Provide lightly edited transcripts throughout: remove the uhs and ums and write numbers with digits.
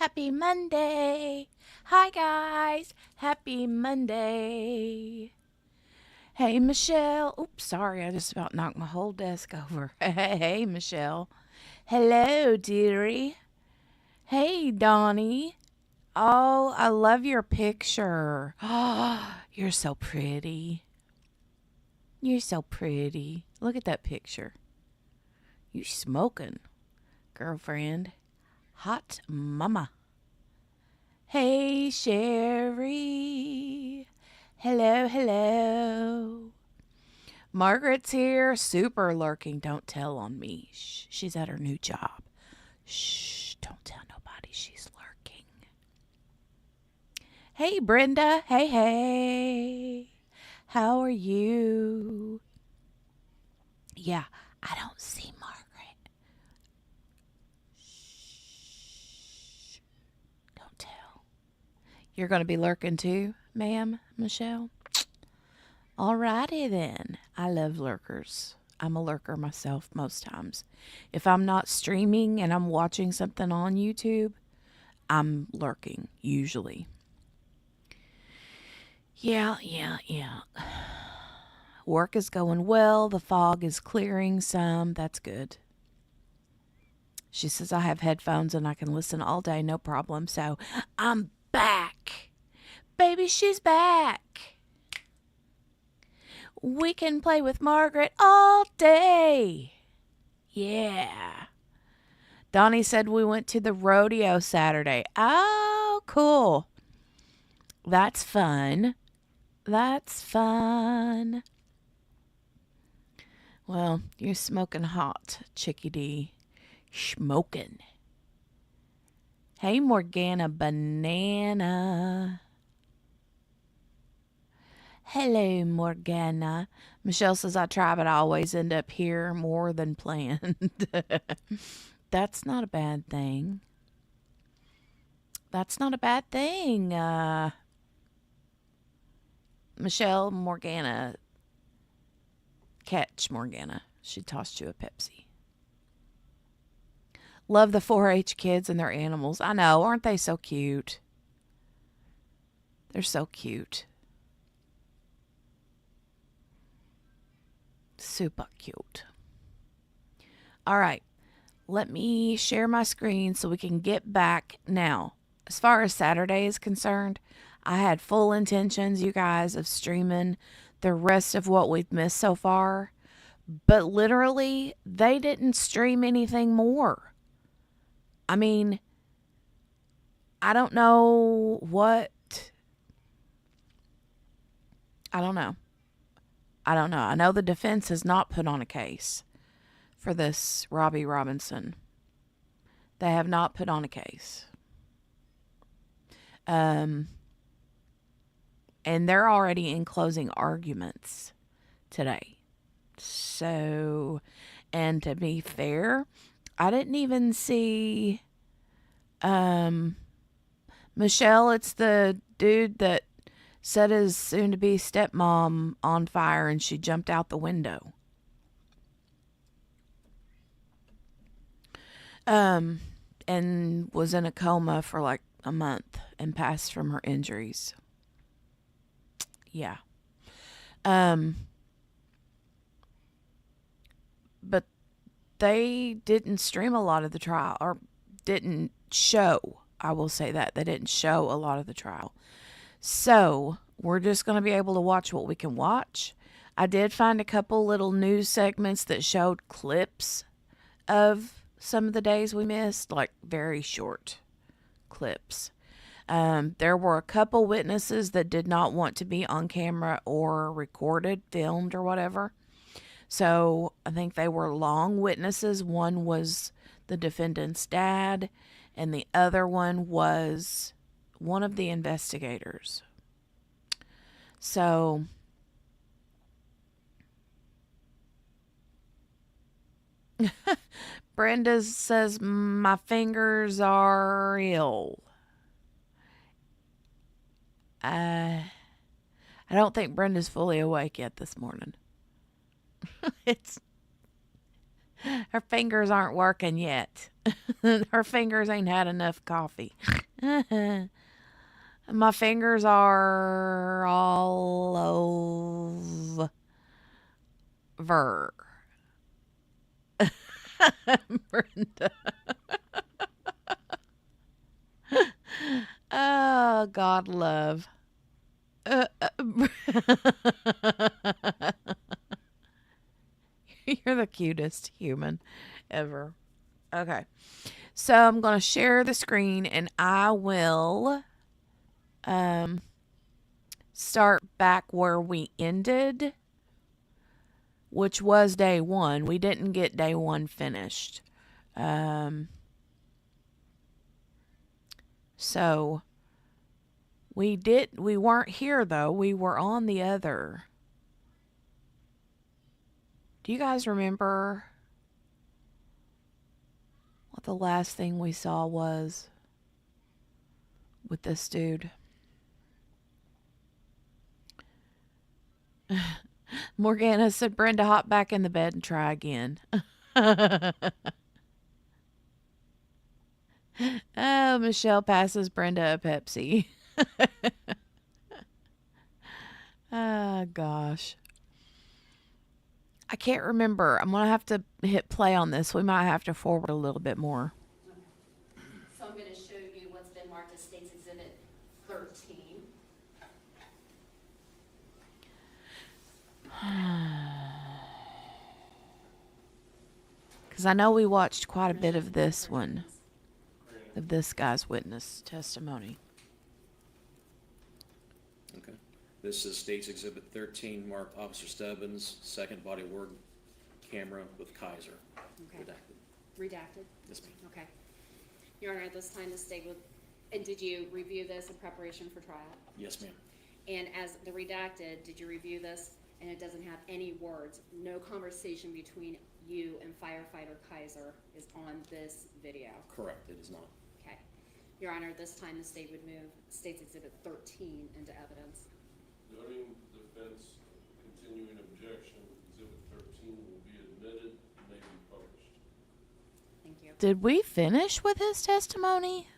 Happy Monday. Hi, guys. Happy Monday. Hey, Michelle. Oops, sorry. I just about knocked my whole desk over. Hey, Michelle. Hello, dearie. Hey, Donnie. Oh, I love your picture. Oh, you're so pretty. You're so pretty. Look at that picture. You smoking, girlfriend. Hot mama. Hey, Sherry. Hello, hello. Margaret's here, super lurking. Don't tell on me. Shh, she's at her new job. Shh, don't tell nobody she's lurking. Hey, Brenda. Hey, hey. How are you? Yeah, I don't see Margaret. Shh, don't tell. You're going to be lurking too, ma'am, Michelle? Alrighty then. I love lurkers. I'm a lurker myself most times. If I'm not streaming and I'm watching something on YouTube, I'm lurking usually. Yeah. Work is going well. The fog is clearing some. That's good. She says I have headphones and I can listen all day, no problem. So I'm back. Baby, she's back. We can play with Margaret all day. Yeah. Donnie said we went to the rodeo Saturday. Oh, cool. That's fun. That's fun. Well, you're smoking hot, Chickadee. Smoking. Hey, Morgana Banana. Hello, Morgana. Michelle says I try, but I always end up here more than planned. That's not a bad thing. That's not a bad thing. Michelle Morgana. Catch Morgana. She tossed you a Pepsi. Love the 4-H kids and their animals. I know. Aren't they so cute? They're so cute. Super cute. All right. Let me share my screen so we can get back now. As far as Saturday is concerned, I had full intentions, you guys, of streaming the rest of what we've missed so far. But literally, they didn't stream anything more. I mean, I don't know what. I don't know. I know the defense has not put on a case for this Robbi Robinson. They have not put on a case. And they're already in closing arguments today. So, and to be fair, I didn't even see Michelle. It's the dude that set his soon-to-be stepmom on fire and she jumped out the window. And was in a coma for like a month and passed from her injuries. Yeah. But they didn't stream a lot of the trial, or didn't show. I will say that. They didn't show a lot of the trial. So we're just going to be able to watch what we can watch. I did find a couple little news segments that showed clips of some of the days we missed, like very short clips. There were a couple witnesses that did not want to be on camera or recorded, filmed, or whatever. So I think they were long witnesses. One was the defendant's dad, and the other one was one of the investigators. So Brenda says my fingers are ill. I don't think Brenda's fully awake yet this morning. it's Her fingers aren't working yet. Her fingers ain't had enough coffee. My fingers are all over. Brenda. Oh, God love. Uh, uh, You're the cutest human ever. Okay. So I'm going to share the screen and I will start back where we ended, which was day one. We didn't get day one finished. So we weren't here though. We were on the other. Do you guys remember what the last thing we saw was with this dude? Morgana said, Brenda, hop back in the bed and try again. Oh, Michelle passes Brenda a Pepsi. Oh, gosh. I can't remember. I'm going to have to hit play on this. We might have to forward a little bit more. So I'm going to show you what's been marked as State's Exhibit 13. Because I know we watched quite a bit of this one, of this guy's witness testimony. Okay. This is State's Exhibit 13, marked Officer Stebbins, second body worn camera with Kaiser. Okay. Redacted. Redacted? Yes, ma'am. Okay. Your Honor, at this time, the state would, and did you review this in preparation for trial? Yes, ma'am. And as the redacted, did you review this? And it doesn't have any words, no conversation between you and firefighter Kaiser is on this video. Correct, it is not. Okay. Your Honor, at this time, the state would move State's Exhibit 13 into evidence. Noting defense continuing objection, Exhibit 13 will be admitted and may be published. Thank you. Did we finish with his testimony?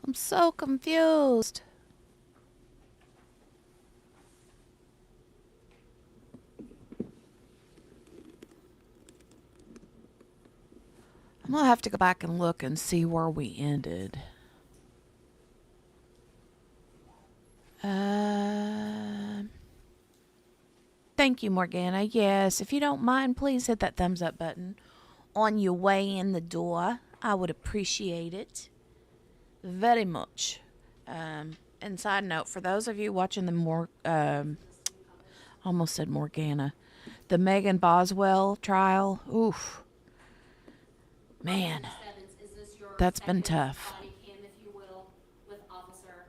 I'm so confused. I'm going to have to go back and look and see where we ended. Thank you, Morgana. Yes, if you don't mind, please hit that thumbs up button on your way in the door. I would appreciate it very much. And side note, for those of you watching the almost said Morgana, the Megan Boswell trial, oof. Man, Stebbins, is this your that's been second tough. body cam, if you will, with Officer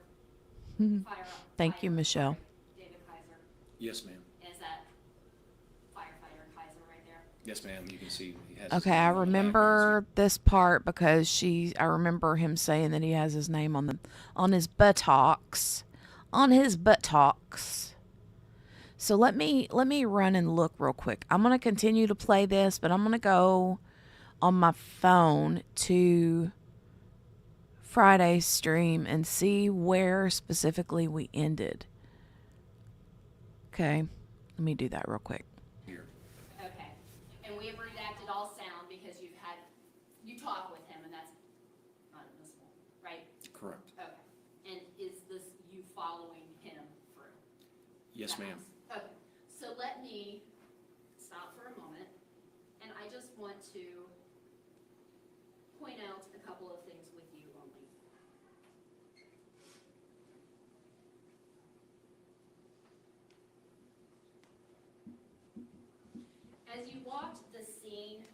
Thank you, Michelle. David Kaiser? Yes, ma'am. Is that firefighter Kaiser right there? Yes, ma'am. You can see he has his Okay, I name on the back. remember this part because I remember him saying that he has his name on his buttocks. On his buttocks. So let me run and look real quick. I'm going to continue to play this, but I'm going to go on my phone to Friday's stream and see where specifically we ended. Okay, let me do that real quick. Here. Okay, and we have redacted all sound because you talk with him and that's not admissible, right? Correct. Okay, and is this you following him through? Yes, That ma'am. was- Okay, so let me stop for a moment, and I just want to point out a couple of things with you only. As you walked the scene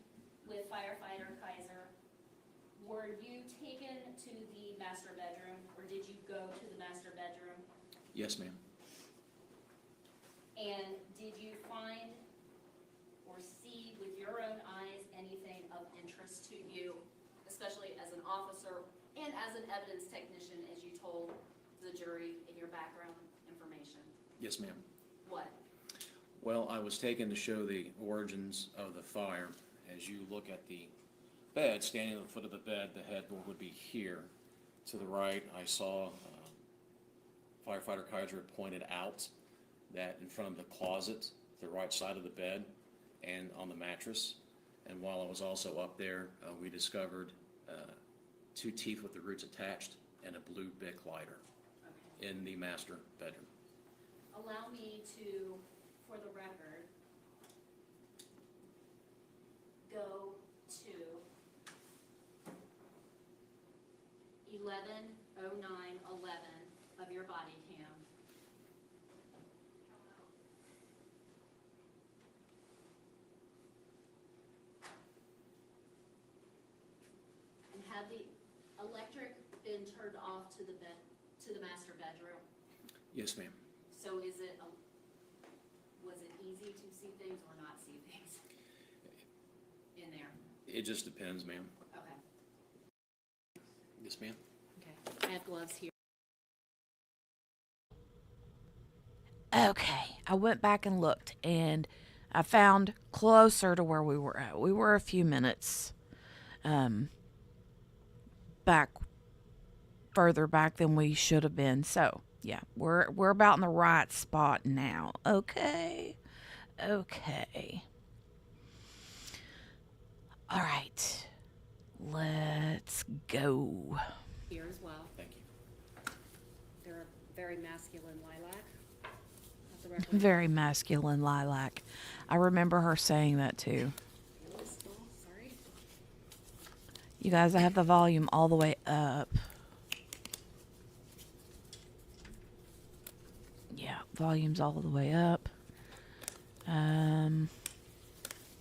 with firefighter Kaiser, were you taken to the master bedroom, or did you go to the master bedroom? Yes, ma'am. And did you find or see with your own eyes anything of interest to you, especially as an officer and as an evidence technician, as you told the jury in your background information? Yes, ma'am. What? Well, I was taken to show the origins of the fire. As you look at the bed, standing at the foot of the bed, the headboard would be here. To the right, I saw firefighter Kaiser had pointed out that in front of the closet, the right side of the bed, and on the mattress. And while I was also up there, we discovered 2 teeth with the roots attached and a blue Bic lighter in the master bedroom. Allow me to, for the record, go to 11:09:11 of your body cam. And had the electric been turned off to the master bedroom? Yes, ma'am. So was it easy to see things or not see things in there? It just depends, ma'am. Okay. Yes, ma'am. Okay. I have gloves here. Okay, I went back and looked, and I found closer to where we were at. We were a few minutes further back than we should have been. So yeah, we're about in the right spot now. Okay. All right, let's go. Here as well. Thank you. They're a very masculine lilac. That's a record. Very masculine lilac. I remember her saying that too. Really small, sorry. You guys, I have the volume all the way up. Yeah, volume's all the way up.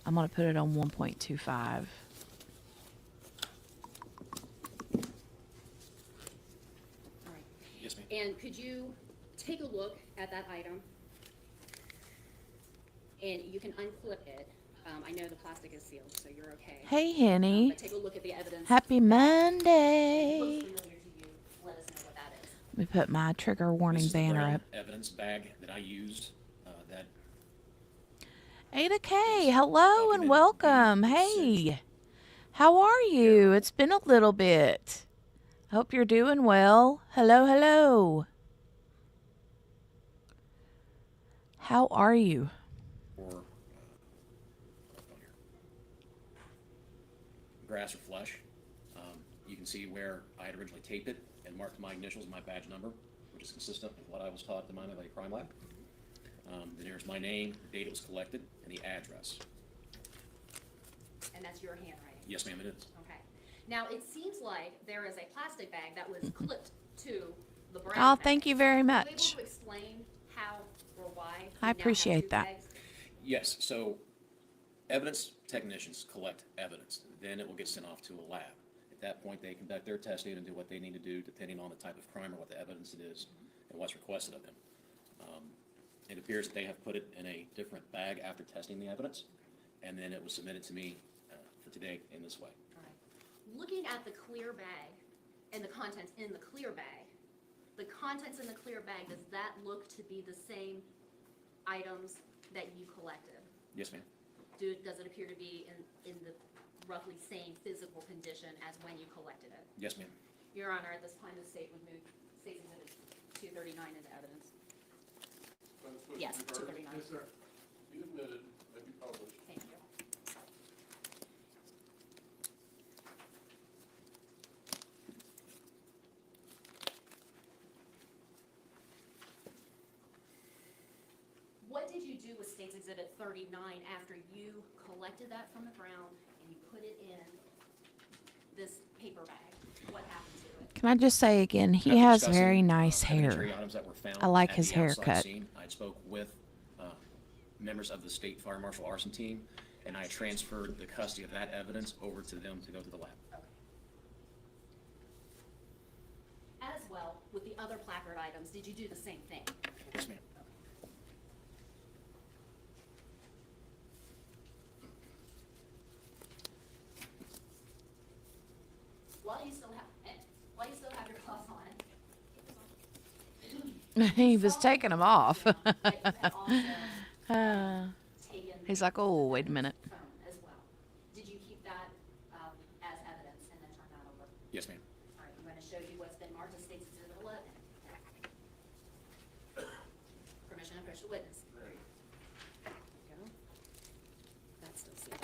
I'm going to put it on 1.25. All right. Yes, ma'am. And could you take a look at that item? And you can unclip it. I know the plastic is sealed, so you're okay. Hey, Henny. But take a look at the evidence. Happy Monday. Looks familiar to you. Let us know what that is. Let me put my trigger warning This is the banner brown up. evidence bag that I used. That Ada K, hello and welcome. Hey, how are you? It's been a little bit. Hope you're doing well. Hello. How are you? or grass or flesh. You can see where I had originally taped it and marked my initials, my badge number, which is consistent with what I was taught at the Miami Valley Crime Lab. Then there's my name, the date it was collected, and the address. And that's your handwriting? Yes, ma'am, it is. Okay. Now, it seems like there is a plastic bag that was clipped to the brown Oh, bag. thank you very Are you much. able to explain how or why? you I now have appreciate two that. bags? Yes, so evidence technicians collect evidence. Then it will get sent off to a lab. At that point, they conduct their testing and do what they need to do depending on the type of crime or what the evidence it is and what's requested of them. It appears that they have put it in a different bag after testing the evidence, and then it was submitted to me for today in this way. All right. Looking at the clear bag and the contents in the clear bag, does that look to be the same items that you collected? Yes, ma'am. Does it appear to be in the roughly same physical condition as when you collected it? Yes, ma'am. Your Honor, at this time, the state would move State's Exhibit 239 into evidence. Yes, 239. Yes, sir. You admitted, may be published. Thank you. What did you do with State's Exhibit 39 after you collected that from the ground and you put it in this paper bag? What happened to it? Can I just say again, he After has discussing, very nice evidentiary hair. items that were found I like at his the outside haircut. scene, I spoke with members of the State Fire Marshal Arson Team, and I transferred the custody of that evidence over to them to go to the lab. Okay. As well, with the other placard items, did you do the same thing? Yes, ma'am. While you still have your gloves on. He was taking them off. But you had also taken. He's like, oh, wait a minute. Phone as well. Did you keep that as evidence and then turn that over? Yes, ma'am. All right, I'm going to show you what's been marked as State's Exhibit 11. Permission to approach the witness. There you go. That's still sealed.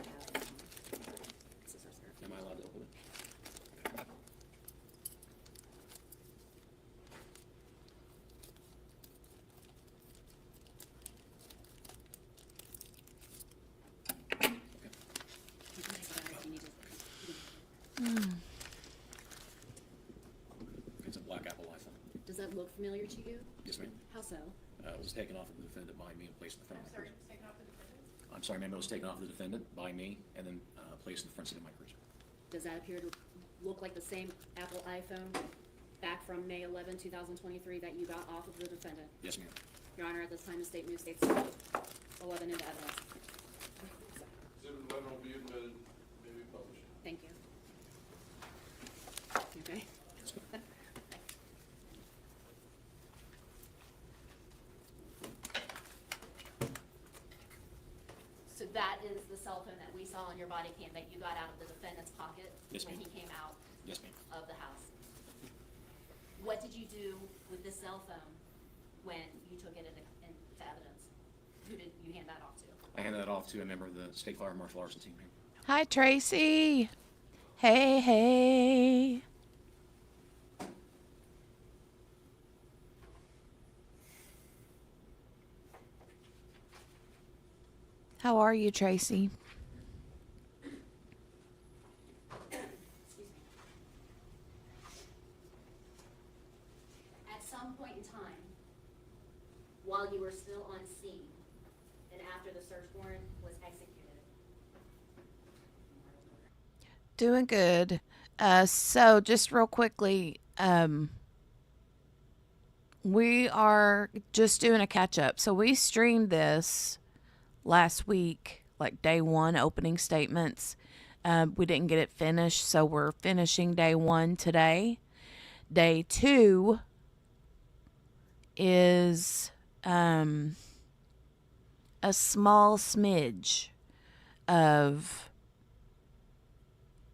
Scissors there. Am I allowed to open it? You can take it out if you need to. It's a black Apple iPhone. Does that look familiar to you? Yes, ma'am. How so? It was taken off of the defendant by me and placed in the front of my cruiser. I'm sorry, ma'am, it was taken off of the defendant by me and then placed in the front seat of my cruiser. Does that appear to look like the same Apple iPhone back from May 11, 2023 that you got off of the defendant? Yes, ma'am. Your Honor, at this time, the state moves State's Exhibit 11 into evidence. Exhibit 11 will be admitted, may be published. Thank you. Okay. So that is the cell phone that we saw on your body cam that you got out of the defendant's pocket Yes, when ma'am. he came out Yes, ma'am. of the house. What did you do with this cell phone when you took it into evidence? Who did you hand that off to? I handed that off to a member of the State Fire Martial Arts team, ma'am. Hi, Tracy. Hey, hey. How are you, Tracy? Excuse me. At some point in time, while you were still on scene, and after the search warrant was executed. Doing good. So just real quickly, we are just doing a catch up. So we streamed this last week, like day one, opening statements. We didn't get it finished, so we're finishing day one today. Day two is a small smidge of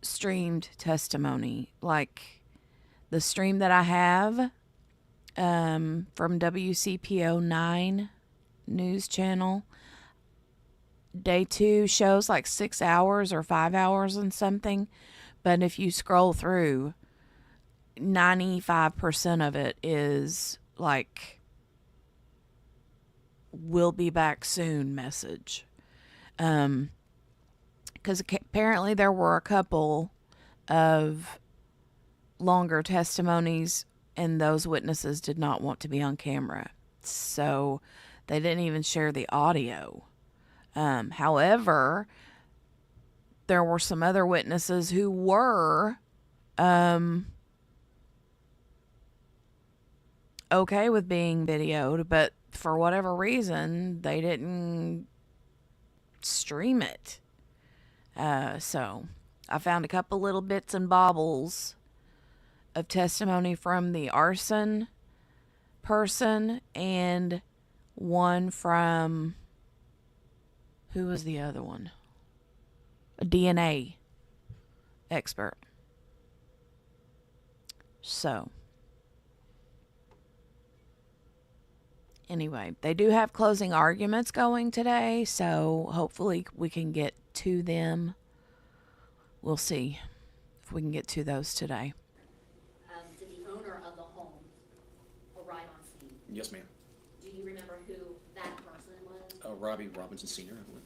streamed testimony, like the stream that I have from WCPO 9 news channel. Day two shows like 6 hours or 5 hours and something, but if you scroll through, 95% of it is like "we'll be back soon" message. Because apparently there were a couple of longer testimonies and those witnesses did not want to be on camera, so they didn't even share the audio. However, there were some other witnesses who were okay with being videoed, but for whatever reason, they didn't stream it. So I found a couple little bits and bobbles of testimony from the arson person and one from, who was the other one? A DNA expert. So, anyway, they do have closing arguments going today, so hopefully we can get to them. We'll see if we can get to those today. Did the owner of the home arrive on scene? Yes, ma'am. Do you remember who that person was? Robbi Robinson Sr., I believe.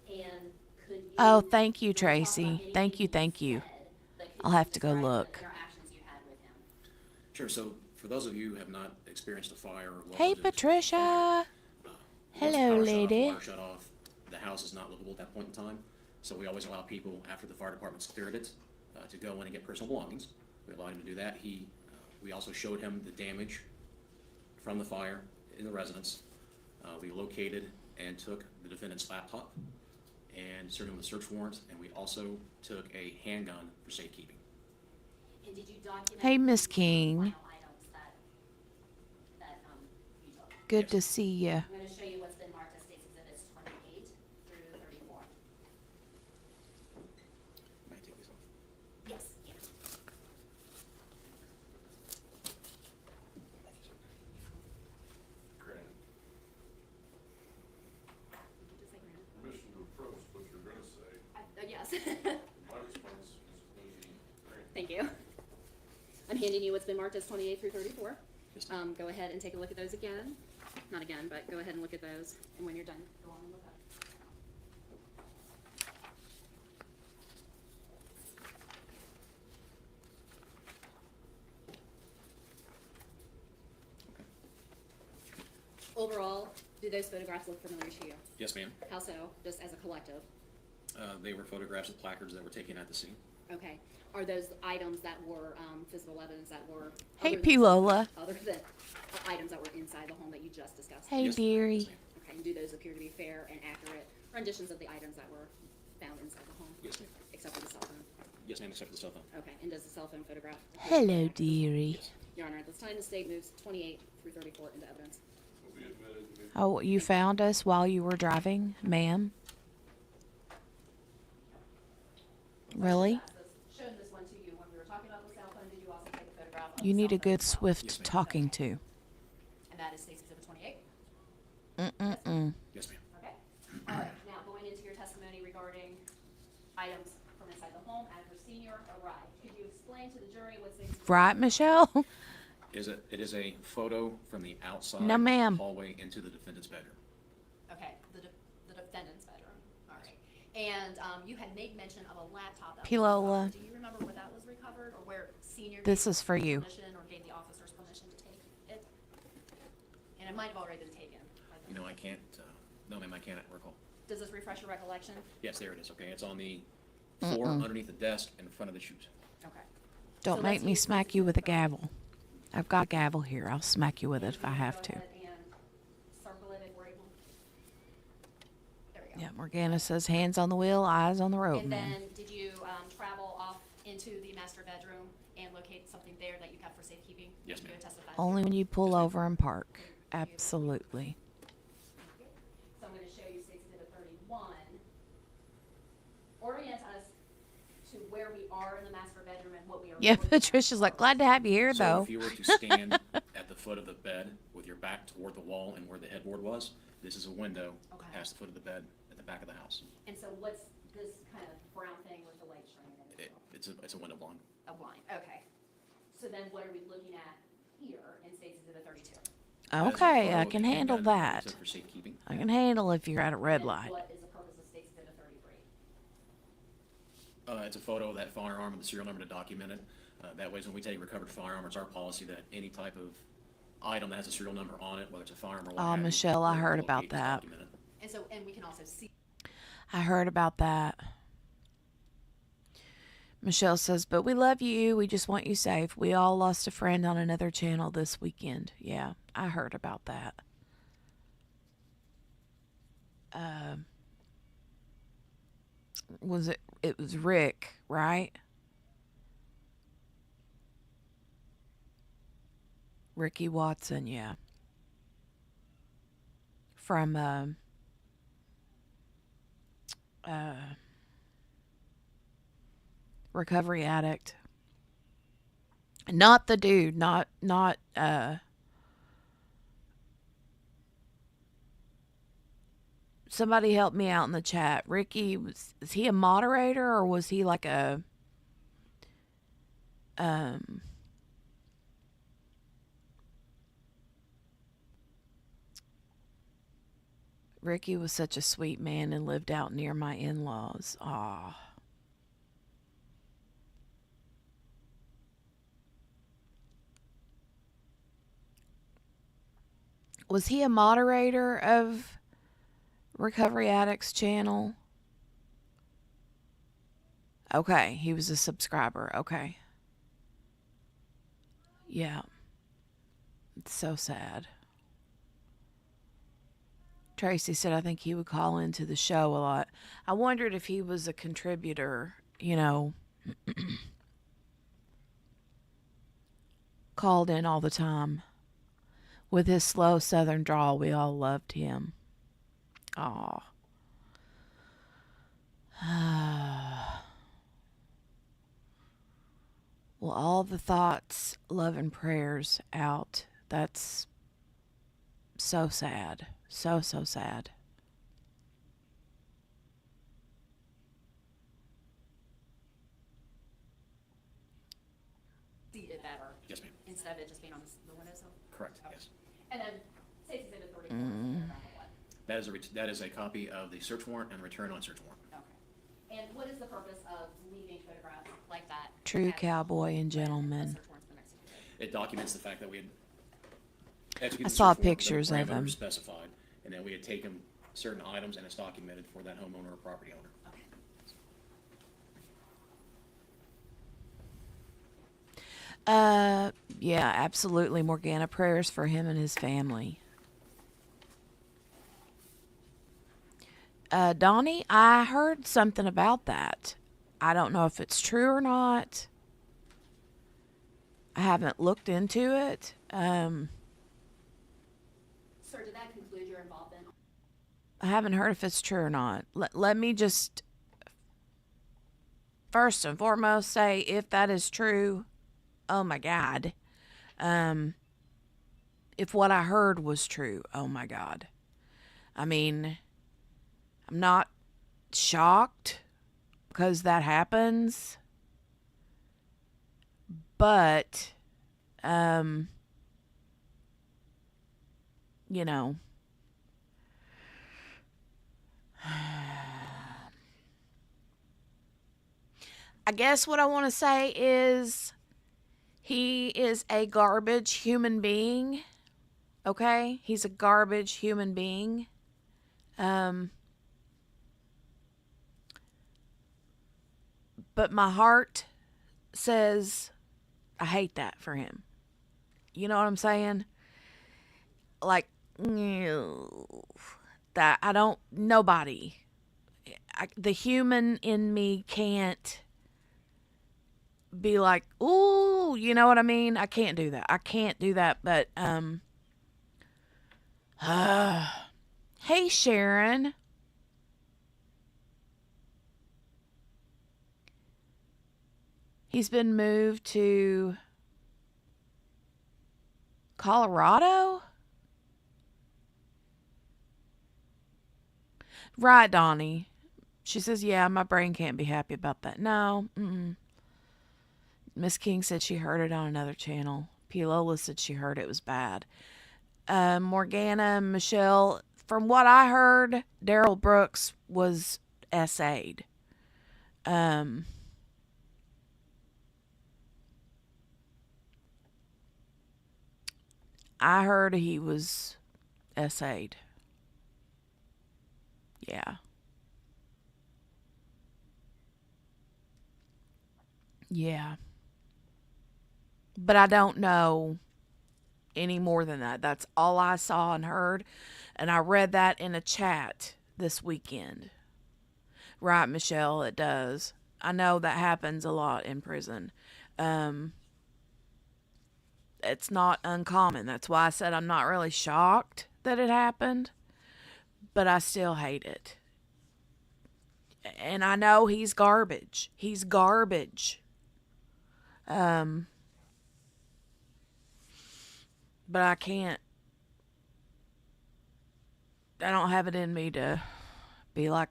Okay. And could you? Oh, thank you, talk about Tracy. anything Thank you, he thank you. said, but could I'll you have to go describe the look. interactions you had with him? Sure, so for those of you who have not experienced a fire or Hey, welcomed into a Patricia. fire, once the Hello, power shut off, lady. water shut off, the house is not livable at that point in time. So we always allow people, after the fire department's cleared it, to go in and get personal belongings. We allowed him to do that. We also showed him the damage from the fire in the residence. We located and took the defendant's laptop and served him with a search warrant, and we also took a handgun for safekeeping. And did you document? Hey, Miss the King. final items that you took? Good to see you. I'm gonna show you what's been marked as Thank you. I'm handing you what's been marked as 28 through 34. Yes, ma'am. Go ahead and take a look at those again. Not again, but go ahead and look at those. And when you're done, go on and look up. Overall, do those photographs look familiar to you? Yes, ma'am. How so? Just as a collective? They were photographs of placards that were taken at the scene. Okay. Are those items that were physical evidence that were Hey, other P. Lola. other than items that were inside the home that you just discussed? Hey, Yes, dearie. yes, ma'am. Okay. And do those appear to be fair and accurate renditions of the items that were found inside the home, Yes, ma'am. except for the cell phone? Yes, ma'am, except for the cell phone. Okay. And does the cell phone photograph? Hello, dearie. Your Honor, at this time, the state moves 28 through 34 into evidence. Will be admitted to be Oh, you found us while you were driving, ma'am? Really? Shown this one to you when we were talking about the cell phone. Did you also take a photograph of You the need cell a good phone as well? swift Yes, ma'am. talking to. And that is State's Exhibit 28. Mm-mm-mm. Yes, ma'am. Okay. All right. Now, going into your testimony regarding items from inside the home as your senior arrived, could you explain to the jury what State's Exhibit Right, Michelle? It is a photo from the outside No, ma'am. hallway into the defendant's bedroom. Okay, the defendant's bedroom. All right. And you had made mention of a laptop that was Pilola. recovered. Do you remember where that was recovered, or where senior This gave is for you. permission or gave the officers permission to take it? And it might have already been taken. by then. You know, I can't, no, ma'am, I can't recall. Does this refresh your recollection? Yes, there it is, okay. It's on the floor underneath the desk in front of the shoes. Okay. Don't So make let's me use smack State's you with a Exhibit gavel. I've got a gavel here. I'll smack you with it if I have to. Go ahead and circle it if we're able. There we go. Yeah, Morgana says hands on the wheel, eyes on the road, And man. then, did you travel off into the master bedroom and locate something there that you kept for safekeeping? Yes, You ma'am. had testified to? Only when you pull over and park. Absolutely. So I'm gonna show you State's Exhibit 31. Orient us to where we are in the master bedroom and what we are. Yeah, looking at. Patricia's like, glad to have you here, So though. if you were to stand at the foot of the bed with your back toward the wall and where the headboard was, this is a window Okay. past the foot of the bed at the back of the house. And so what's this kind of brown thing with the light shining in it? It's a window blind. A blind, okay. So then what are we looking at here in State's Exhibit 32? That is a Okay, photo I of can the handle handgun that. reserved for safekeeping. I can handle if you're at a red And light. what is the purpose of State's Exhibit 33? It's a photo of that firearm and the serial number to document it. That way, when we take recovered firearm, it's our policy that any type of item that has a serial number on it, whether it's a firearm or what Aw, have you, Michelle, I we'll heard locate about and that. document it. And so, and we can also see I heard about that. Michelle says, but we love you. We just want you safe. We all lost a friend on another channel this weekend. Yeah, I heard about that. It was Rick, right? Ricky Watson, yeah. From Recovery Addict. Not the dude, not somebody help me out in the chat. Ricky, is he a moderator or was he like a Ricky was such a sweet man and lived out near my in-laws. Aw. Was he a moderator of Recovery Addicts channel? Okay, he was a subscriber. Okay. Yeah. It's so sad. Tracy said I think he would call into the show a lot. I wondered if he was a contributor, you know, called in all the time. With his slow southern drawl, we all loved him. Aw. Well, all the thoughts, love, and prayers out. That's so sad. So, so sad. seated better Yes, ma'am. instead of it just being on the windowsill? Correct, yes. And then safety exhibit 34 is around what? That is a copy of the search warrant and return on search warrant. Okay. And what is the purpose of leaving photographs like that? True at cowboy and when a gentleman. search warrant's been executed? It documents the fact that we had executed I the saw search warrant, pictures the of parameters them. specified, and then we had taken certain items and it's documented for that homeowner or property owner. Okay. Yeah, absolutely, Morgana. Prayers for him and his family. Donnie, I heard something about that. I don't know if it's true or not. I haven't looked into it. Sir, did that conclude your involvement? I haven't heard if it's true or not. Let me just first and foremost say if that is true, oh my God. If what I heard was true, oh my God. I mean, I'm not shocked because that happens. But, you know, I guess what I want to say is he is a garbage human being. Okay? He's a garbage human being. But my heart says I hate that for him. You know what I'm saying? Like, that I don't, nobody. The human in me can't be like, ooh, you know what I mean? I can't do that. I can't do that. But, hey, Sharon. He's been moved to Colorado? Right, Donnie. She says, yeah, my brain can't be happy about that. No. Miss King said she heard it on another channel. Pilola said she heard it was bad. Morgana, Michelle, from what I heard, Daryl Brooks was SA'd. I heard he was SA'd. Yeah. Yeah. But I don't know any more than that. That's all I saw and heard. And I read that in a chat this weekend. Right, Michelle, it does. I know that happens a lot in prison. It's not uncommon. That's why I said I'm not really shocked that it happened. But I still hate it. And I know he's garbage. He's garbage. But I can't. I don't have it in me to be like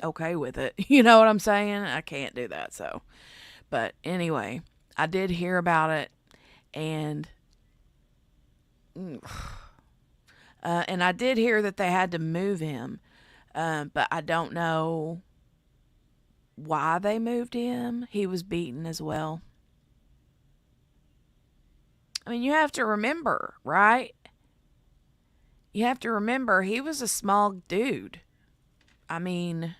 okay with it. You know what I'm saying? I can't do that. So, but anyway, I did hear about it, and I did hear that they had to move him, but I don't know why they moved him. He was beaten as well. I mean, you have to remember, right? You have to remember he was a small dude. I mean,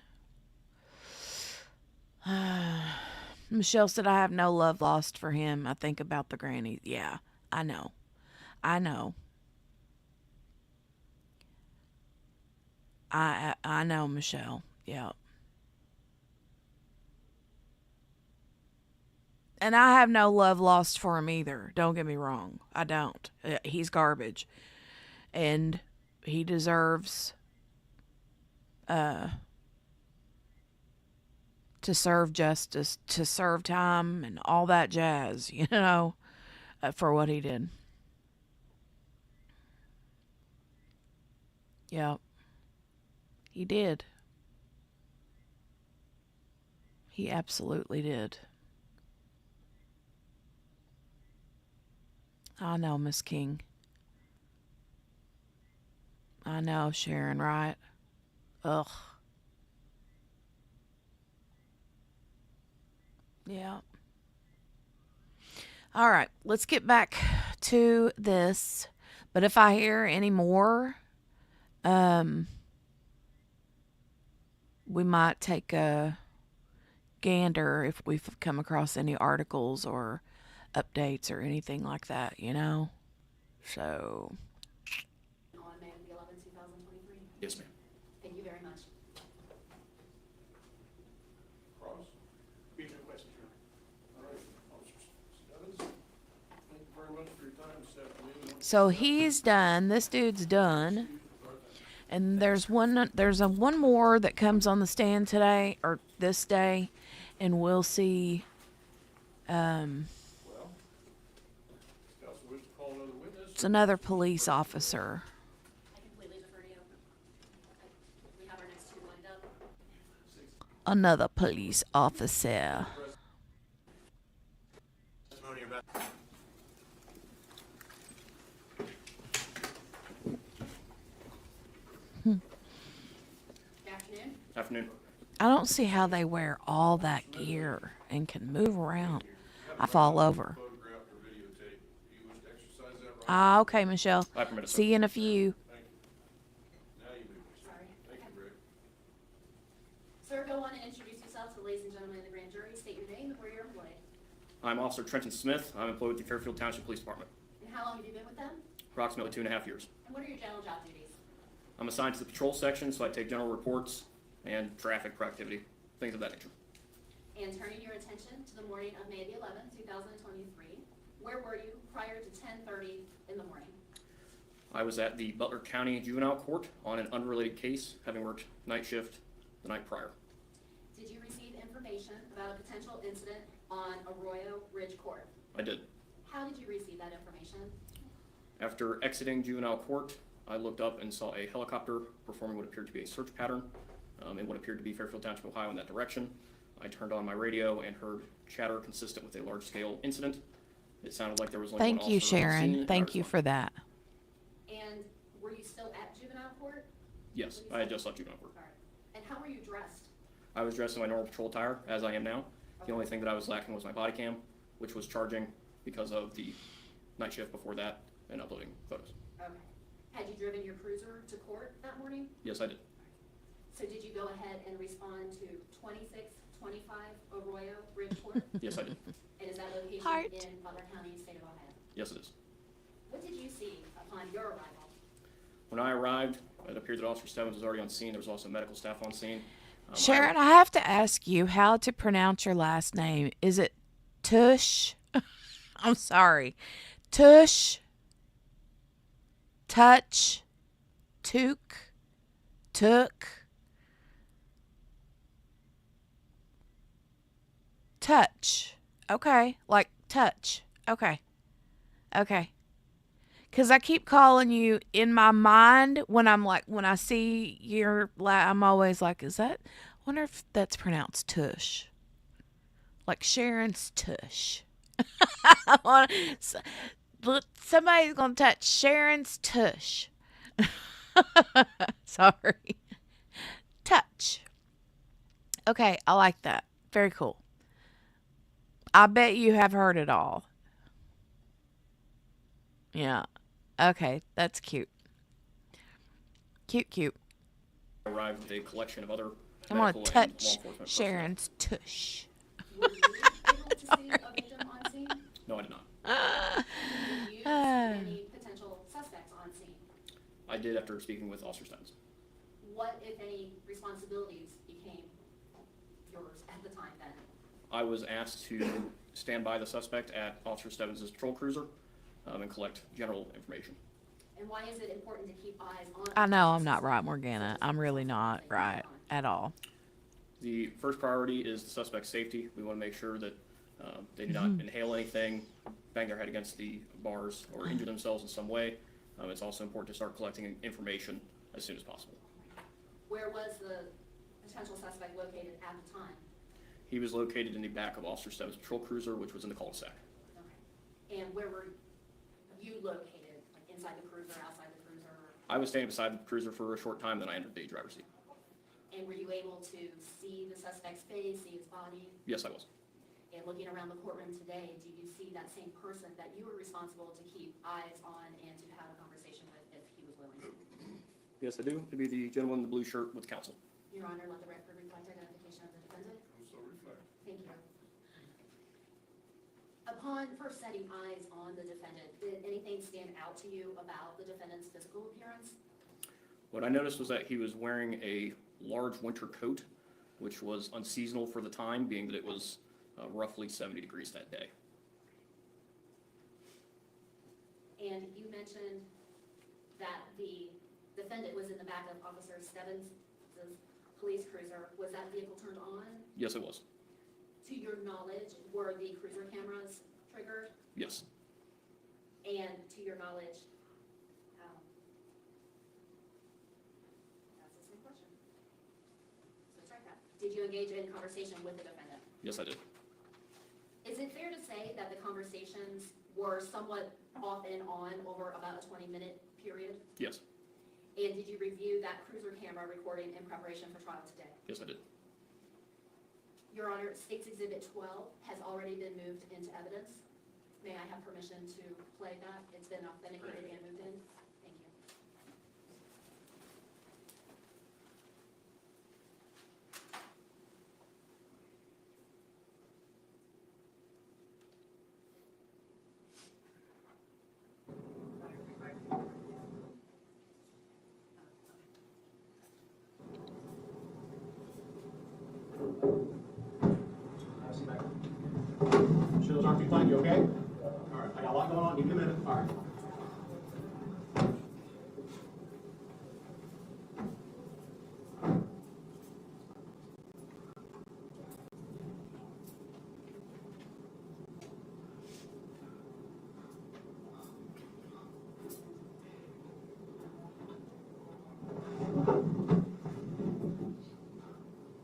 Michelle said, I have no love lost for him. I think about the grannies. Yeah, I know. I know. I know, Michelle. Yeah. And I have no love lost for him either. Don't get me wrong. I don't. He's garbage. And he deserves to serve justice, to serve time and all that jazz, you know, for what he did. Yeah. He did. He absolutely did. I know, Miss King. I know, Sharon, right? Ugh. Yeah. All right, let's get back to this. But if I hear any more, we might take a gander if we've come across any articles or updates or anything like that, you know? So, On May the 11th, 2023. Yes, ma'am. Thank you very much. Cross? Any other questions, Your Honor? All right, Officer Stebbins, thank you very much for your time this afternoon. so he's done. This dude's done. And there's one more that comes on the stand today or this day, and we'll see. Well, counsel wish to call another witness. It's another police officer. I completely defer to you. We have our next two lined up. Another police officer. Testimony about. Good afternoon. Afternoon. I don't see how they wear all that gear and can move around. I fall over. Photographed or videotaped. Do you wish to exercise that right? Ah, okay, Michelle. I permit it, sir. See you in a few. Thank you. Now you may proceed. Sorry. Thank you, Rick. Sir, go on and introduce yourself to the ladies and gentlemen of the grand jury. State your name and where you're employed. I'm Officer Trenton Smith. I'm employed with the Fairfield Township Police Department. And how long have you been with them? Approximately 2.5 years. And what are your general job duties? I'm assigned to the patrol section, so I take general reports and traffic proactivity, things of that nature. And turning your attention to the morning of May the 11th, 2023, where were you prior to 10:30 in the morning? I was at the Butler County Juvenile Court on an unrelated case, having worked night shift the night prior. Did you receive information about a potential incident on Arroyo Ridge Court? I did. How did you receive that information? After exiting juvenile court, I looked up and saw a helicopter performing what appeared to be a search pattern in what appeared to be Fairfield Township, Ohio in that direction. I turned on my radio and heard chatter consistent with a large-scale incident. It sounded like there was only one Thank you, officer on the scene, Sharon. and I Thank you responded. for that. And were you still at juvenile court? Yes, I had just left juvenile court. All right. And how were you dressed? I was dressed in my normal patrol attire, as I am now. The only thing that I was lacking was my body cam, which was charging because of the night shift before that and uploading photos. Okay. Had you driven your cruiser to court that morning? Yes, I did. So did you go ahead and respond to 2625 Arroyo Ridge Court? Yes, I did. And is that location Heart. in Butler County, state of Ohio? Yes, it is. What did you see upon your arrival? When I arrived, it appeared that Officer Stebbins was already on scene. There was also medical staff on scene. Sharon, I have to ask you how to pronounce your last name. Is it Tush? I'm sorry. Tush? Touch? Took? Took? Touch. Okay. Like touch. Okay. Okay. Because I keep calling you in my mind when when I see your, I'm always like, is that, wonder if that's pronounced tush. Like Sharon's tush. I wanna, somebody's going to touch Sharon's tush. Sorry. Touch. Okay, I like that. Very cool. I bet you have heard it all. Yeah. Okay, that's cute. Cute, cute. I arrived with a collection of other I'm going medical to and law touch enforcement personnel. Sharon's tush. Were you able to see a victim on scene? No, I did not. Did you use any potential suspects on scene? I did after speaking with Officer Stebbins. What, if any, responsibilities became yours at the time then? I was asked to stand by the suspect at Officer Stebbins' patrol cruiser and collect general information. And why is it important to keep eyes on? I know I'm not right, Morgana. I'm really not right at all. The first priority is the suspect's safety. We want to make sure that they do not inhale anything, bang their head against the bars, or injure themselves in some way. It's also important to start collecting information as soon as possible. Where was the potential suspect located at the time? He was located in the back of Officer Stebbins' patrol cruiser, which was in the cul-de-sac. Okay. And where were you located, like inside the cruiser, outside the cruiser? I was standing beside the cruiser for a short time, then I entered the driver's seat. And were you able to see the suspect's face, see his body? Yes, I was. And looking around the courtroom today, do you see that same person that you were responsible to keep eyes on and to have a conversation with if he was willing to? Yes, I do. It'd be the gentleman in the blue shirt with counsel. Your Honor, let the record reflect identification of the defendant. So reflect. Thank you. Upon first setting eyes on the defendant, did anything stand out to you about the defendant's physical appearance? What I noticed was that he was wearing a large winter coat, which was unseasonal for the time, being that it was roughly 70 degrees that day. And you mentioned that the defendant was in the back of Officer Stebbins' police cruiser. Was that vehicle turned on? Yes, it was. To your knowledge, were the cruiser cameras triggered? Yes. And to your knowledge, that's the same question. So try that. Did you engage in conversation with the defendant? Yes, I did. Is it fair to say that the conversations were somewhat off and on over about a 20-minute period? Yes. And did you review that cruiser camera recording in preparation for trial today? Yes, I did. Your Honor, State's Exhibit 12 has already been moved into evidence. May I have permission to play that? It's been authenticated and moved in. Thank you. Shields aren't too tight, you okay? All right, I got a lot going on, give me a minute. All right.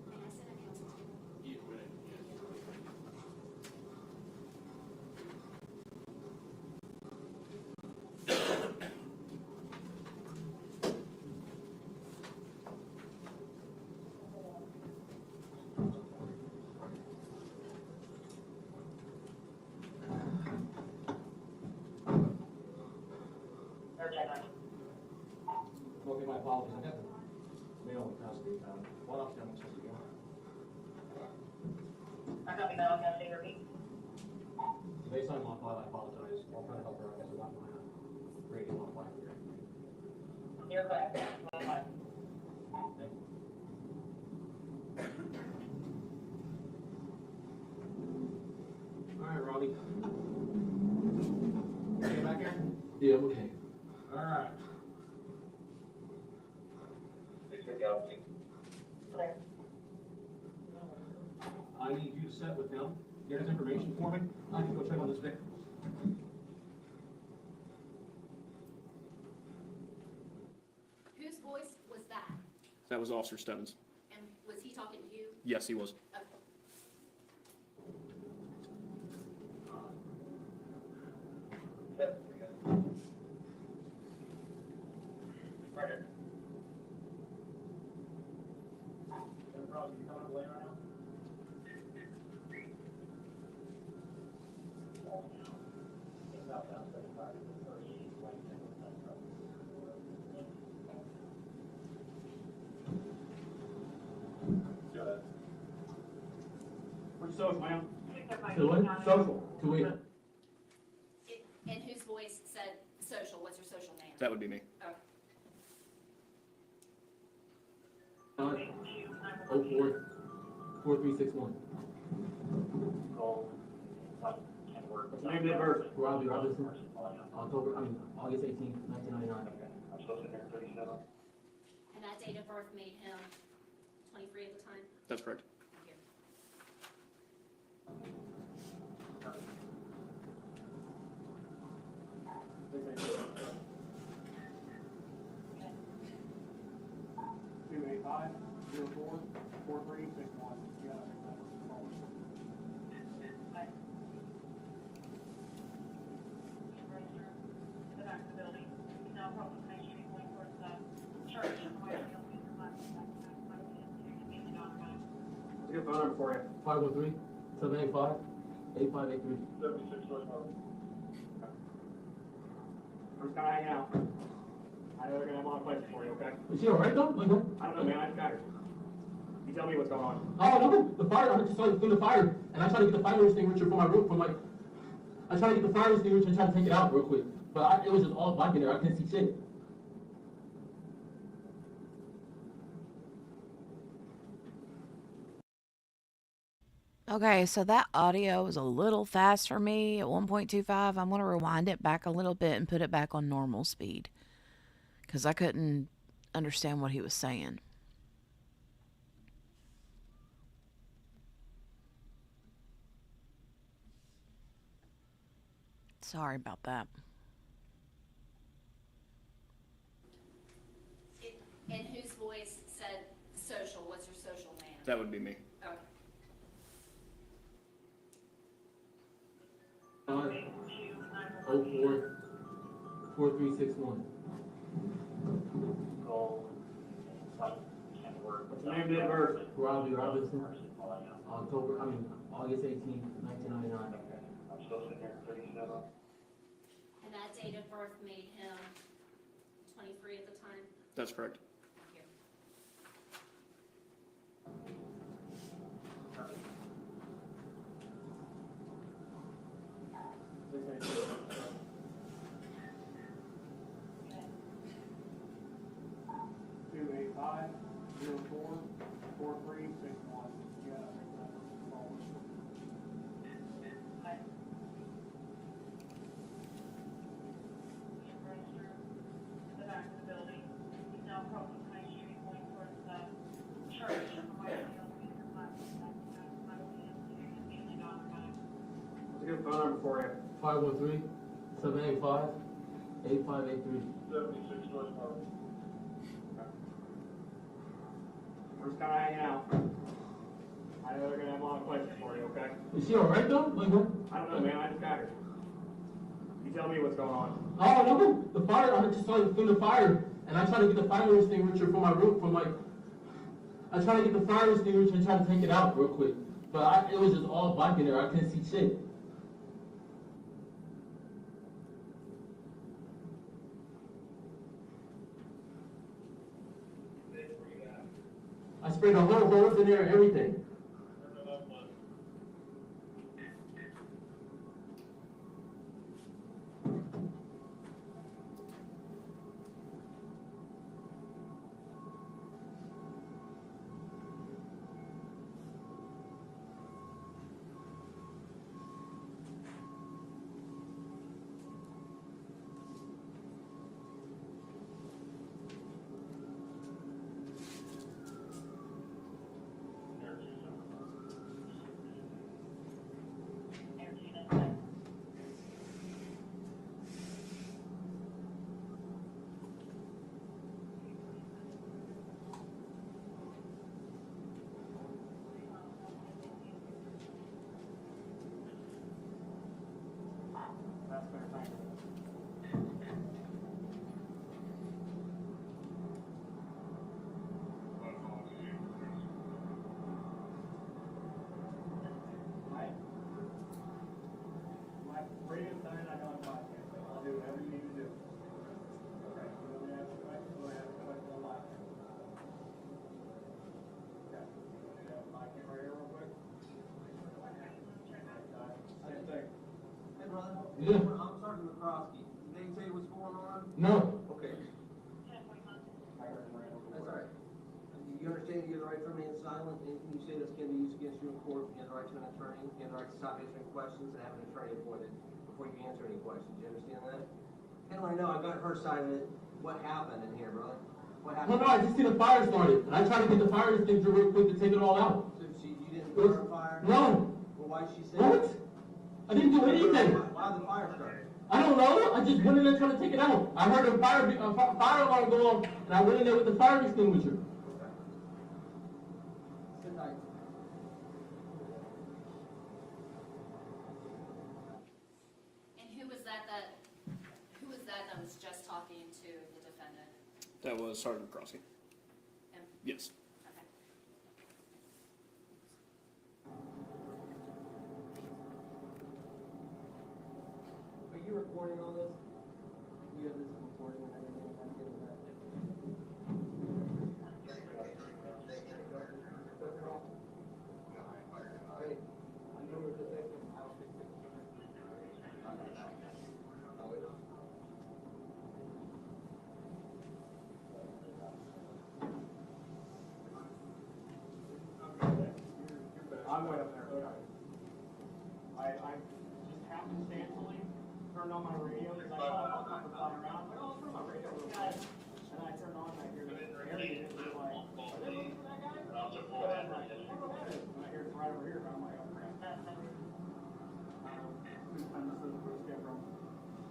May I sit at council table? Okay, my apologies. I got the mail in custody. What else do I want to say? I copy that, I'll say repeat. Based on my file, I apologize. I'll try to help her. I guess I got my radio on file here. You're correct. Thank you. All right, Robbie. Okay back here? Yeah, I'm okay. All right. Clear. I need you to set with him, get his information for me. I need to go check on this victim. Whose voice was that? That was Officer Stebbins. And was he talking to you? Yes, he was. Okay. Roger. What's social, ma'am? To what? Social. To it. And whose voice said social? What's your social name? That would be me. Okay. 4361. What's the name of the birth? Robbi Robinson. August 18th, 1999. I'm supposed to be 37. And that date of birth made him 23 at the time? That's correct. Thank you. Two eight five 04 4361. for you. 513-785-8583. 76 West Harvey. I'm just kinda hanging out. I know they're gonna have a lot of questions for you, okay? Is she alright though? Like, what? I don't know, man, I just got her. You tell me what's going on. Oh, no, the fire, I just saw it through the fire, and I tried to get the fire extinguisher from my roof, I tried to get the fire extinguisher and try to take it out real quick, but it was just all black in there, I couldn't see shit. Okay, so that audio was a little fast for me at 1.25. I'm going to rewind it back a little bit and put it back on normal speed because I couldn't understand what he was saying. Sorry about that. And whose voice said social? What's your social name? That would be me. Okay. 504-4361. Call, and work. What's your name, date of birth? Robbi Robinson, August 18th, 1999. I'm still sitting here at 37. And that date of birth made him 23 at the time? That's correct. Thank you. Two 8-5-04-4361. Yeah, I think that was the call. Register in the back of the building. He's now crossing High Street going towards the church. What's a good phone number for you? 513-785-8583. 76 West Harvey. We're just kinda hanging out. I know they're gonna have a lot of questions for you, okay? Is she alright though? Like, what? I don't know, man, I just got her. You tell me what's going on. Oh, no, the fire, I just saw it through the fire, and I tried to get the fire extinguisher from my roof, I tried to get the fire extinguisher and try to take it out real quick, but it was just all black in there, I couldn't see shit. I sprayed the whole hose in there and everything. That's better, thank you. My radio sign, I know I'm podcast, so I'll do whatever you need to do. Okay, you want me to ask a question? Go ahead, ask a question on live. Okay, you want me to have my camera here real quick? Same thing. Hey, brother. Yeah. I'm Sergeant McCroskey. Did they tell you what's going on? No. Okay. I heard him right over. That's all right. You understand you have the right to remain silent? Anything you say that's can be used against you in court, you have the right to an attorney, you have the right to stop answering questions and have an attorney appointed before you answer any questions. You understand that? Hell, I know, I got her side of it. What happened in here, brother? What No, happened? I just seen the fire started, and I tried to get the fire extinguisher real quick to take it all out. So you didn't start a fire? No. Well, why'd she say What? that? I didn't do anything. Why the fire started? I don't know. I just went in there trying to take it out. I heard a fire alarm go off, and I went in there with the fire extinguisher. Sit tight. And who was that was just talking to the defendant? That was Sergeant McCroskey. And- Yes. Okay. you recording all this? You have this recording and everything, I'm getting that. Hey, I know we're just asking how to fix it. I'm way up there, okay. I just happenstantly turned on my radio, because I saw a helicopter flying around, I was like, oh, let's turn my radio real quick. And I turned on, and I hear the area, and it's like, are they looking for that guy? And I'm like, I don't know who that is, and I hear it's right over here, and I'm like, oh, crap. I'm just looking for this guy from,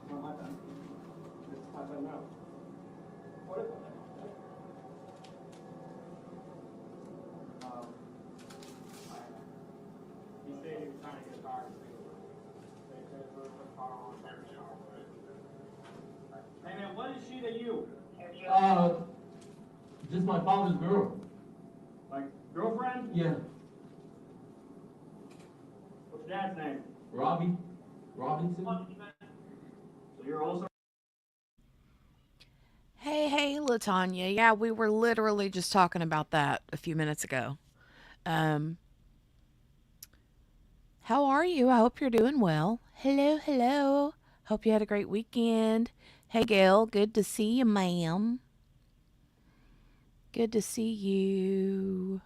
well, my time. It's my time now. What is it? He said he was trying to get a fire extinguisher. They said it was a fire on there. Hey man, what is she to you? Just my father's girl. Like, girlfriend? Yeah. What's your dad's name? Robbi Robinson. So you're also. Hey, LaTanya. Yeah, we were literally just talking about that a few minutes ago. How are you? I hope you're doing well. Hello. Hope you had a great weekend. Hey, Gail. Good to see you, ma'am. Good to see you.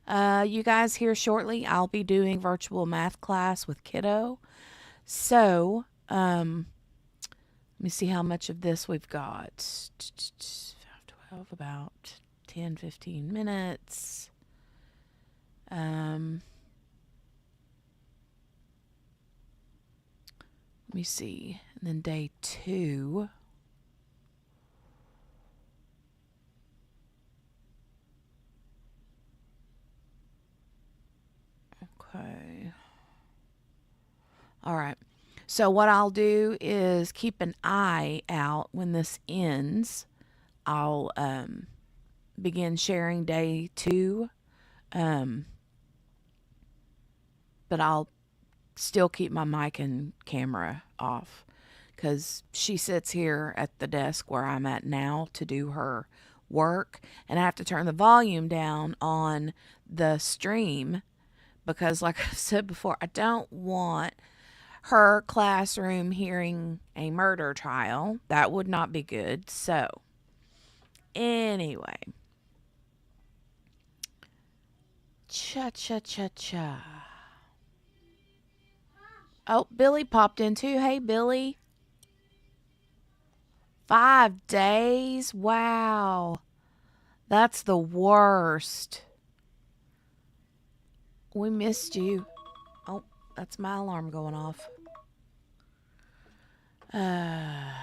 You guys here shortly, I'll be doing virtual math class with kiddo. So, let me see how much of this we've got. 12, about 10, 15 minutes. Let me see. And then day 2. Okay. All right. So what I'll do is keep an eye out when this ends. I'll begin sharing day 2. But I'll still keep my mic and camera off because she sits here at the desk where I'm at now to do her work, and I have to turn the volume down on the stream because, like I said before, I don't want her classroom hearing a murder trial. That would not be good. So, anyway. Cha. Oh, Billy popped in too. Hey, Billy. 5 days? Wow. That's the worst. We missed you. Oh, that's my alarm going off. Yeah,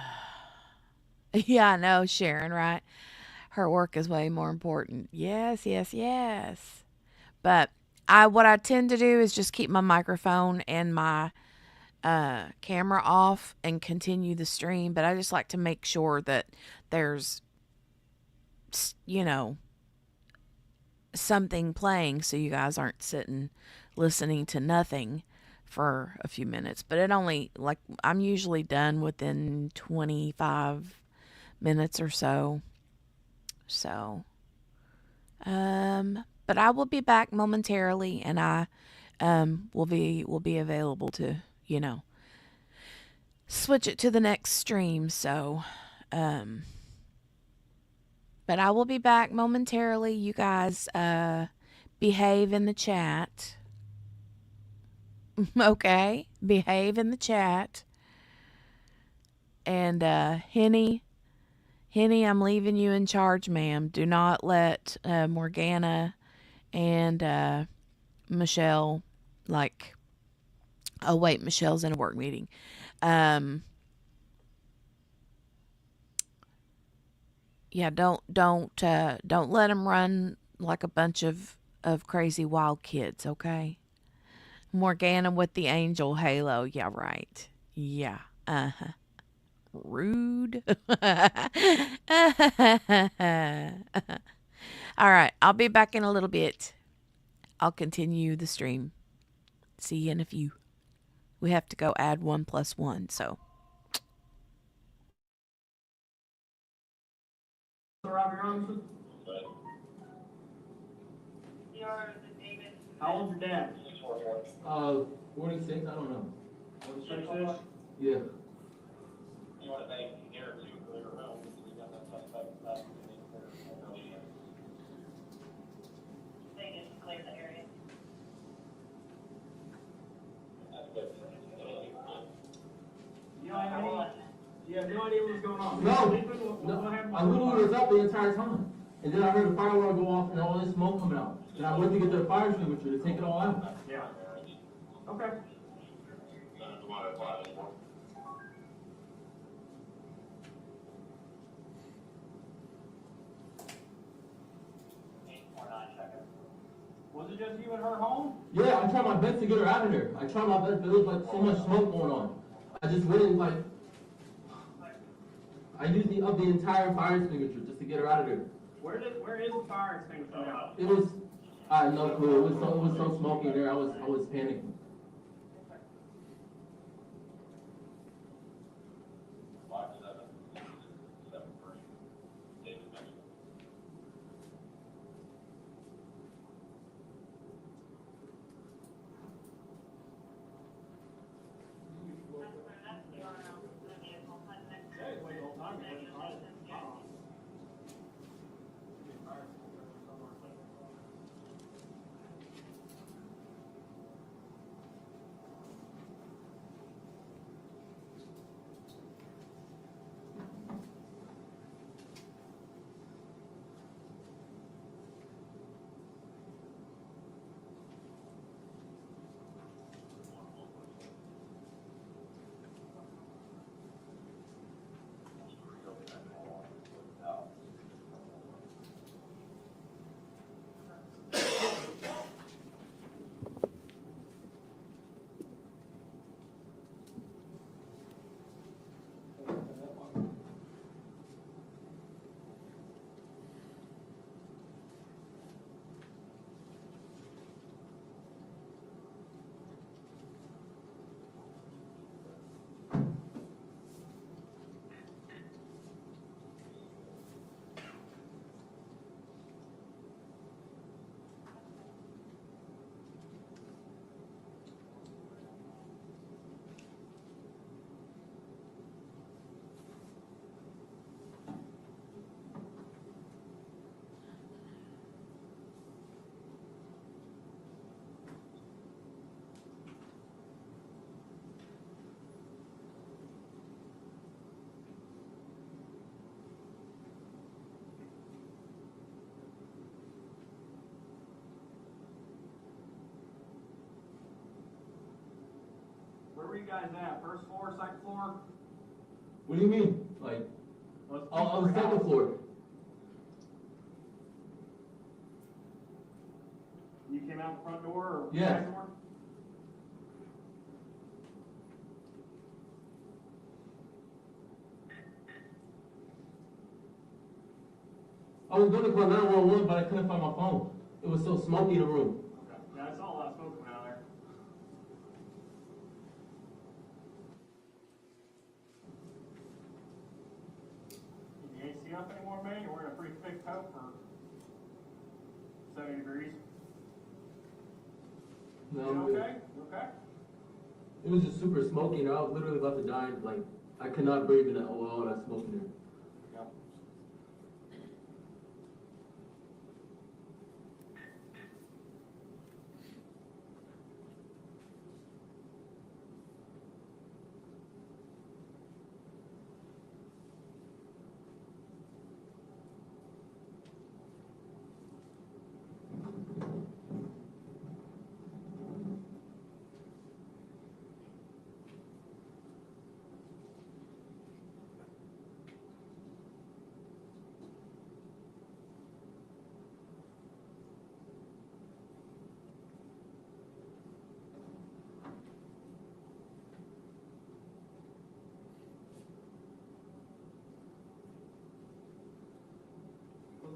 I know, Sharon, right? Her work is way more important. Yes. But what I tend to do is just keep my microphone and my camera off and continue the stream. But I just like to make sure that there's, something playing so you guys aren't sitting listening to nothing for a few minutes. But it only, I'm usually done within 25 minutes or so. So, but I will be back momentarily, and I will be available to, switch it to the next stream. So, but I will be back momentarily. You guys behave in the chat. Okay? Behave in the chat. And Henny, I'm leaving you in charge, ma'am. Do not let Morgana and Michelle, oh wait, Michelle's in a work meeting. Yeah, don't let them run like a bunch of crazy wild kids, okay? Morgana with the angel halo. Yeah, right. Yeah. Uh-huh. Rude. All right, I'll be back in a little bit. I'll continue the stream. See you in a few. We have to go add 1 + 1, so Robbi Robinson? You're the David. How old's your dad? 46, I don't know. 46? Yeah. You want to thank Eric too for their help, we got that stuff back. They just clear the area. You have no idea what's going on? No, What happened? I literally was up the entire time. And then I heard the fire alarm go off and all this smoke coming out. And I went to get the fire extinguisher to take it all out. Yeah. Okay. Was it just you and her home? Yeah, I tried my best to get her out of there. I tried my best, but there was like so much smoke going on. I just really like, I used the entire fire extinguisher just to get her out of there. Where is the fire extinguisher now? It was, I had no clue. It was so smoky in there. I was panicking. That's the RL, the vehicle, and then. Hey, wait, hold on. Where were you guys at? First floor, second floor? What do you mean? Like, on the second floor. You came out the front door or Yeah. back door? I was going to call 911, but I couldn't find my phone. It was so smoky in the room. Okay. Yeah, I saw a lot of smoke coming out of there. Is the AC up anymore, man? You're wearing a pretty thick coat for 70 degrees. No, You I'm good. okay? You okay? It was just super smoky, and I was literally about to die. Like, I could not breathe in all that smoke in there. Yeah.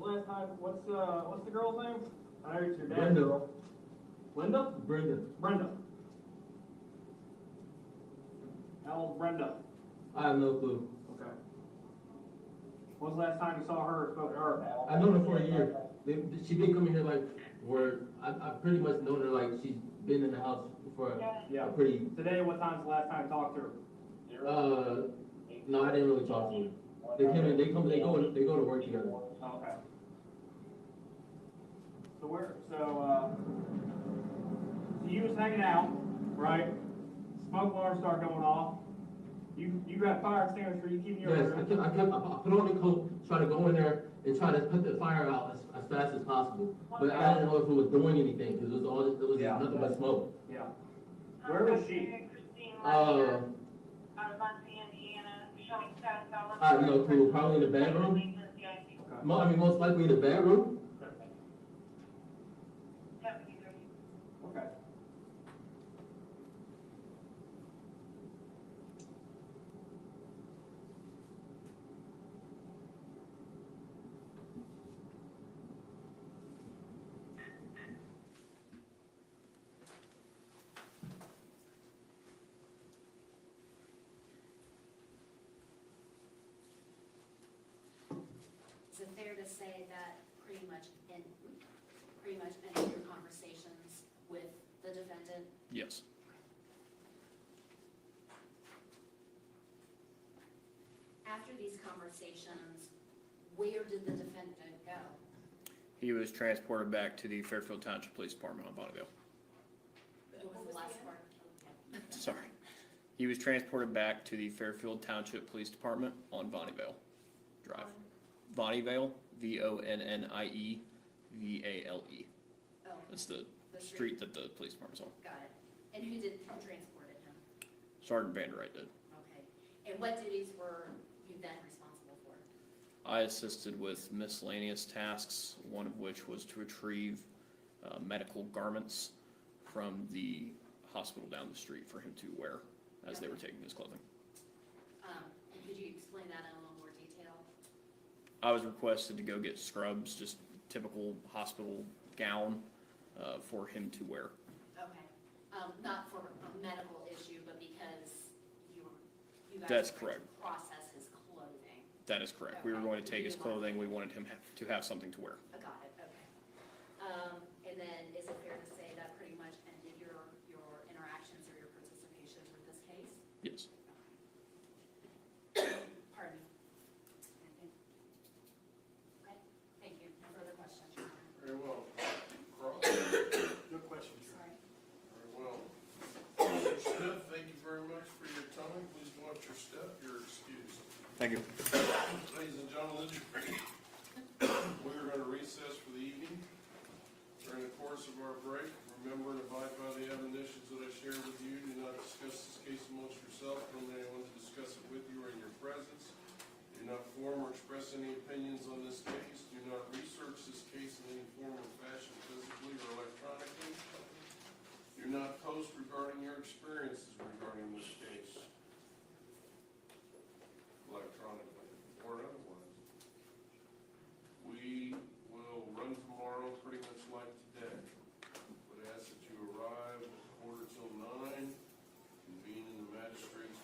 Last time, what's the girl's name? I know it's your dad's Brenda. girl. Linda? Brenda. Brenda. How old's Brenda? I have no clue. Okay. When's the last time you saw her or spoke to her? I've known her for a year. She been coming here like, where, I pretty much known her like she's been in the house for Yeah. a pretty, Today, what time's the last time you talked to her? no, I didn't really talk to her. They came in, they go to work together. Okay. So you was hanging out, right? Smoke alarm started going off. You got fire extinguisher, you keep your. Yes, I put on the coat, try to go in there and try to put the fire out as fast as possible. But I didn't know if it was doing anything, because it was Yeah. nothing but smoke. Yeah. Where was she? Out of Muncie, Indiana, showing status out. Probably in the bedroom. I mean, most likely in the bedroom. Okay. Is it fair to say that pretty much any of your conversations with the defendant? Yes. After these conversations, where did the defendant go? He was transported back to the Fairfield Township Police Department on Bonneville. What was the last part? Sorry. He was transported back to the Fairfield Township Police Department on Bonneville Drive. Bonneville, Vonnievale. Oh, That's the the street that the police department's on. got it. And who transported him? Sergeant Vanderwright did. Okay. And what duties were you then responsible for? I assisted with miscellaneous tasks, one of which was to retrieve medical garments from the hospital down the street for him to wear as they were taking his clothing. And could you explain that in a little more detail? I was requested to go get scrubs, just typical hospital gown, for him to wear. Okay. Not for a medical issue, but because you guys That's were going correct. to process his clothing. That is correct. We were going to take his clothing, we wanted him to have something to wear. I got it, okay. And then is it fair to say that pretty much ended your interactions or your participation with this case? Yes. Pardon me. Okay, thank you. No further questions, Your Honor. Very well. Cross? Good question. Sorry. Very well. Mr. Smith, thank you very much for your time. Please watch your step. You're excused. Thank you. Ladies and gentlemen, we are going to recess for the evening. During the course of our break, remember and abide by the admonitions that I shared with you. Do not discuss this case amongst yourself, nor anyone to discuss it with you or in your presence. Do not form or express any opinions on this case. Do not research this case in any form or fashion, physically or electronically. Do not post regarding your experiences regarding this case, electronically or otherwise. We will run tomorrow pretty much like today. Would ask that you arrive at 9:15, convene in the magistrate's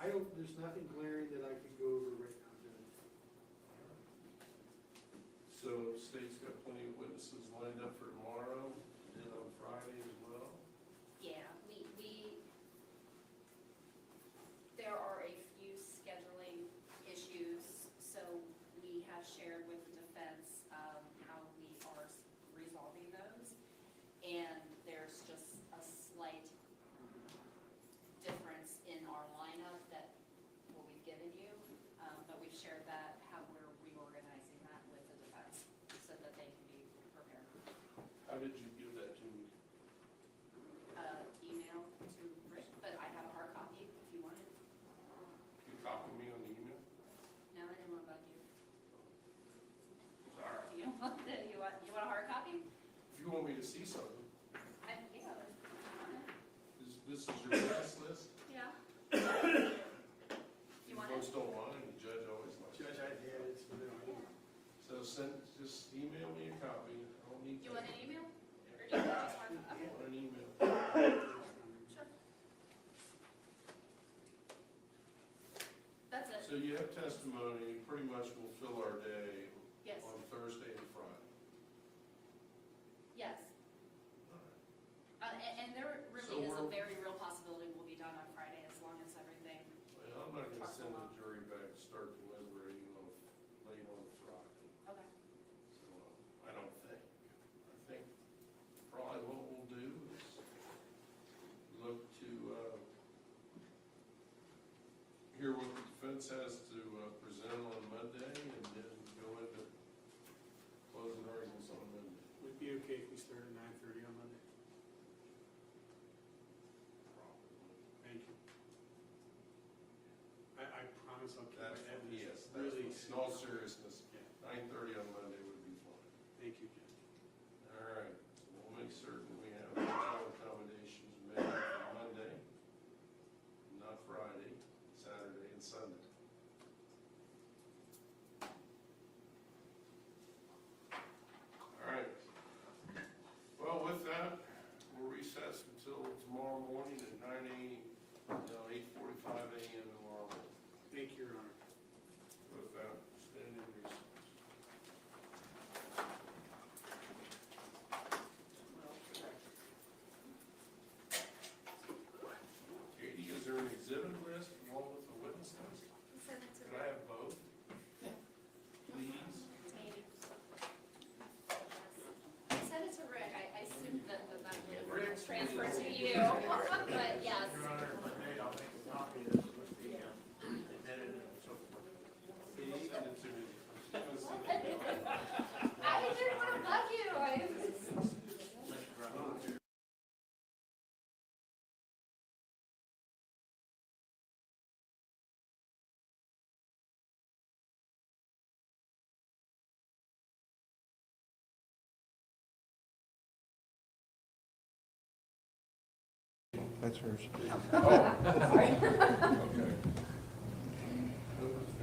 there's nothing glaring that I could go over right now, Judge. So state's got plenty of witnesses lined up for tomorrow and on Friday as well. Yeah, there are a few scheduling issues, so we have shared with the defense, how we are resolving those. And there's just a slight difference in our lineup that what we've given you, but we've shared that, how we're reorganizing that with the defense so that they can be prepared. How did you give that to me? Email to Rick, but I have a hard copy if you want it. You copy me on the email? No, I didn't want to bug you. Sorry. You want a hard copy? If you want me to see something, Yeah. this is your witness list? Yeah. You want Folks it? don't mind, the judge always likes it. Judge, I had it, so there. So just email me a copy. I don't need. You want an email? Or do you want just hard copy? I want an email. Sure. That's it. So you have testimony, pretty much will fill our day Yes. on Thursday and Friday. Yes. And there So really is a we're- very real possibility we'll be done on Friday as long as everything. Well, I'm not gonna Trucks send the along. jury back to start deliberating on, late on Friday. Okay. So, I don't think. I think probably what we'll do is look to, hear what the defense has to, present on Monday and then go into closing arguments on Monday. Would it be okay if we start at 9:30 on Monday? Probably. Thank you. I promise I'll keep my That's, evidence yes, really. that's, in all seriousness, Yeah. 9:30 on Monday would be fine. Thank you, Judge. All right, so we'll make certain we have all accommodations made for Monday, not Friday, Saturday, and Sunday. All right. Well, with that, we'll recess until tomorrow morning at 8:45 a.m. tomorrow morning. Thank you, Your Honor. With that, stand in recess. Katie, is there an exhibit list along with the witness list? Can I have both? Please? I sent it to Rick. I assumed that that would have transferred to you, but yes. Your Honor, if I may, I'll make a copy of this with the admitted and so forth. Send it to me. I didn't want to bug you. That's hers. Okay.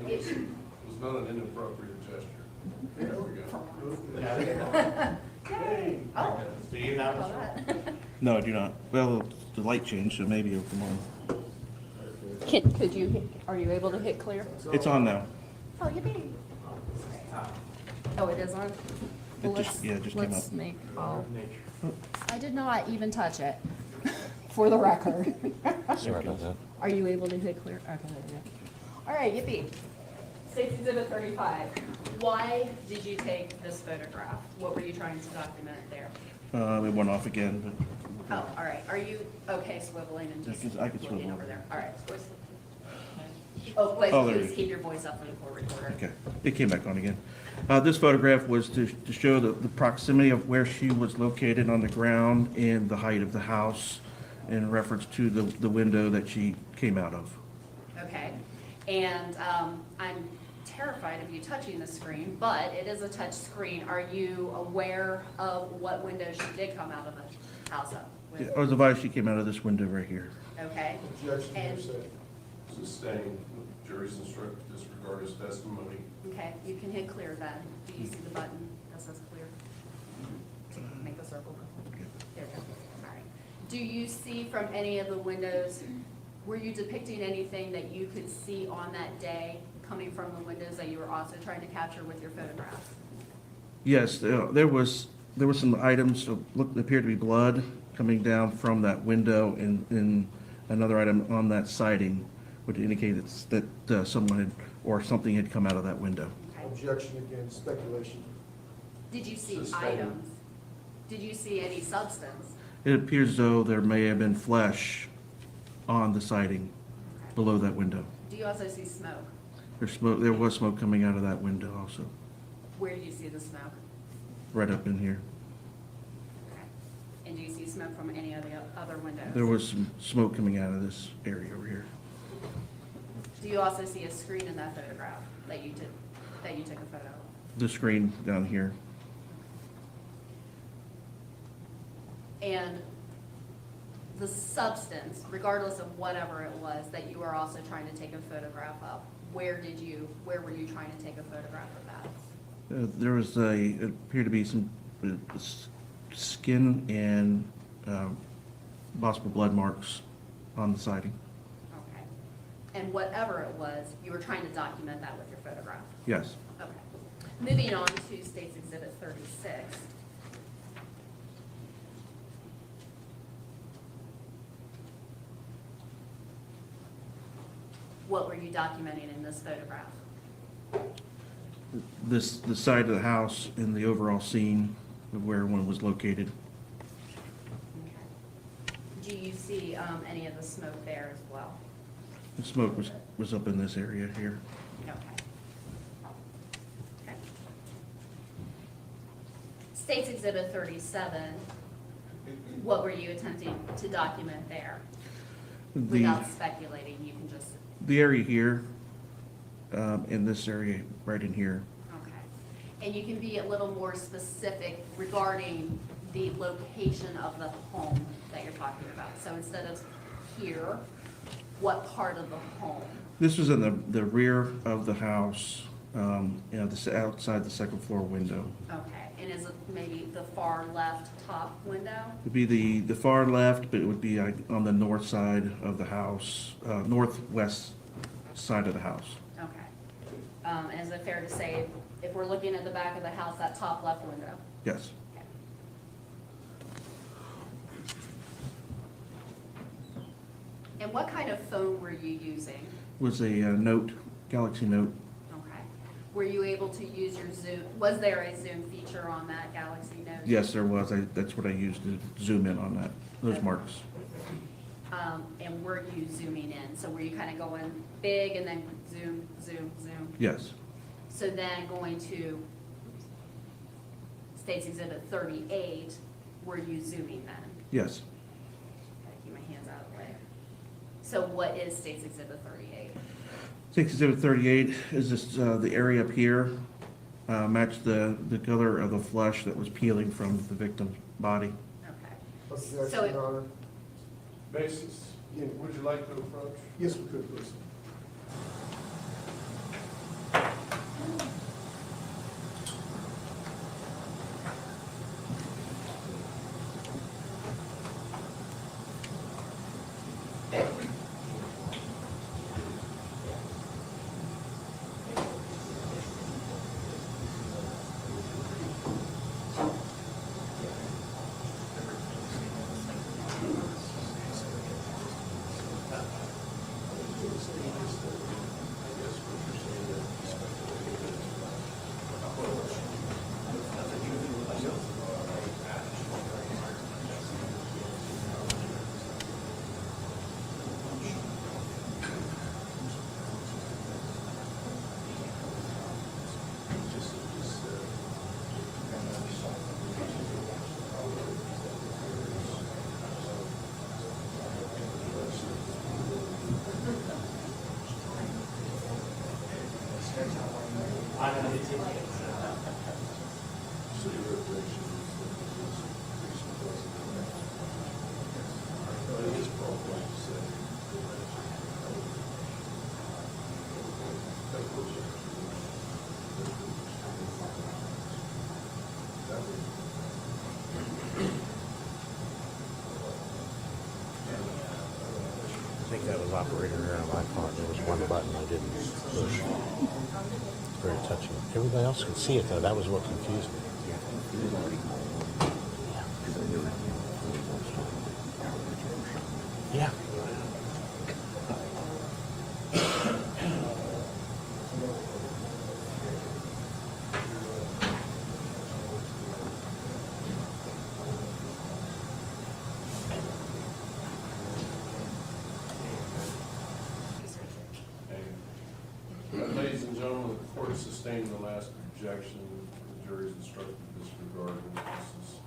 It was not an inappropriate gesture. There we go. Oh. Do you have All that. No, I do not. Well, the light changed, so maybe it'll come on. Are you able to hit clear? It's on now. Oh, yippee. Oh, it is on? It just, yeah, it just came up. Let's make, I did not even touch it, for the record. Sorry about that. Are you able to hit clear? Okay, there we go. All right, yippee. State's Exhibit 35. Why did you take this photograph? What were you trying to document there? It went off again, but Oh, all right. Are you okay swiveling and just I can looking swivel. over there? All right. Oh, wait, Oh, there please you keep your voice up for the court recorder. okay. It came back on again. This photograph was to show the proximity of where she was located on the ground and the height of the house in reference to the window that she came out of. Okay. And I'm terrified of you touching the screen, but it is a touch screen. Are you aware of what window she did come out of the house of? with? I was advised she came out of this window right here. Okay. Judge, And- Sustained, jury's instructed to disregard his testimony. Okay, you can hit clear then. Do you see the button that says clear? To make the circle. There we go. All right. Do you see from any of the windows Were you depicting anything that you could see on that day coming from the windows that you were also trying to capture with your photographs? Yes, there was some items that appeared to be blood coming down from that window, and another item on that siding would indicate that someone had, or something had come out of that window. Okay. Objection against speculation. Did you see Sustained. items? Did you see any substance? It appears as though there may have been flesh on the siding below that window. Do you also see smoke? There was smoke coming out of that window also, Where do you see the smoke? right up in here. Okay. And do you see smoke from any of the other windows? There was some smoke coming out of this area over here. Do you also see a screen in that photograph that you took a photo of? The screen down here. And the substance, regardless of whatever it was that you were also trying to take a photograph of, where were you trying to take a photograph of that? There was it appeared to be some skin and possible blood marks on the siding. Okay. And whatever it was, you were trying to document that with your photograph? Yes. Okay. Moving on to State's Exhibit 36. What were you documenting in this photograph? The side of the house and the overall scene of where one was located. Okay. Do you see any of the smoke there as well? The smoke was up in this area here. Okay. Okay. State's Exhibit 37, what were you attempting to document there? Without speculating, you can just, The area here, in this area right in here. okay. And you can be a little more specific regarding the location of the home that you're talking about. So instead of here, what part of the home? This was in the rear of the house, outside the second floor window. Okay, and is it maybe the far left top window? It'd be the far left, but it would be on the north side of the house, northwest side of the house. Okay. And is it fair to say, if we're looking at the back of the house, that top left window? Yes. Okay. And what kind of phone were you using? Was a Note, Galaxy Note. Okay. Were you able to use your zoom, was there a zoom feature on that Galaxy Note? Yes, there was. That's what I used to zoom in on those marks. And were you zooming in? So were you kind of going big and then zoom, zoom, zoom? Yes. So then going to State's Exhibit 38, were you zooming then? Yes. Gotta keep my hands out of the way. So what is State's Exhibit 38? State's Exhibit 38 is just the area up here, matched the color of the flesh that was peeling from the victim's body. Okay. Objection, So it- Your Honor. Basis, would you like to approach? Yes, we could, please. I think that was operator there, and I thought there was one button I didn't push. It's very touchy. Everybody else could see it though. That was what confused me. Yeah. Ladies and gentlemen, the court sustained the last objection. The jury's instructed to disregard witness's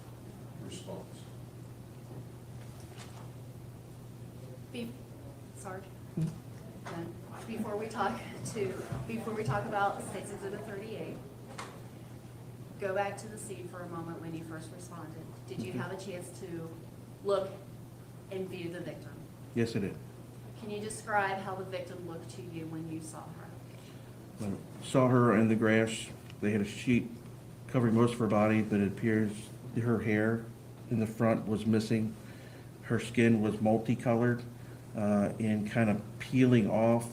response. Sarge? Before we talk about State's Exhibit 38, go back to the scene for a moment when you first responded. Did you have a chance to look and view the victim? Yes, I did. Can you describe how the victim looked to you when you saw her? I saw her in the grass. They had a sheet covering most of her body, but it appears her hair in the front was missing. Her skin was multicolored and kind of peeling off,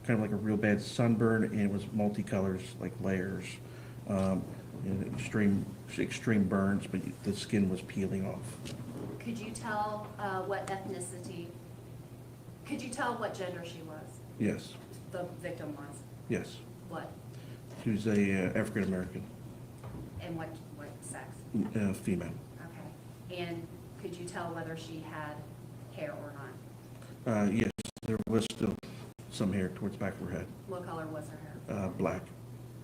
kind of like a real bad sunburn, and it was multicolors, like layers, and extreme burns, but the skin was peeling off. Could you tell what ethnicity, could you tell what gender she was, Yes, the victim was? yes. What? She was a African American, And what sex? female. Okay. And could you tell whether she had hair or not? Yes, there was still some hair towards the back of her head. What color was her hair? Black.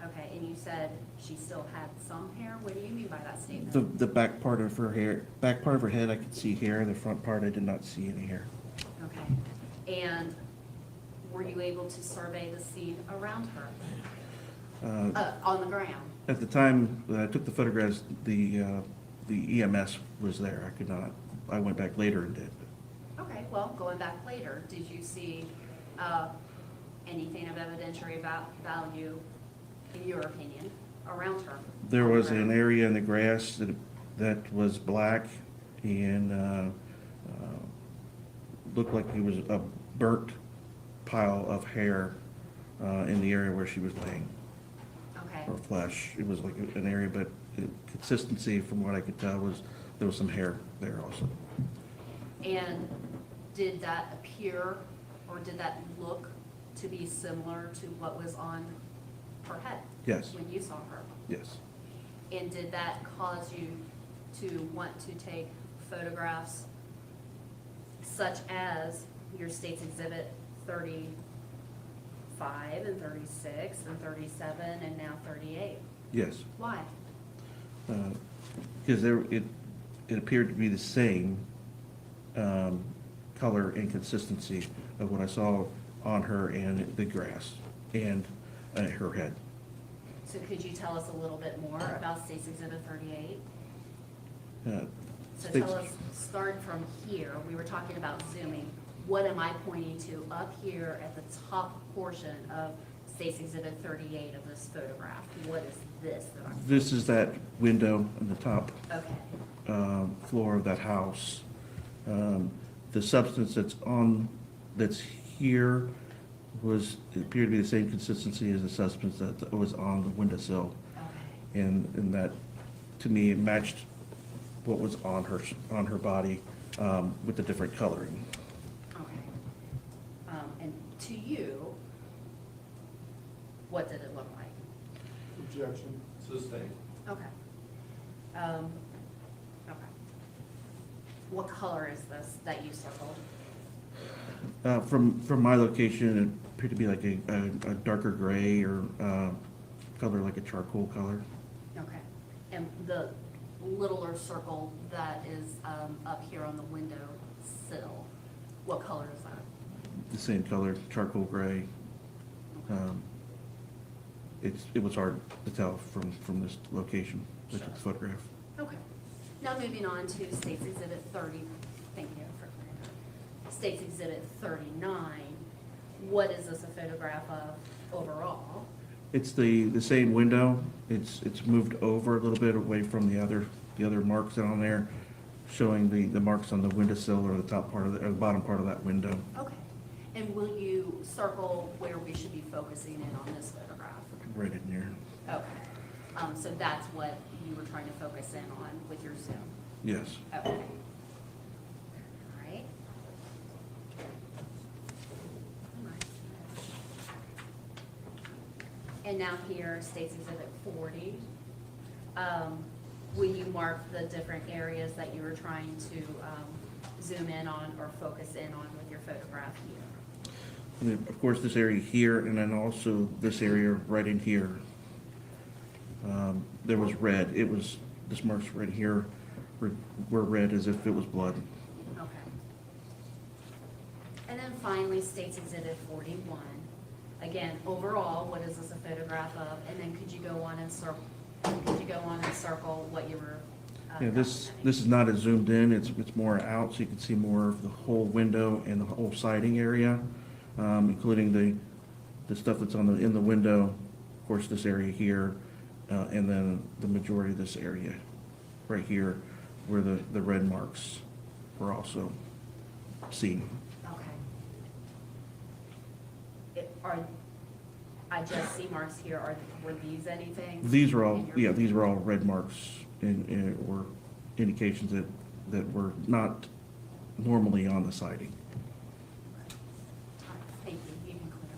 Okay, and you said she still had some hair? What do you mean by that statement? The back part of her hair, back part of her head, I could see hair. The front part, I did not see any hair. Okay. And were you able to survey the scene around her? On the ground? At the time that I took the photographs, the EMS was there. I could not. I went back later and did. Okay, well, going back later, did you see anything of evidentiary value, in your opinion, around her? There on the was an ground? area in the grass that was black and looked like it was a burnt pile of hair in the area where she was laying. Okay. Or flesh. It was like an area, but consistency from what I could tell was there was some hair there also. And did that appear, or did that look to be similar to what was on her head? Yes. When you saw her? Yes. And did that cause you to want to take photographs such as your State's Exhibit 35 and 36 and 37 and now 38? Yes. Why? Because it appeared to be the same color and consistency of what I saw on her and the grass and her head. So could you tell us a little bit more about State's Exhibit 38? So State's- tell us, start from here, we were talking about zooming. What am I pointing to up here at the top portion of State's Exhibit 38 of this photograph? What is this that I'm? This is that window on the top Okay, floor of that house. The substance that's here it appeared to be the same consistency as the substance that was on the windowsill. okay. And that, to me, it matched what was on her body with the different coloring. Okay. And to you, what did it look like? Objection. Sustained. Okay. Okay. What color is this that you circled? From my location, it appeared to be like a darker gray or color like a charcoal color. Okay. And the littler circle that is up here on the window sill, what color is that? The same color, charcoal gray. It was hard to tell from this location, I took the photograph. Okay. Now moving on to State's Exhibit 30. Thank you for clearing that. State's Exhibit 39. What is this a photograph of overall? It's the same window. It's moved over a little bit away from the other marks on there, showing the marks on the windowsill or the top part of or the bottom part of that window. Okay. And will you circle where we should be focusing in on this photograph? Right in there. Okay. So that's what you were trying to focus in on with your Zoom? Yes. Okay. All right. And now here, State's Exhibit 40. Will you mark the different areas that you were trying to zoom in on or focus in on with your photograph here? And then, of course, this area here, and then also this area right in here. There was red. It was, this marks right here were red as if it was blood. Okay. And then finally, State's Exhibit 41. Again, overall, what is this a photograph of? And then could you go on and circle what you were Yeah, this is not as zoomed in. It's more out, so you can see more of the whole window and the whole siding area, including the stuff that's in the window. Of course, this area here, and then the majority of this area right here, where the red marks were also seen. Okay. I just see marks here. Were these anything? These are all, yeah, these are all red marks or indications that were not normally on the siding. Thank you. You can clear.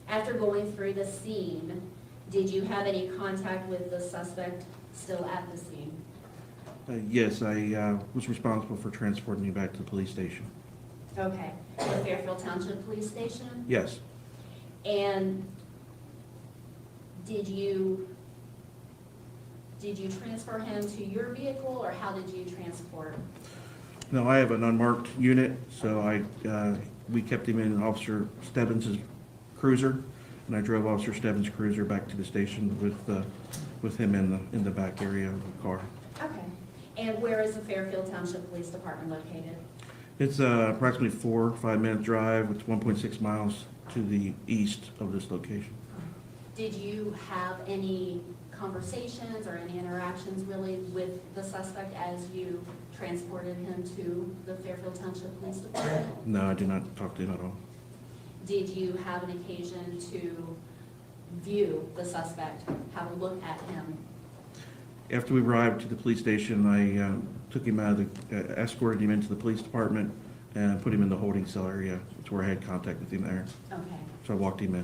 After going through the scene, did you have any contact with the suspect still at the scene? Yes, I was responsible for transporting you back to the police station. Okay, the Fairfield Township Police Station? Yes. And did you transfer him to your vehicle, or how did you transport? No, I have an unmarked unit, so we kept him in Officer Stebbins' cruiser, and I drove Officer Stebbins' cruiser back to the station with him in the back area of the car. Okay. And where is the Fairfield Township Police Department located? It's approximately 4 or 5 minute drive. It's 1.6 miles to the east of this location. Did you have any conversations or any interactions really with the suspect as you transported him to the Fairfield Township Police Department? No, I did not talk to him at all. Did you have an occasion to view the suspect, have a look at him? After we arrived to the police station, I took him out of escorted him into the police department and put him in the holding cell area. That's where I had contact with him there. Okay. So I walked him in.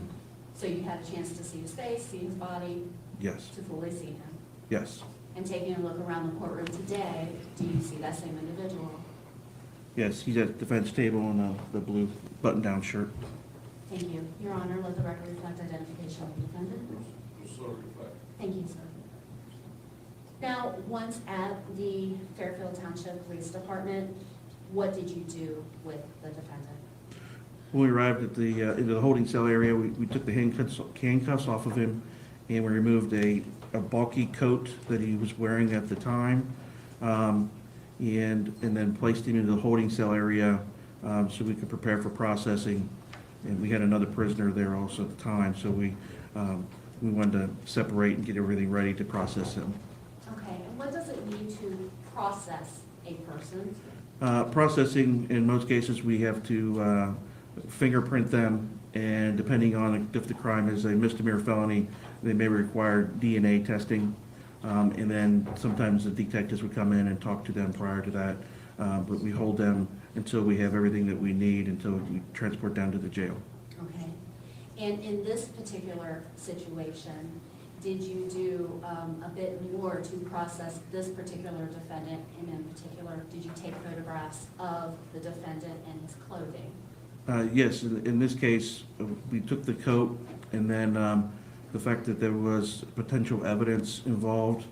So you had a chance to see his face, see his body? Yes. To fully see him? Yes. And taking a look around the courtroom today, do you see that same individual? Yes, he's at the defense table in the blue button-down shirt. Thank you. Your Honor, let the record reflect identification of the defendant. So reflect. Thank you, sir. Now, once at the Fairfield Township Police Department, what did you do with the defendant? When we arrived at into the holding cell area, we took the handcuffs off of him, and we removed a bulky coat that he was wearing at the time, and then placed him into the holding cell area so we could prepare for processing. And we had another prisoner there also at the time, so we wanted to separate and get everything ready to process him. Okay, and what does it mean to process a person? Processing, in most cases, we have to fingerprint them, and depending on if the crime is a misdemeanor felony, they may require DNA testing. And then sometimes the detectives would come in and talk to them prior to that. But we hold them until we have everything that we need, until we transport down to the jail. Okay. And in this particular situation, did you do a bit more to process this particular defendant? And in particular, did you take photographs of the defendant and his clothing? Yes, in this case, we took the coat, and then the fact that there was potential evidence involved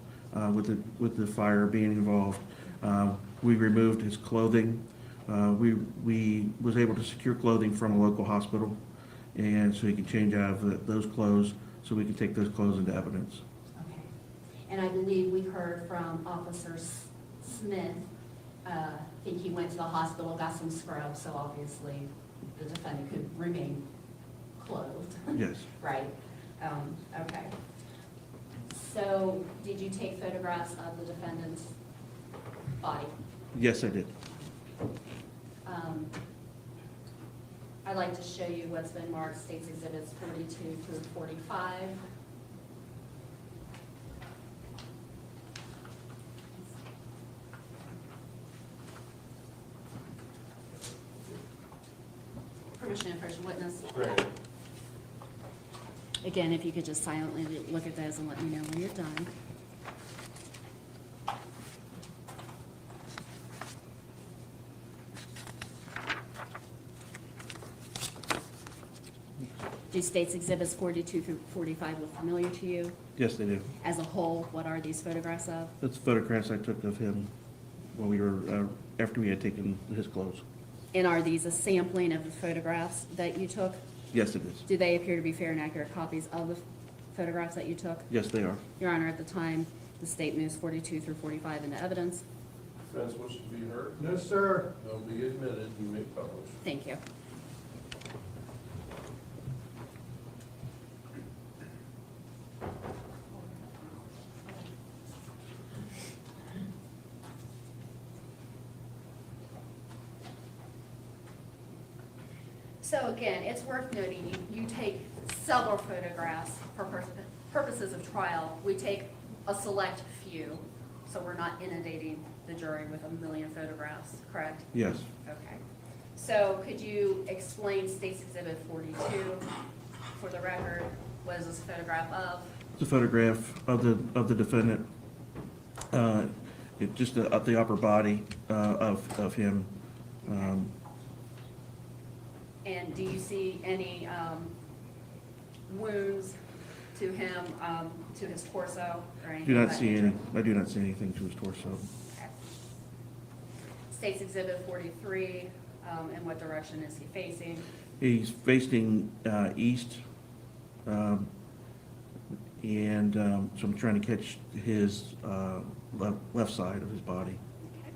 with the fire being involved, we removed his clothing. We was able to secure clothing from a local hospital, and so he could change out of those clothes, so we can take those clothes into evidence. Okay. And I believe we heard from Officer Smith, I think he went to the hospital, got some scrubs, so obviously the defendant could remain clothed. Yes. Right. Okay. So, did you take photographs of the defendant's body? Yes, I did. I'd like to show you what's been marked States Exhibits 42 through 45. Permission to approach the witness. Again, if you could just silently look at those and let me know when you're done. Do States Exhibits 42 through 45 look familiar to you? Yes, they do. As a whole, what are these photographs of? That's photographs I took of him when we were, after we had taken his clothes. And are these a sampling of the photographs that you took? Yes, it is. Do they appear to be fair and accurate copies of the photographs that you took? Yes, they are. Your Honor, at the time, the state moves 42 through 45 into evidence. Defense wishes to be heard. No, sir. They'll be admitted. You may publish. Thank you. So again, it's worth noting, you take several photographs for purposes of trial. We take a select few, so we're not inundating the jury with a million photographs, correct? Yes. Okay. So could you explain State's Exhibit 42 for the record? What is this a photograph of? It's a photograph of the defendant, just the upper body of him. And do you see any wounds to him, to his torso or anything? Do not of that see nature? any. I do not see anything to his torso. Okay. State's Exhibit 43, in what direction is he facing? He's facing east, and so I'm trying to catch his left side of his body. Okay.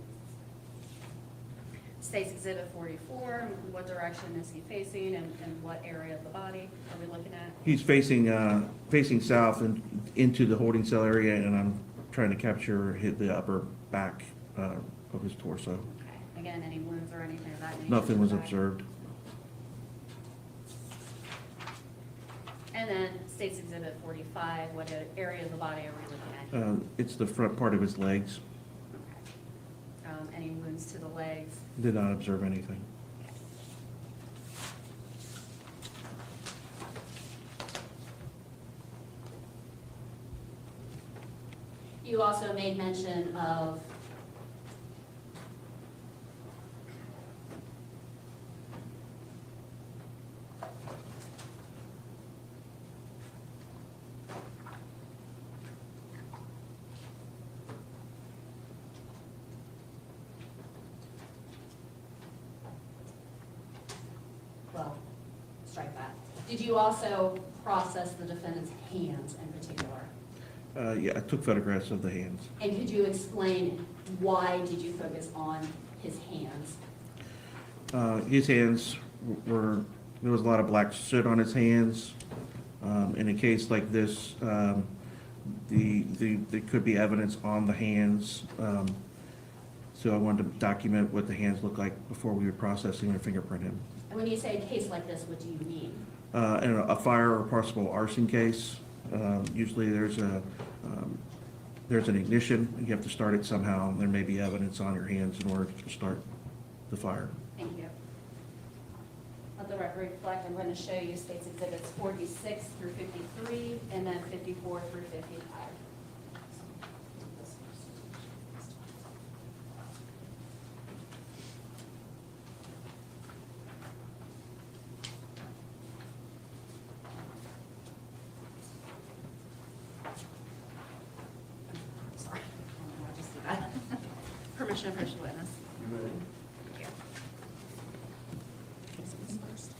State's Exhibit 44, in what direction is he facing and what area of the body are we looking at? He's facing south and into the holding cell area, and I'm trying to capture the upper back of his torso. Okay. Again, any wounds or anything of that nature? Nothing was Okay. observed. And then State's Exhibit 45, what area of the body are we looking at? It's the front part of his legs. Okay. Any wounds to the legs? Did not observe anything. You also made mention of well, strike that. Did you also process the defendant's hands in particular? Yeah, I took photographs of the hands. And could you explain why did you focus on his hands? His hands there was a lot of black soot on his hands. In a case like this, there could be evidence on the hands. So I wanted to document what the hands look like before we would process him and fingerprint him. And when you say a case like this, what do you mean? In a fire or possible arson case, usually there's an ignition. You have to start it somehow. There may be evidence on your hands in order to start the fire. Thank you. Let the record reflect, I'm going to show you State's Exhibits 46 through 53, and then 54 through 55. Sorry, I just did that. Permission to approach the witness. Thank you. This one's first.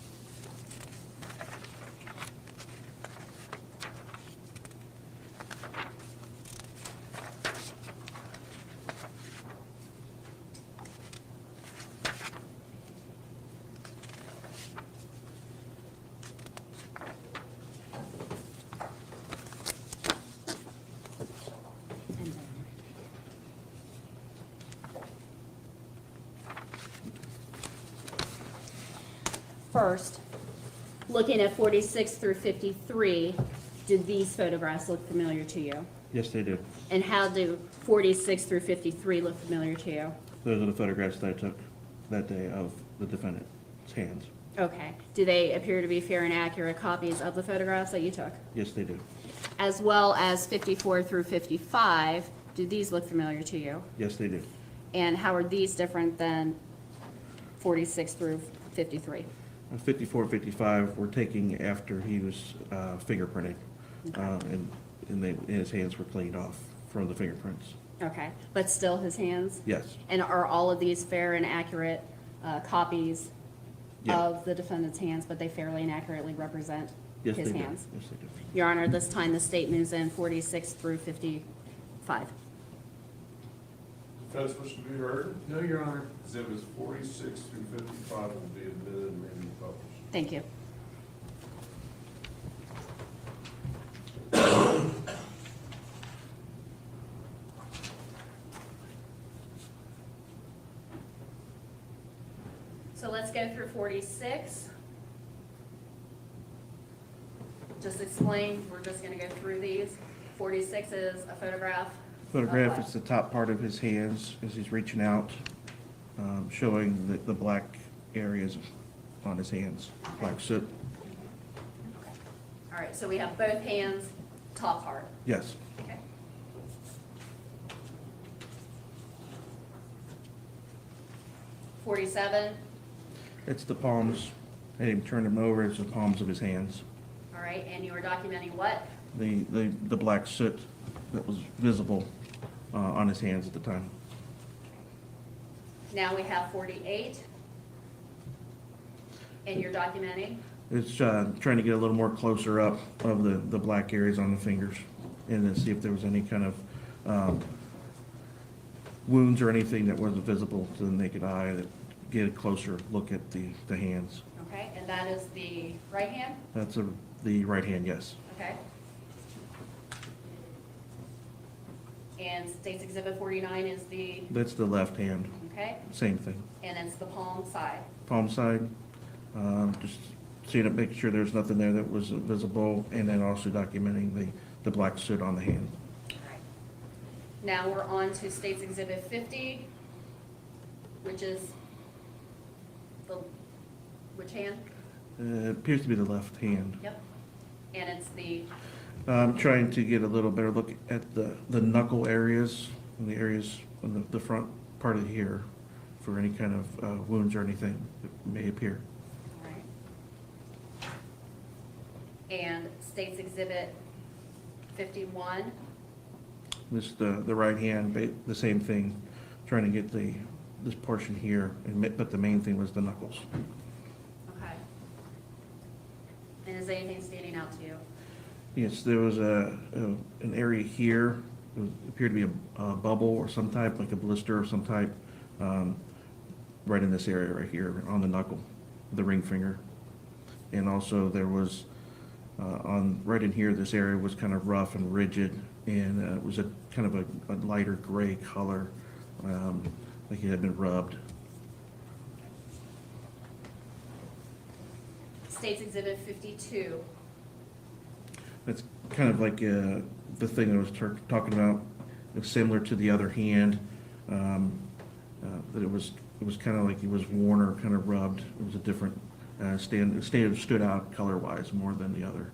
First, looking at 46 through 53, did these photographs look familiar to you? Yes, they do. And how do 46 through 53 look familiar to you? Those are the photographs that I took that day of the defendant's hands. Okay. Do they appear to be fair and accurate copies of the photographs that you took? Yes, they do. As well as 54 through 55, do these look familiar to you? Yes, they do. And how are these different than 46 through 53? 54, 55 were taking after he was fingerprinted, and his hands were cleaned off from the fingerprints. Okay, but still his hands? Yes. And are all of these fair and accurate copies Yeah. of the defendant's hands, but they fairly and accurately represent Yes, his they do. hands? Yes, they do. Your Honor, this time the state moves in 46 through 55. Defense wish to be heard. No, Your Honor. Exhibits 46 through 55 will be admitted and may be published. Thank you. So let's go through 46. Just explain, we're just gonna go through these. 46 is a photograph. Photograph what? is the top part of his hands as he's reaching out, showing the black areas on his hands, black soot. All right, so we have both hands, top part. Yes. Okay. $47. It's the palms. I didn't even turn them over. It's the palms of his hands. All right, and you were documenting what? The black soot that was visible on his hands at the time. Now we have 48. And you're documenting? It's trying to get a little more closer up of the black areas on the fingers and then see if there was any kind of wounds or anything that wasn't visible to the naked eye, that get a closer look at the hands. Okay, and that is the right hand? That's the right hand, yes. Okay. And State's Exhibit 49 is the, That's the left hand, okay, same thing. and it's the palm side. Palm side, just seeing it, making sure there's nothing there that was visible, and then also documenting the black soot on the hand. All right. Now we're on to State's Exhibit 50, which is the, which hand? It appears to be the left hand. Yep. And it's the, I'm trying to get a little better look at the knuckle areas, and the areas on the front part of here, for any kind of wounds or anything that may appear. all right. And State's Exhibit 51, This, the right hand, the same thing, trying to get this portion here, but the main thing was the knuckles. okay. And is anything standing out to you? Yes, there was an area here, it appeared to be a bubble or some type, like a blister or some type, right in this area right here, on the knuckle, the ring finger. And also there was, right in here, this area was kind of rough and rigid, and it was a kind of a lighter gray color, like it had been rubbed. State's Exhibit 52, It's kind of like the thing I was talking about, it's similar to the other hand, that it was kind of like it was worn or kind of rubbed. It was a different, stood out color-wise more than the other.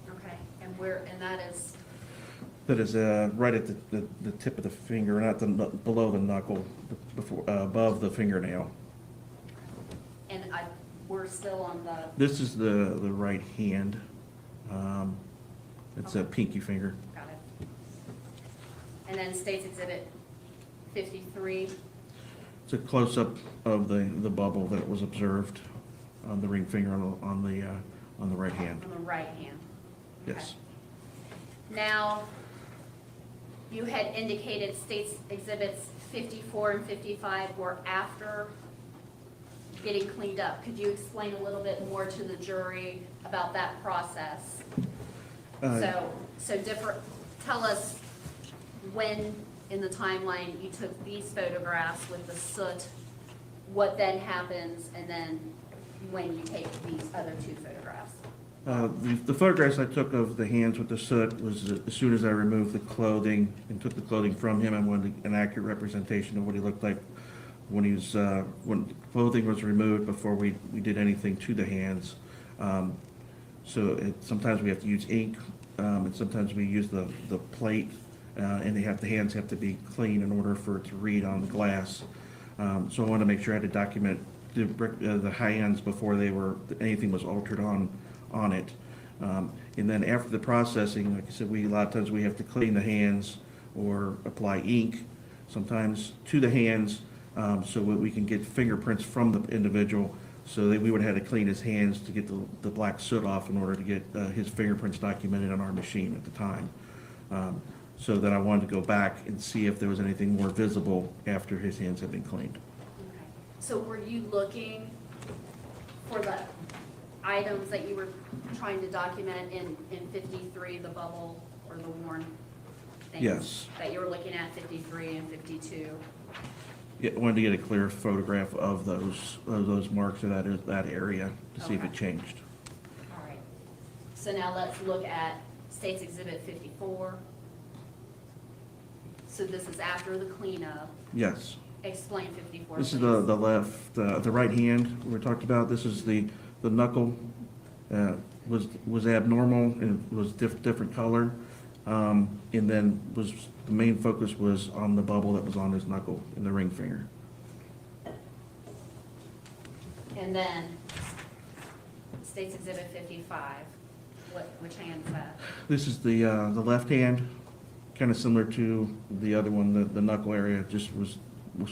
okay, and where, and that is, That is right at the tip of the finger, not below the knuckle, above the fingernail. and we're still on the, This is the right hand. It's a pinky finger. got it. And then State's Exhibit 53, It's a close-up of the bubble that was observed on the ring finger on the right hand. on the right hand. Yes. Now, you had indicated State's Exhibits 54 and 55 were after getting cleaned up. Could you explain a little bit more to the jury about that process? So tell us when in the timeline you took these photographs with the soot, what then happens, and then when you take these other two photographs? The photographs I took of the hands with the soot was as soon as I removed the clothing and took the clothing from him, I wanted an accurate representation of what he looked like when he was, when clothing was removed before we did anything to the hands. Sometimes we have to use ink, and sometimes we use the plate, and the hands have to be clean in order for it to read on the glass. So I wanted to make sure I had to document the hands before anything was altered on it. And then after the processing, like I said, a lot of times we have to clean the hands or apply ink sometimes to the hands, so that we can get fingerprints from the individual, so that we would have had to clean his hands to get the black soot off in order to get his fingerprints documented on our machine at the time. So that I wanted to go back and see if there was anything more visible after his hands had been cleaned. Okay. So were you looking for the items that you were trying to document in 53, the bubble or the worn things? Yes. That you were looking at 53 and 52? Yeah, I wanted to get a clear photograph of those marks or that area to see if it Okay. changed. All right. So now let's look at State's Exhibit 54. So this is after the cleanup. Yes. Explain 54, This is please. the left, the right hand we talked about. This is the knuckle, was abnormal and was different color. And then the main focus was on the bubble that was on his knuckle and the ring finger. And then State's Exhibit 55, which hand is that? This is the left hand, kind of similar to the other one, the knuckle area just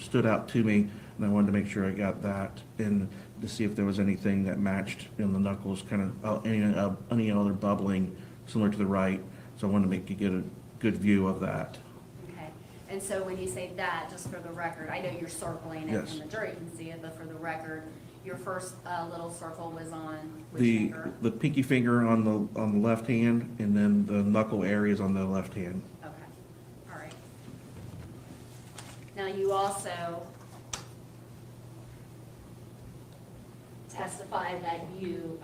stood out to me, and I wanted to make sure I got that and to see if there was anything that matched in the knuckles, kind of any other bubbling similar to the right. So I wanted to get a good view of that. Okay. And so when you say that, just for the record, I know you're circling it Yes. and the jury can see it, but for the record, your first little circle was on which The finger? pinky finger on the left hand, and then the knuckle area is on the left hand. Okay, all right. Now, you also testified that you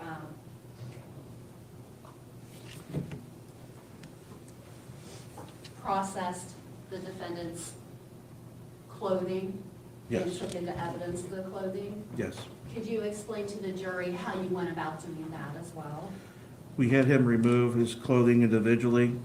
processed the defendant's clothing and Yes. took into evidence the clothing. Yes. Could you explain to the jury how you went about doing that as well? We had him remove his clothing individually,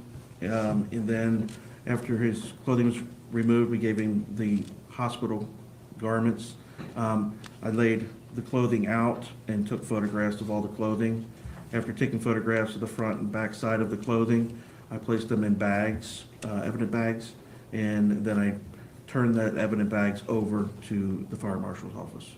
and then after his clothing was removed, we gave him the hospital garments. I laid the clothing out and took photographs of all the clothing. After taking photographs of the front and back side of the clothing, I placed them in bags, evident bags, and then I turned the evident bags over to the fire marshal's office.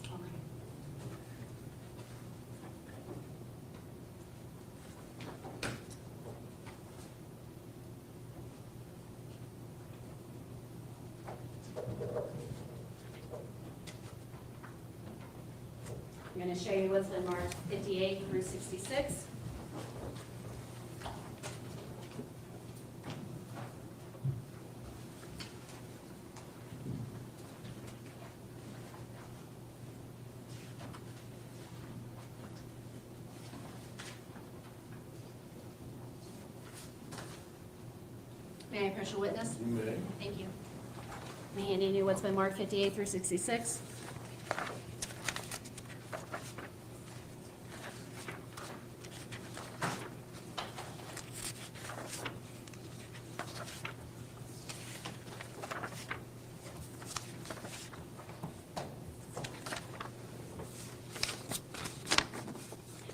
I'm going to show you what's been marked 58 through 66. May I approach the witness? You may. Thank you. I'm handing you what's been marked 58 through 66.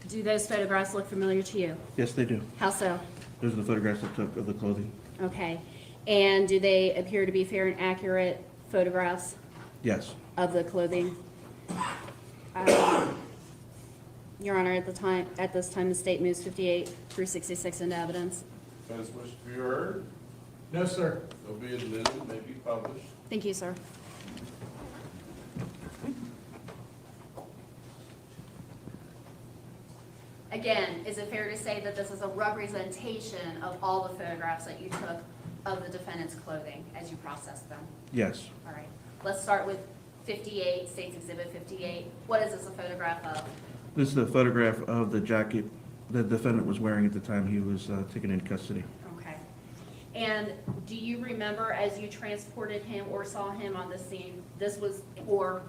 Do those photographs look familiar to you? Yes, they do. How so? Those are the photographs I took of the clothing. Okay. And do they appear to be fair and accurate photographs Yes. of the clothing? Your Honor, at this time, the state moves 58 through 66 into evidence. Defense wish to be heard, No, sir. so be admitted, may be published. Thank you, sir. Again, is it fair to say that this is a representation of all the photographs that you took of the defendant's clothing as you processed them? Yes. All right, let's start with 58, State's Exhibit 58. What is this a photograph of? This is the photograph of the jacket the defendant was wearing at the time he was taken into custody. Okay. And do you remember as you transported him or saw him on the scene, this was, or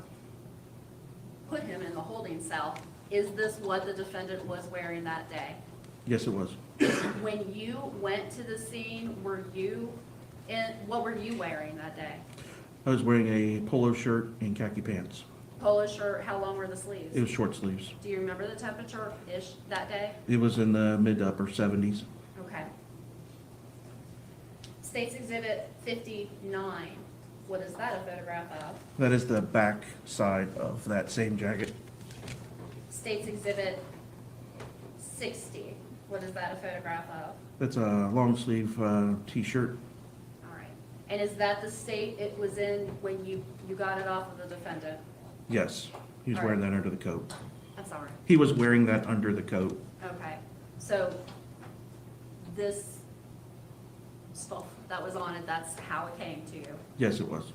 put him in the holding cell, is this what the defendant was wearing that day? Yes, it was. When you went to the scene, what were you wearing that day? I was wearing a polo shirt and khaki pants. Polo shirt, how long were the sleeves? It was short sleeves. Do you remember the temperature-ish that day? It was in the mid to upper 70s. Okay. State's Exhibit 59, what is that a photograph of? That is the back side of that same jacket. State's Exhibit 60, what is that a photograph of? That's a long sleeve t-shirt. All right. And is that the state it was in when you got it off of the defendant? Yes, he was All wearing right. that under the coat. I'm sorry. He was wearing that under the coat. Okay. So this stuff that was on it, that's how it came to you? Yes, it was.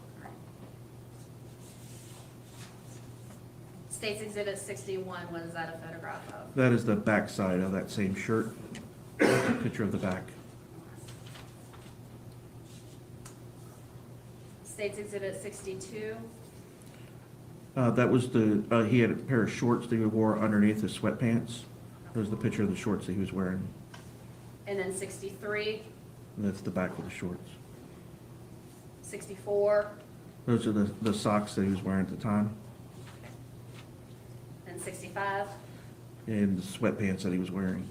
State's Exhibit 61, what is that a photograph of? That is the back side of that same shirt. Picture of the back. State's Exhibit 62, That was he had a pair of shorts that he wore underneath his sweatpants. That was the picture of the shorts that he was wearing. and then 63, And that's the back of the shorts. 64, Those are the socks that he was wearing at the time and 65, and the sweatpants that he was wearing.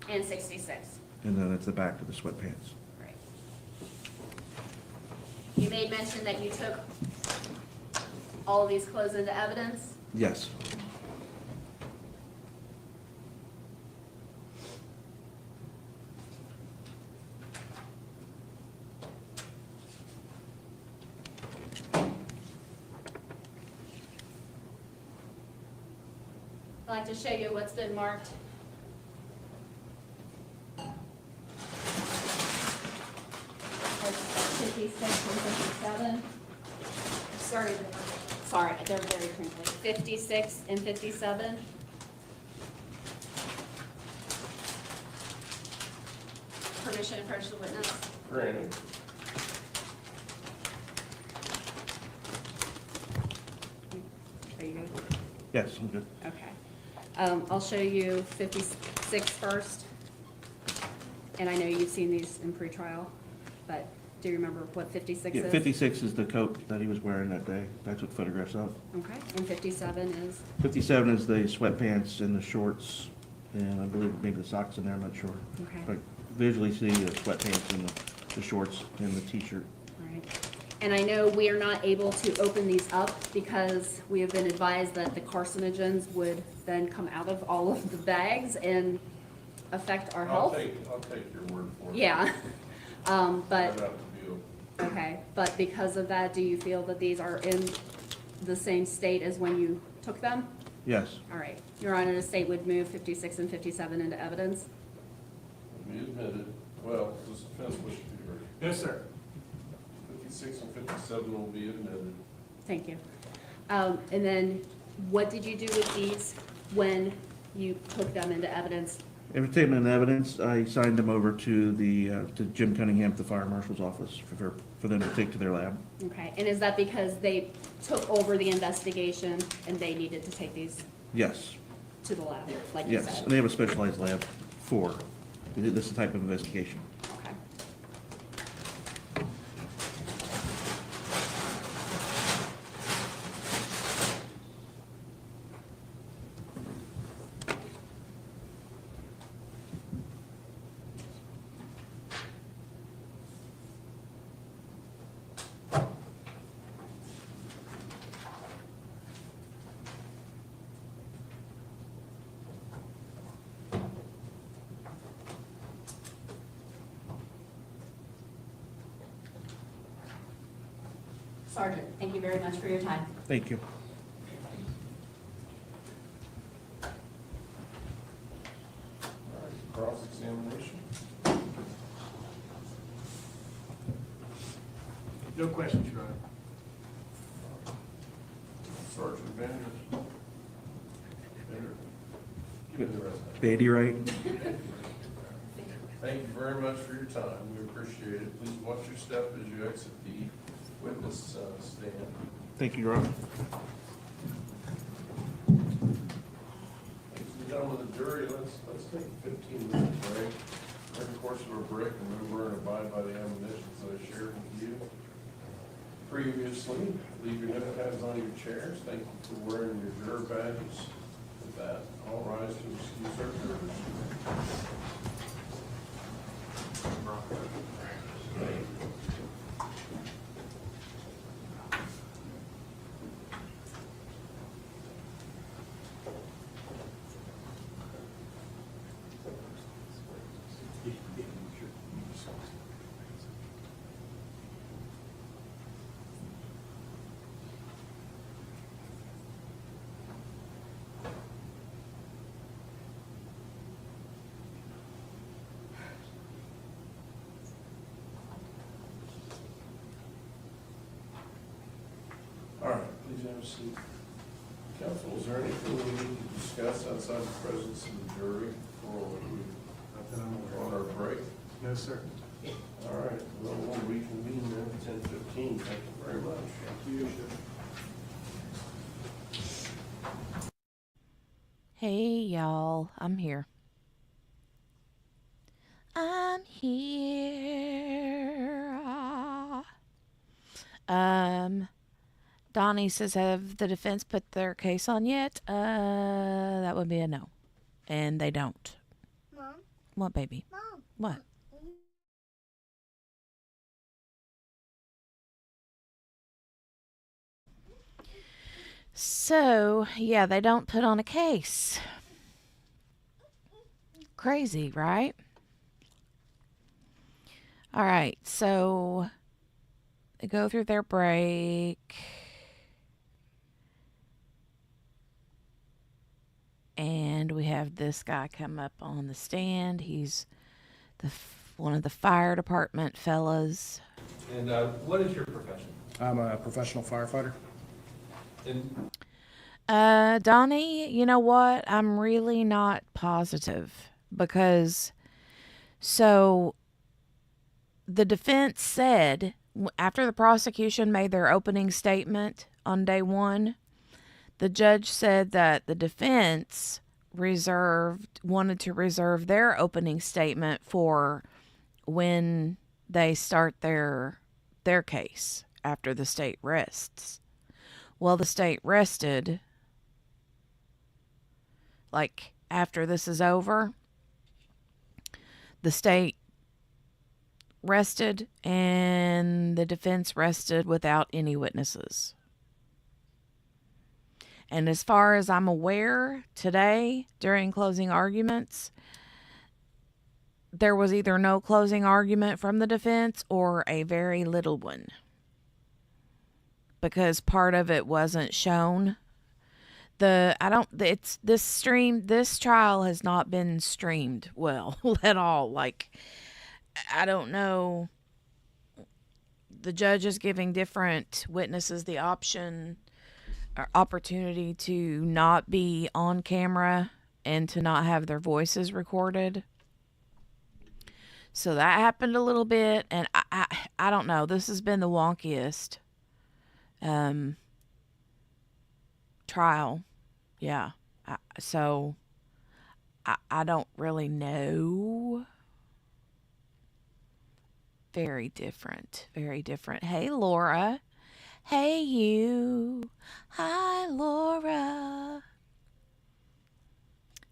and 66. And then that's the back of the sweatpants. Right. You made mention that you took all of these clothes into evidence? Yes. I'd like to show you what's been marked. As 56 and 57. Sorry, they're very crinkly. 56 and 57. Permission to approach the witness. Granted. Are you good? Yes, I'm good. Okay. I'll show you 56 first. And I know you've seen these in pretrial, but do you remember what 56 Yeah, is? 56 is the coat that he was wearing that day. That's what photographs of. Okay, and 57 is? 57 is the sweatpants and the shorts, and I believe maybe the socks in there, I'm not sure. Okay. But visually see the sweatpants and the shorts and the t-shirt. Right. And I know we are not able to open these up because we have been advised that the carcinogens would then come out of all of the bags and affect our I'll health. take your word for it. Yeah. But, Right out the deal. okay, but because of that, do you feel that these are in the same state as when you took them? Yes. All right. Your Honor, the state would move 56 and 57 into evidence? Be admitted, well, does the defense wish to be heard? Yes, sir. 56 and 57 will be admitted. Thank you. And then what did you do with these when you took them into evidence? Every statement in evidence, I signed them over to to Jim Cunningham at the fire marshal's office for them to take to their lab. Okay, and is that because they took over the investigation and they needed to take these Yes, to the lab, like you yes. said? And they have a specialized lab for this type of investigation. Okay. Sergeant, thank you very much for your time. Thank you. All right, cross-examination. No questions, Your Honor. Sergeant Bender. Bender. Bandy, right? Thank you very much for your time. We appreciate it. Please watch your step as you exit the witness stand. Thank you, Ron. Ladies and gentlemen of the jury, let's take a 15-minute break. During the course of our break, remember and abide by the admonitions that I shared with you previously. Leave your nip pads on your chairs. Thank you for wearing your juror badges. With that, all rise to excuse our jurors. All right, please have a seat. Counsel, is there anything we need to discuss outside the presence of the jury before we on our break? No, sir. All right, well, we'll reconvene then at 10:15. Thank you very much. Thank you. Hey, y'all. I'm here. I'm here. Donnie says, have the defense put their case on yet? That would be a no. And they don't. Mom? What, baby? Mom? What? So, yeah, they don't put on a case. Crazy, right? All right, so they go through their break. And we have this guy come up on the stand. He's one of the fire department fellas. And what is your profession? I'm a professional firefighter. And Donnie, you know what? I'm really not positive because so the defense said after the prosecution made their opening statement on day one, the judge said that the defense wanted to reserve their opening statement for when they start their case after the state rests. Well, the state rested, like after this is over, the state rested and the defense rested without any witnesses. And as far as I'm aware, today, during closing arguments, there was either no closing argument from the defense or a very little one. Because part of it wasn't shown. This trial has not been streamed well at all. Like, I don't know. The judge is giving different witnesses the opportunity to not be on camera and to not have their voices recorded. So that happened a little bit, and I don't know. This has been the wonkiest trial. Yeah. So I don't really know. Very different. Very different. Hey, Laura. Hey, you. Hi, Laura.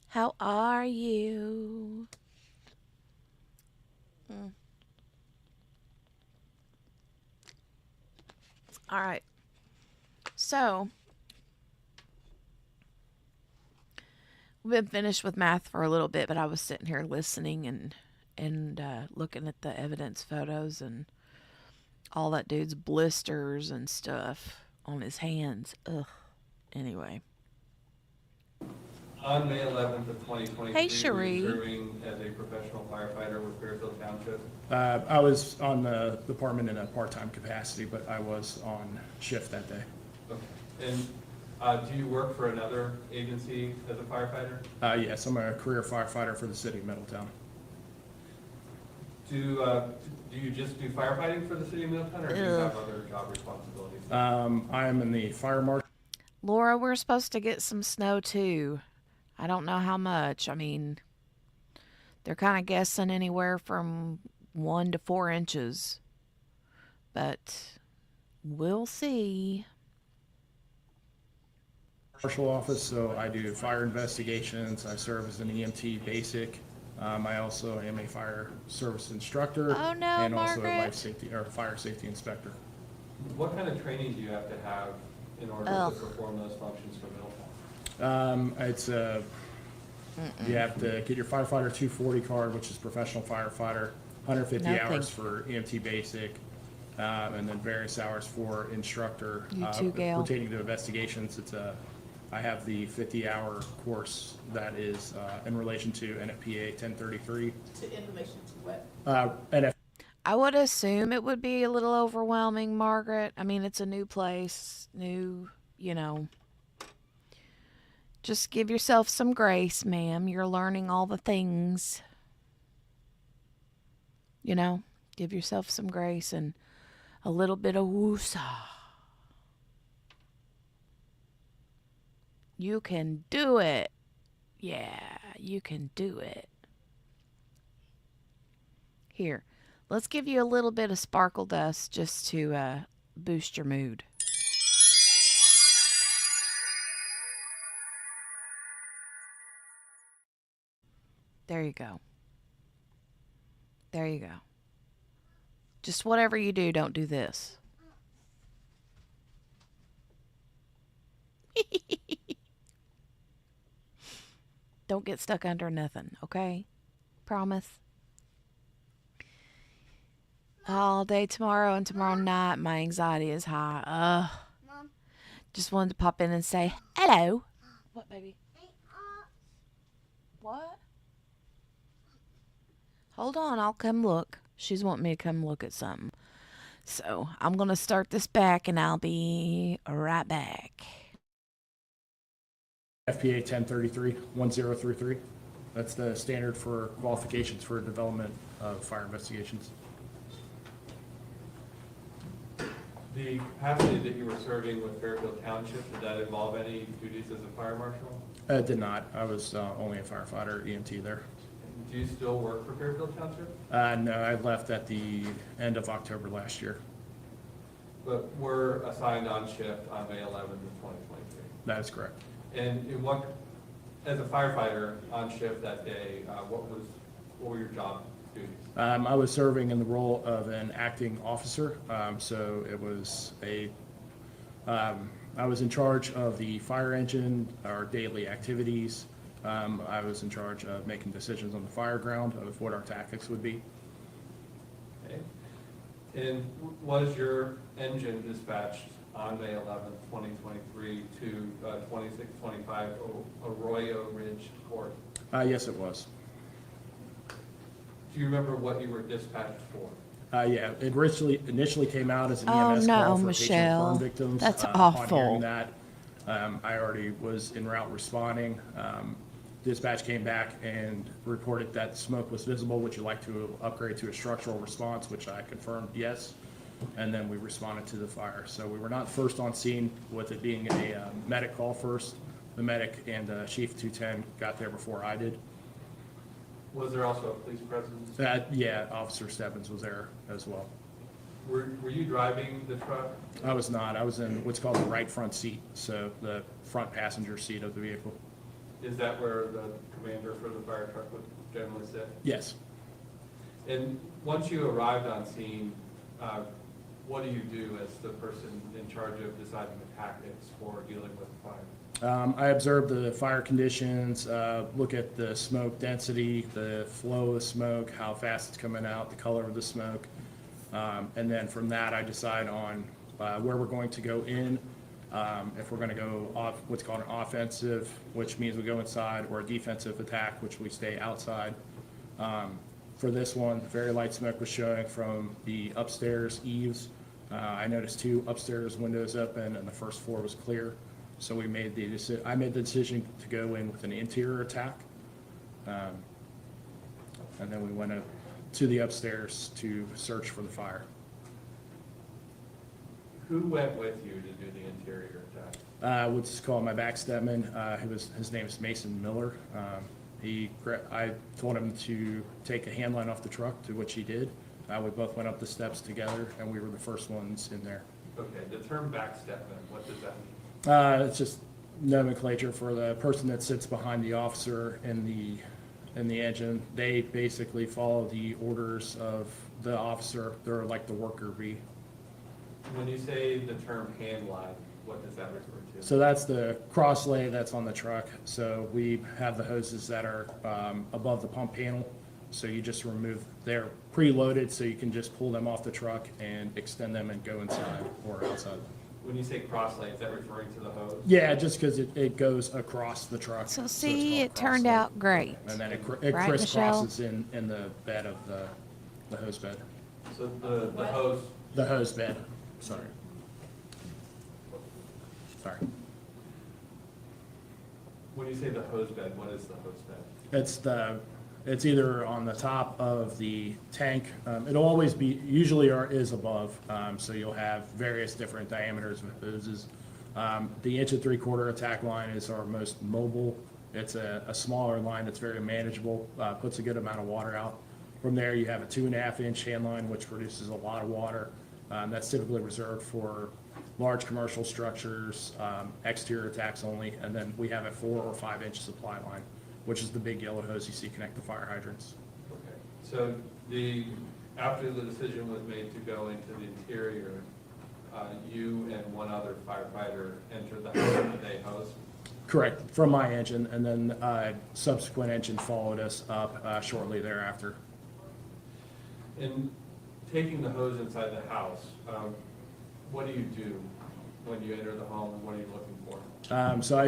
How are you? All right. So, we've been finished with math for a little bit, but I was sitting here listening and looking at the evidence photos and all that dude's blisters and stuff on his hands. Ugh. Anyway. on May 11th of 2023, Hey, were Cherie. you serving as a professional firefighter with Fairfield Township? I was on the department in a part-time capacity, but I was on shift that day. Okay. And Do you work for another agency as a firefighter? Yes, I'm a career firefighter for the city of Middletown. Do you just do firefighting for the city of Middletown, or do you have other job responsibilities? I am in the fire marshal. Laura, we're supposed to get some snow too. I don't know how much. I mean, they're kind of guessing anywhere from 1 to 4 inches. But we'll see. Marshal office, so I do fire investigations. I serve as an EMT basic. I also am a fire service instructor. Oh, no, and also a Margaret. life safety or fire safety inspector. What kind of training do you have to have in order Ugh. to perform those functions for Middletown? It's you have to get your firefighter 240 card, which is professional firefighter, 150 No, hours thank for EMT basic, and then various hours for instructor. You too, Gail. Pertaining to investigations, I have the 50-hour course that is in relation to NFPA 1033. To information to what? I would assume it would be a little overwhelming, Margaret. I mean, it's a new place, Just give yourself some grace, ma'am. You're learning all the things. Give yourself some grace and a little bit of woosah. You can do it. Yeah, you can do it. Here, let's give you a little bit of sparkle dust just to boost your mood. There you go. There you go. Just whatever you do, don't do this. Don't get stuck under nothing, okay? Promise. All day tomorrow and tomorrow night, my anxiety is high. Mom. Just wanted to pop in and say hello. What, baby? What? Hold on, I'll come look. She's wanting me to come look at something. So I'm going to start this back and I'll be right back. FPA 1033, 1033. That's the standard for qualifications for development of fire investigations. The capacity that you were serving with Fairfield Township, did that involve any duties as a fire marshal? It did not. I was only a firefighter, EMT there. Do you still work for Fairfield Township? No, I left at the end of October last year. But were assigned on shift on May 11th of 2023? That is correct. And in what, as a firefighter on shift that day, what were your job duties? I was serving in the role of an acting officer, so it was I was in charge of the fire engine, our daily activities. I was in charge of making decisions on the fire ground of what our tactics would be. Okay. And was your engine dispatched on May 11th, 2023 to 2625 Arroyo Ridge Court? Yes, it was. Do you remember what you were dispatched for? Yeah, it initially came out as an Oh, EMS no, call for Michelle. patient burn victims. That's Upon awful. hearing that, I already was en route responding. Dispatch came back and reported that smoke was visible. Would you like to upgrade to a structural response, which I confirmed yes. And then we responded to the fire. So we were not first on scene, with it being a medic call first. The medic and Chief 210 got there before I did. Was there also a police presence? Yeah, Officer Stebbins was there as well. Were you driving the truck? I was not. I was in what's called the right front seat, so the front passenger seat of the vehicle. Is that where the commander for the fire truck would generally sit? Yes. And once you arrived on scene, what do you do as the person in charge of deciding the tactics for dealing with the fire? I observe the fire conditions, look at the smoke density, the flow of smoke, how fast it's coming out, the color of the smoke. And then from that, I decide on where we're going to go in. If we're going to go off what's called an offensive, which means we go inside, or a defensive attack, which we stay outside. For this one, very light smoke was showing from the upstairs eaves. I noticed 2 upstairs windows open and the first floor was clear. So I made the decision to go in with an interior attack. And then we went up to the upstairs to search for the fire. Who went with you to do the interior attack? What's called my backstepman, his name is Mason Miller. I told him to take a hand line off the truck, to which he did. We both went up the steps together, and we were the first ones in there. Okay, the term backstepman, what does that mean? It's just nomenclature for the person that sits behind the officer in the engine. They basically follow the orders of the officer. They're like the worker bee. When you say the term hand line, what does that refer to? So that's the cross lay that's on the truck. So we have the hoses that are above the pump panel. So you just remove, they're preloaded, so you can just pull them off the truck and extend them and go inside or outside. When you say cross lane, is that referring to the hose? Yeah, just because it goes across the truck. So it's see, called it turned cross lay. out great. And then it Right, Michelle? crisscrosses in the bed of the hose bed. So the hose, The hose bed, sorry. Sorry. when you say the hose bed, what is the hose bed? It's either on the top of the tank. It'll always be, usually is above, so you'll have various different diameters of hoses. The 1 3/4 attack line is our most mobile. It's a smaller line that's very manageable, puts a good amount of water out. From there, you have a 2.5-inch hand line, which produces a lot of water. That's typically reserved for large commercial structures, exterior attacks only, and then we have a 4 or 5-inch supply line, which is the big yellow hose you see connect the fire hydrants. Okay, so after the decision was made to go into the interior, you and one other firefighter entered the house with a hose? Correct, from my engine, and then subsequent engine followed us up shortly thereafter. In taking the hose inside the house, what do you do when you enter the home, and what are you looking for? So I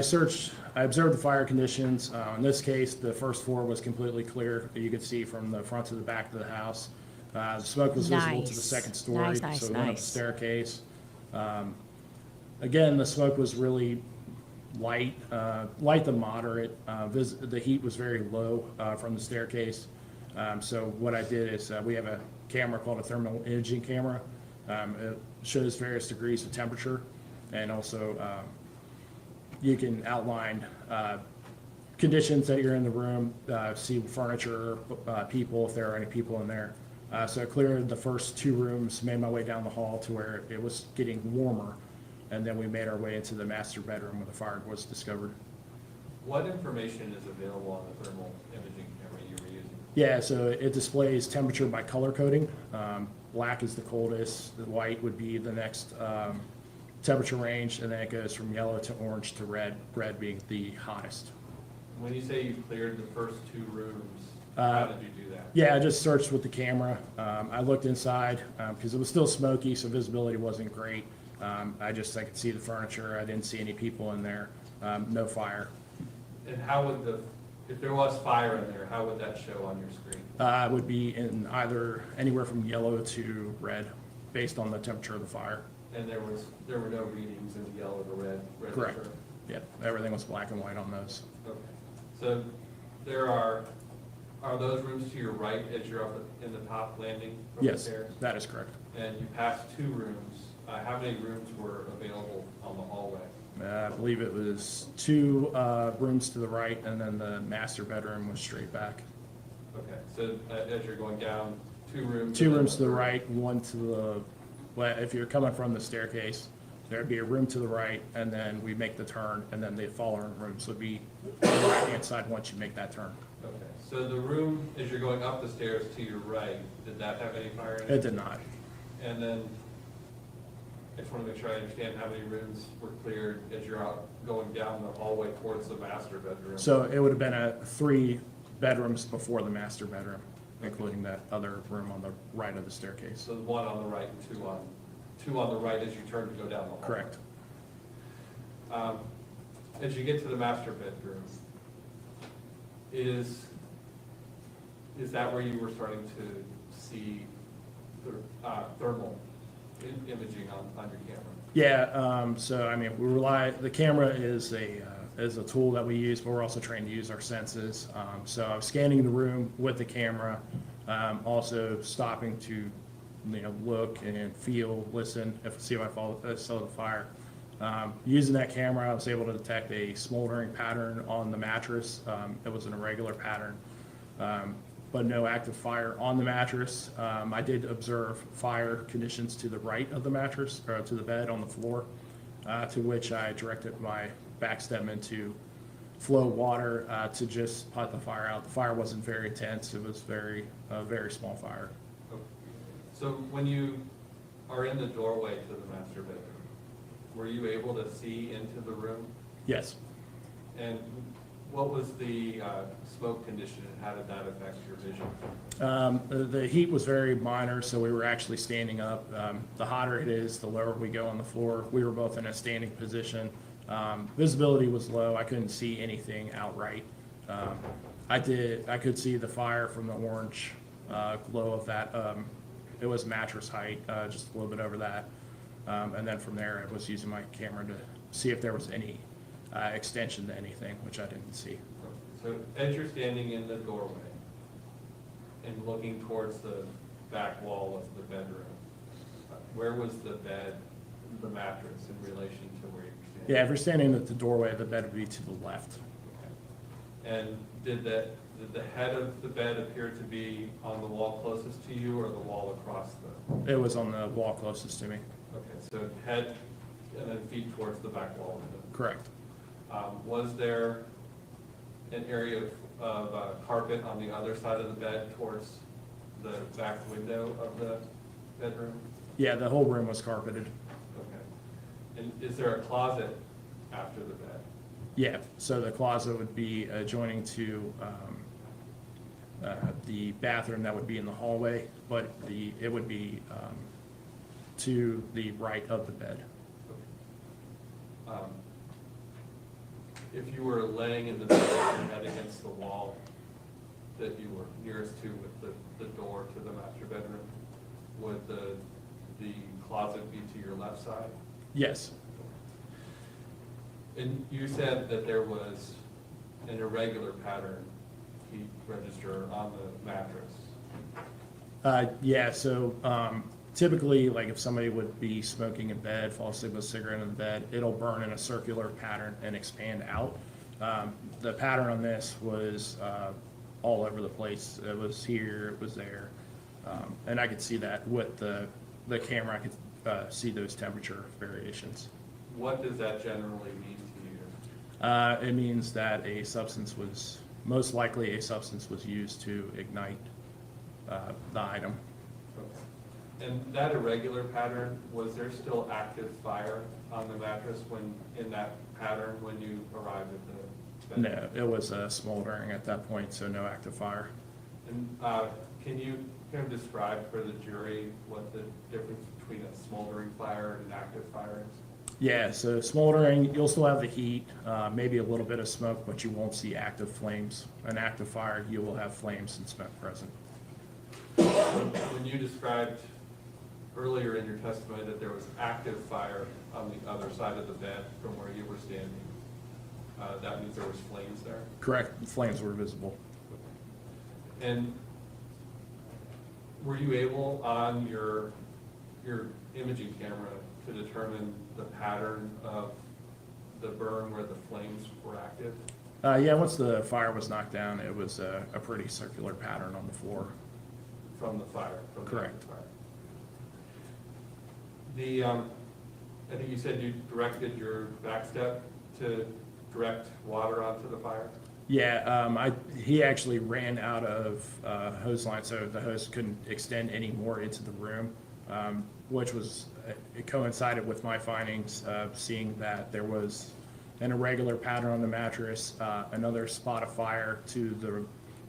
observed the fire conditions. In this case, the first floor was completely clear. You could see from the front to the back of the house. The smoke was visible to the second story, so we went up the staircase. Again, the smoke was really light to moderate. The heat was very low from the staircase. So what I did is we have a camera called a thermal imaging camera. It shows various degrees of temperature, and also you can outline conditions that you're in the room, see furniture, people, if there are any people in there. So I cleared the first 2 rooms, made my way down the hall to where it was getting warmer, and then we made our way into the master bedroom where the fire was discovered. What information is available on the thermal imaging camera you were using? Yeah, so it displays temperature by color coding. Black is the coldest, the white would be the next temperature range, and then it goes from yellow to orange to red, red being the hottest. When you say you cleared the first 2 rooms, how did you do that? Yeah, I just searched with the camera. I looked inside because it was still smoky, so visibility wasn't great. I could see the furniture. I didn't see any people in there. No fire. And how would if there was fire in there, how would that show on your screen? It would be in either anywhere from yellow to red, based on the temperature of the fire. And there were no readings in the yellow to red? Correct. Or- Yep, everything was black and white on those. Okay, so are those rooms to your right as you're up in the top landing from the Yes, stairs? that is correct. And you passed 2 rooms. How many rooms were available on the hallway? I believe it was 2 rooms to the right, and then the master bedroom was straight back. Okay, so as you're going down, 2 rooms? 2 rooms to the right, 1 to the, well, if you're coming from the staircase, there'd be a room to the right, and then we make the turn, and then the following rooms would be on the right-hand side once you make that turn. Okay, so the room, as you're going up the stairs to your right, did that have any fire in it? It did not. And then, I just want to make sure I understand how many rooms were cleared as you're out going down the hallway towards the master bedroom. So it would have been 3 bedrooms before the master bedroom, including that other room on the right of the staircase. So 1 on the right and 2 on the right as you turn to go down the hall. Correct. As you get to the master bedroom, is that where you were starting to see the thermal imaging on your camera? Yeah, so I mean, the camera is a tool that we use, but we're also trained to use our senses. So I was scanning the room with the camera, also stopping to, look and feel, listen, see if I saw the fire. Using that camera, I was able to detect a smoldering pattern on the mattress. It was an irregular pattern, but no active fire on the mattress. I did observe fire conditions to the right of the mattress, or to the bed on the floor, to which I directed my backstepman to flow water to just put the fire out. The fire wasn't very intense. It was a very small fire. Okay. So when you are in the doorway to the master bedroom, were you able to see into the room? Yes. And what was the smoke condition and how did that affect your vision? The heat was very minor, so we were actually standing up. The hotter it is, the lower we go on the floor. We were both in a standing position. Visibility was low. I couldn't see anything outright. I could see the fire from the orange glow of that. It was mattress height, just a little bit over that. And then from there, I was using my camera to see if there was any extension to anything, which I didn't see. So as you're standing in the doorway and looking towards the back wall of the bedroom, where was the bed, the mattress in relation to where you're standing? Yeah, if you're standing at the doorway, the bed would be to the left. Okay. And did the head of the bed appear to be on the wall closest to you or the wall across the? It was on the wall closest to me. Okay, so head and then feet towards the back wall. Correct. Was there an area of carpet on the other side of the bed towards the back window of the bedroom? Yeah, the whole room was carpeted. Okay. And is there a closet after the bed? Yeah, so the closet would be adjoining to the bathroom that would be in the hallway, but it would be to the right of the bed. If you were laying in the bed with your head against the wall that you were nearest to with the door to the master bedroom, would the closet be to your left side? Yes. And you said that there was an irregular pattern heat register on the mattress. Yeah, so typically, like if somebody would be smoking in bed, fall asleep with a cigarette in the bed, it'll burn in a circular pattern and expand out. The pattern on this was all over the place. It was here, it was there. And I could see that with the camera. I could see those temperature variations. What does that generally mean to you? It means that most likely a substance was used to ignite the item. Okay. And that irregular pattern, was there still active fire on the mattress in that pattern when you arrived at the bed? No, it was smoldering at that point, so no active fire. And can you kind of describe for the jury what the difference between a smoldering fire and an active fire is? Yeah, so smoldering, you'll still have the heat, maybe a little bit of smoke, but you won't see active flames. An active fire, you will have flames and smoke present. When you described earlier in your testimony that there was active fire on the other side of the bed from where you were standing, that means there was flames there? Correct, the flames were visible. And were you able on your imaging camera to determine the pattern of the burn where the flames were active? Yeah, once the fire was knocked down, it was a pretty circular pattern on the floor. From the fire? From the Correct. active fire. I think you said you directed your backstep to direct water onto the fire? Yeah, he actually ran out of hose line, so the hose couldn't extend any more into the room, which was, it coincided with my findings, seeing that there was an irregular pattern on the mattress, another spot of fire to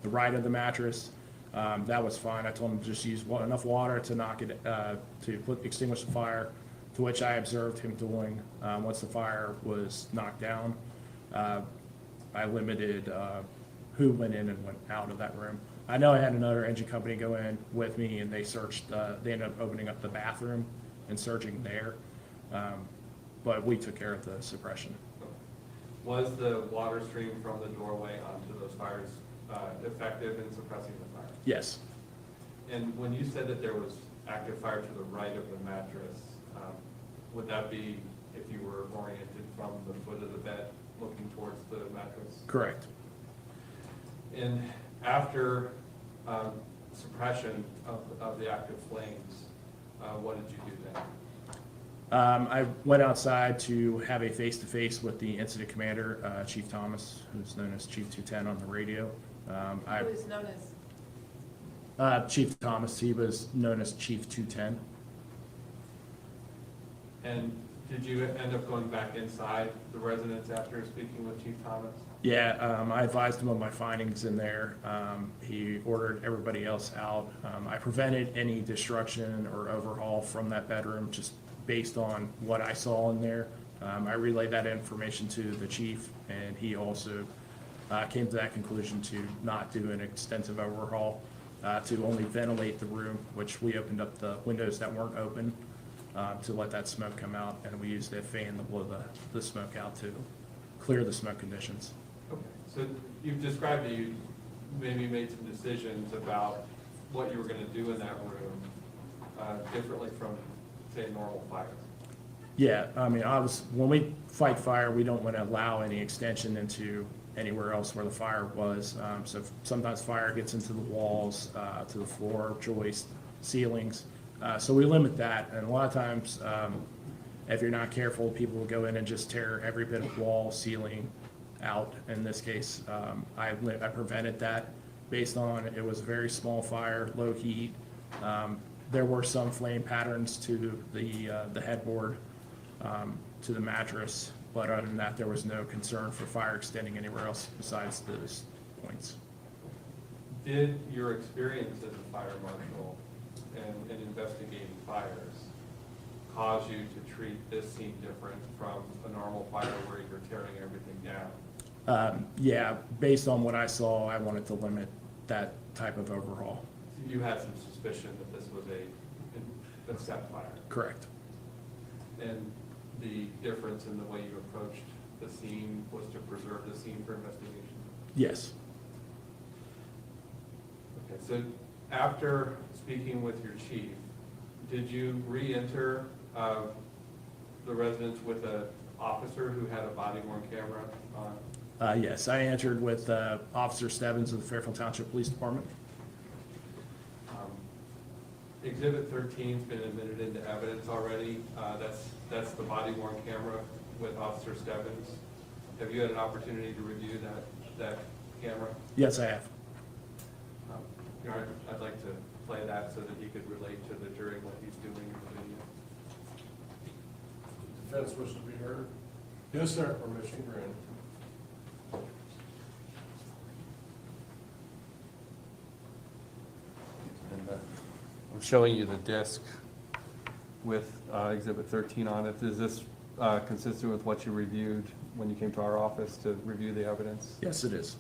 the right of the mattress. That was fine. I told him to just use enough water to knock it, to extinguish the fire, to which I observed him doing. Once the fire was knocked down, I limited who went in and went out of that room. I know I had another engine company go in with me, and they searched, they ended up opening up the bathroom and searching there. But we took care of the suppression. Was the water stream from the doorway onto those fires effective in suppressing the fire? Yes. And when you said that there was active fire to the right of the mattress, would that be if you were oriented from the foot of the bed looking towards the mattress? Correct. And after suppression of the active flames, what did you do then? I went outside to have a face-to-face with the incident commander, Chief Thomas, who's known as Chief 210 on the radio. Who is known as? Chief Thomas, he was known as Chief 210. And did you end up going back inside the residence after speaking with Chief Thomas? Yeah, I advised him of my findings in there. He ordered everybody else out. I prevented any destruction or overhaul from that bedroom just based on what I saw in there. I relayed that information to the chief, and he also came to that conclusion to not do an extensive overhaul, to only ventilate the room, which we opened up the windows that weren't open to let that smoke come out, and we used a fan to blow the smoke out to clear the smoke conditions. Okay, so you've described that you maybe made some decisions about what you were gonna do in that room differently from, say, normal fire. Yeah, I mean, when we fight fire, we don't want to allow any extension into anywhere else where the fire was. So sometimes fire gets into the walls, to the floor, joist, ceilings. So we limit that, and a lot of times, if you're not careful, people will go in and just tear every bit of wall, ceiling out. In this case, I prevented that based on it was a very small fire, low heat. There were some flame patterns to the headboard, to the mattress, but other than that, there was no concern for fire extending anywhere else besides those points. Did your experience as a fire marshal and in investigating fires cause you to treat this scene different from a normal fire where you're tearing everything down? Yeah, based on what I saw, I wanted to limit that type of overhaul. You had some suspicion that this was a set fire. Correct. And the difference in the way you approached the scene was to preserve the scene for investigation? Yes. Okay, so after speaking with your chief, did you re-enter the residence with an officer who had a body-worn camera on? Yes, I entered with Officer Stebbins of the Fairfield Township Police Department. Exhibit 13's been admitted into evidence already. That's the body-worn camera with Officer Stebbins. Have you had an opportunity to review that camera? Yes, I have. I'd like to play that so that he could relate to the jury what he's doing in the video. Defense wishes to be heard? Yes, sir. Permission granted. I'm showing you the disc with Exhibit 13 on it. Is this consistent with what you reviewed when you came to our office to review the evidence? Yes, it is.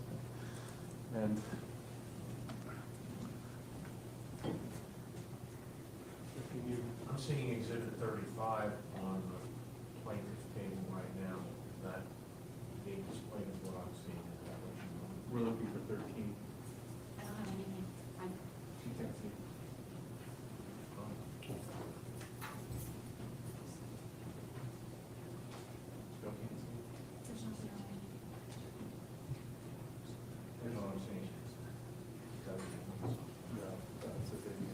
And I'm seeing Exhibit 35 on the plaintiff's table right now. That being displayed is what I'm seeing. Is that what you want? we're looking for 13. I don't have anything. You can't see. Still can't see? There's nothing on it. Here's what I'm seeing. No, that's a video.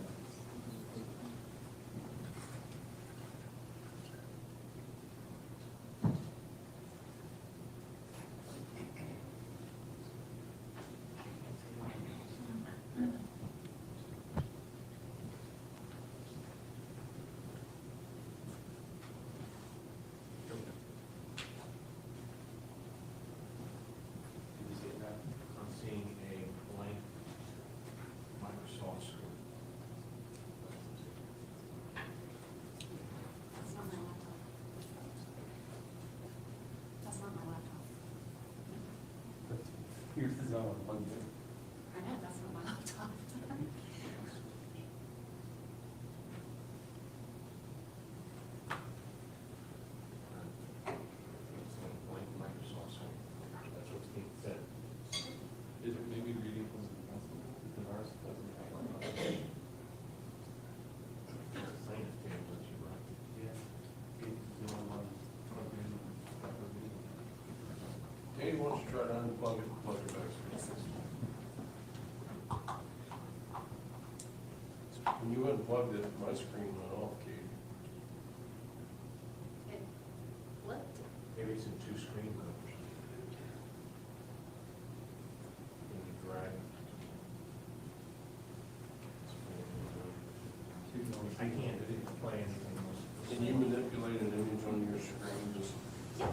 I'm seeing a blank Microsoft screen. That's not my laptop. That's not my laptop. Here's the zone plugged in. I know, that's not my laptop. Katie, why don't you try to unplug it and plug it back? When you unplugged it, my screen went off, Katie. It flipped. Maybe it's in two screen modes. Can you drag? I can't play anything else. Can you manipulate an image on your screen? Just, Yeah.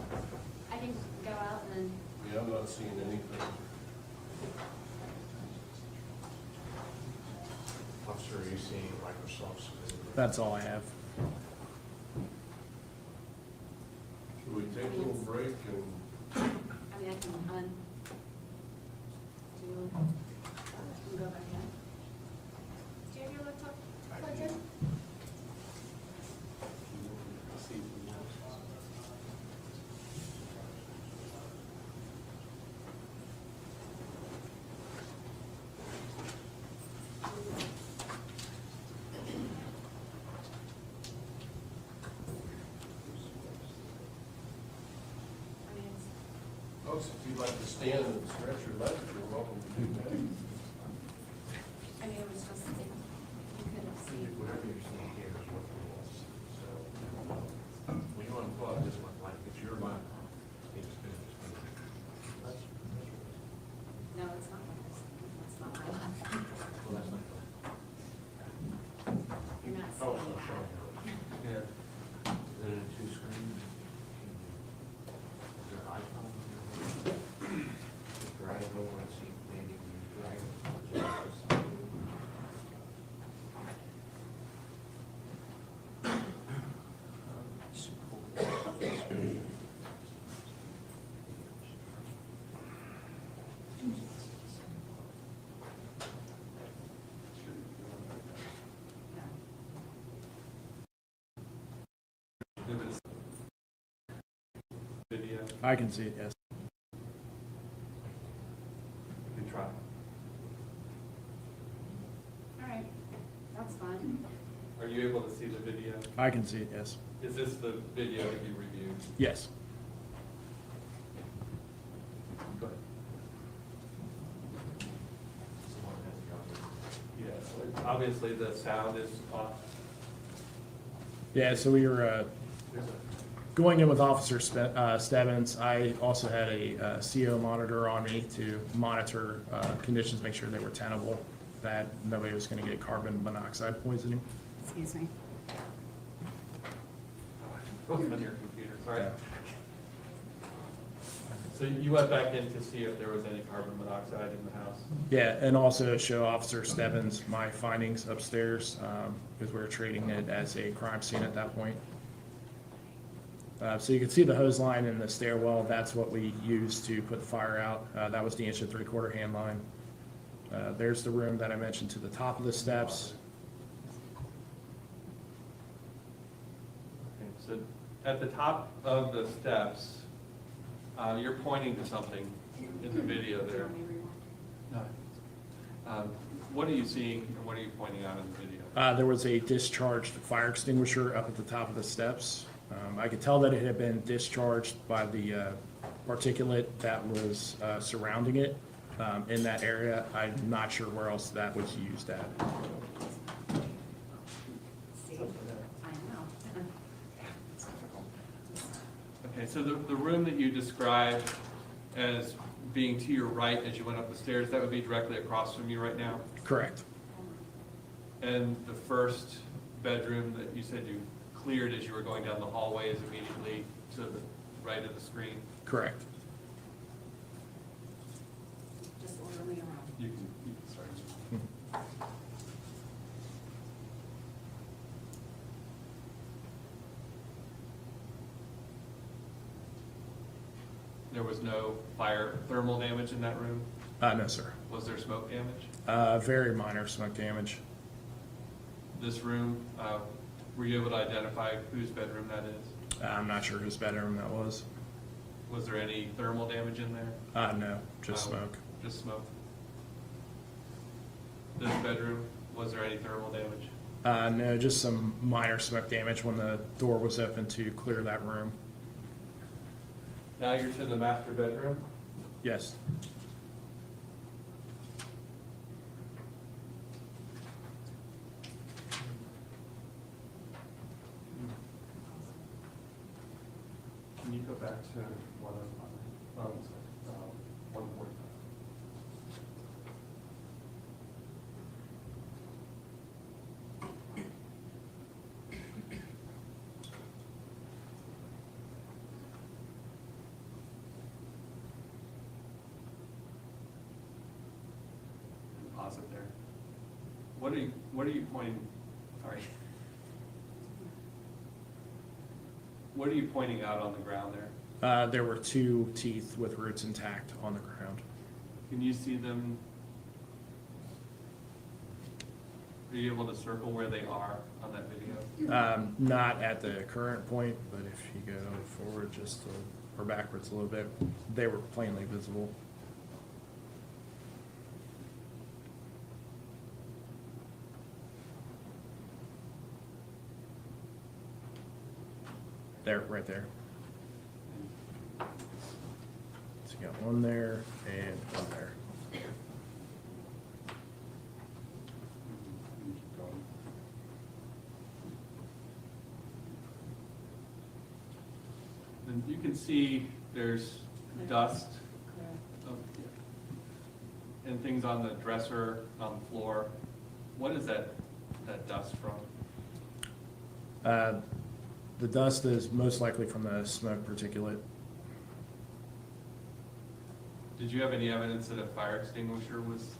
I can go out and yeah, I'm not seeing anything. Officer, are you seeing Microsoft's? That's all I have. Should we take a little break and I mean, I can do you want to go back in? Do you have your laptop plugged in? I mean, it's, folks, if you'd like to stand and stretch your legs, you're welcome to do that. I mean, it was just, you couldn't see. Whatever you're seeing here is what it is. So, when you unplug this one, like it's your mind. No, it's not like this. That's not my laptop. Well, that's not. You're not Oh, seeing I'm that. sorry. Yeah. Is it in two screens? Is there icon? Drag over and see, maybe you drag. Video, I can see it, yes. you can try. All right, that's fine. Are you able to see the video? I can see it, yes. Is this the video that you reviewed? Yes. Go ahead. Yeah, so obviously the sound is off. Yeah, so we were going in with Officer Stebbins. I also had a CO monitor on me to monitor conditions, make sure they were tenable, that nobody was going to get carbon monoxide poisoning. Excuse me. On your computer, sorry. Yeah. So you went back in to see if there was any carbon monoxide in the house? Yeah, and also show Officer Stebbins my findings upstairs, because we were treating it as a crime scene at that point. So you can see the hose line in the stairwell. That's what we used to put the fire out. That was the 1 3/4 hand line. There's the room that I mentioned to the top of the steps. Okay, so at the top of the steps, you're pointing to something in the video there. What are you seeing and what are you pointing out in the video? There was a discharged fire extinguisher up at the top of the steps. I could tell that it had been discharged by the particulate that was surrounding it in that area. I'm not sure where else that was used at. See, I know. Okay, so the room that you described as being to your right as you went up the stairs, that would be directly across from you right now? Correct. And the first bedroom that you said you cleared as you were going down the hallway is immediately to the right of the screen? Correct. Just order me around. You can start. There was no fire thermal damage in that room? No, sir. Was there smoke damage? Very minor smoke damage. This room, were you able to identify whose bedroom that is? I'm not sure whose bedroom that was. Was there any thermal damage in there? No, just smoke. Just smoke. This bedroom, was there any thermal damage? No, just some minor smoke damage when the door was open to clear that room. Now you're to the master bedroom. Yes. Can you go back to 145? Pause it there. What are you pointing, sorry. What are you pointing out on the ground there? There were 2 teeth with roots intact on the ground. Can you see them? Are you able to circle where they are on that video? Not at the current point, but if you go forward just or backwards a little bit, they were plainly visible. There, right there. So you got one there and one there. And you can see there's dust and things on the dresser, on the floor. What is that dust from? The dust is most likely from the smoke particulate. Did you have any evidence that a fire extinguisher was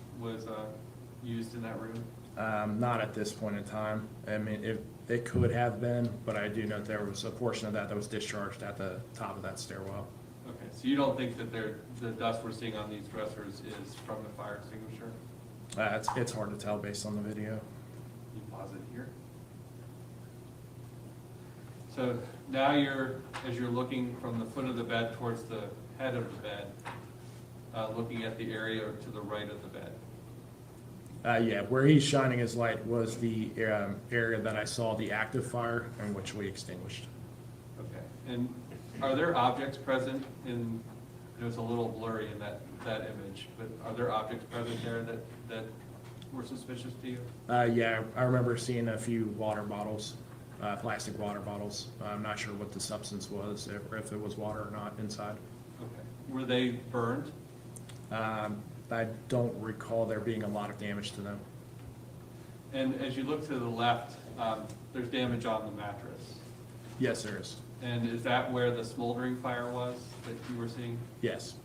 used in that room? Not at this point in time. I mean, it could have been, but I do note there was a portion of that was discharged at the top of that stairwell. Okay, so you don't think that the dust we're seeing on these dressers is from the fire extinguisher? It's hard to tell based on the video. You pause it here. So now as you're looking from the foot of the bed towards the head of the bed, looking at the area to the right of the bed. Yeah, where he's shining his light was the area that I saw the active fire and which we extinguished. Okay, and are there objects present it was a little blurry in that image, but are there objects present there that were suspicious to you? Yeah, I remember seeing a few water bottles, plastic water bottles. I'm not sure what the substance was, if it was water or not inside. Okay, were they burned? I don't recall there being a lot of damage to them. And as you look to the left, there's damage on the mattress. Yes, there is. And is that where the smoldering fire was that you were seeing? Yes.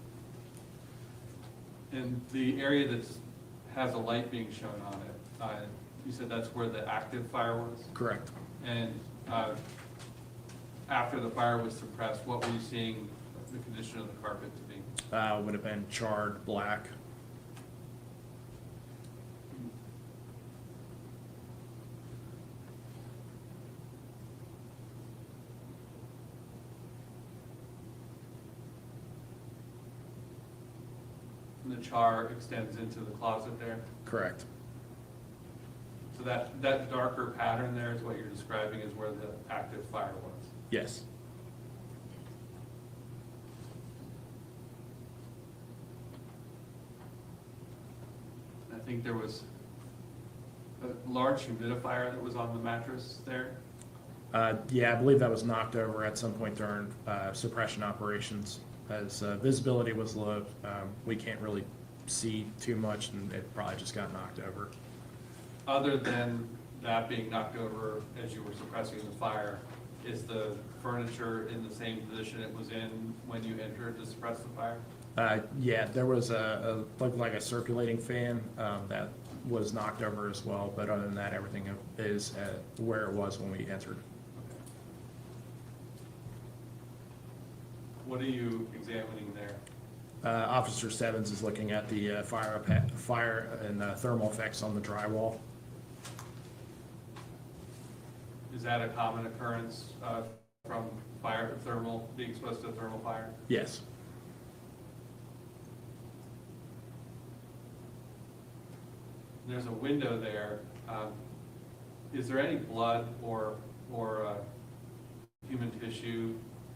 And the area that has a light being shown on it, you said that's where the active fire was? Correct. And after the fire was suppressed, what were you seeing the condition of the carpet to be? Would have been charred black. And the char extends into the closet there? Correct. So that darker pattern there is what you're describing as where the active fire was? Yes. I think there was a large humidifier that was on the mattress there? Yeah, I believe that was knocked over at some point during suppression operations. As visibility was low, we can't really see too much, and it probably just got knocked over. Other than that being knocked over as you were suppressing the fire, is the furniture in the same position it was in when you entered to suppress the fire? Yeah, there was looked like a circulating fan that was knocked over as well, but other than that, everything is where it was when we entered. What are you examining there? Officer Stevens is looking at the fire and thermal effects on the drywall. Is that a common occurrence from being exposed to thermal fire? Yes. There's a window there. Is there any blood or human tissue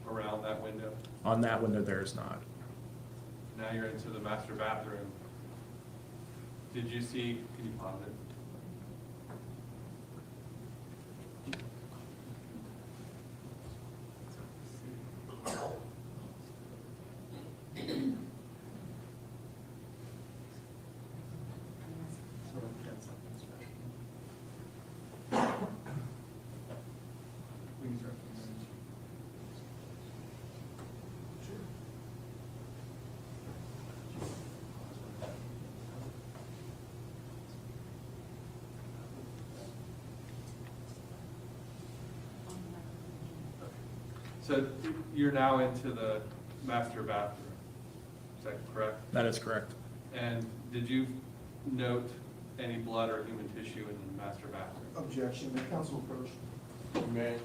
around that window? On that window, there is not. now you're into the master bathroom. Did you see, can you pause it? We can start from there. So you're now into the master bathroom, is that correct? That is correct. And did you note any blood or human tissue in the master bathroom? Objection, the council approach. May.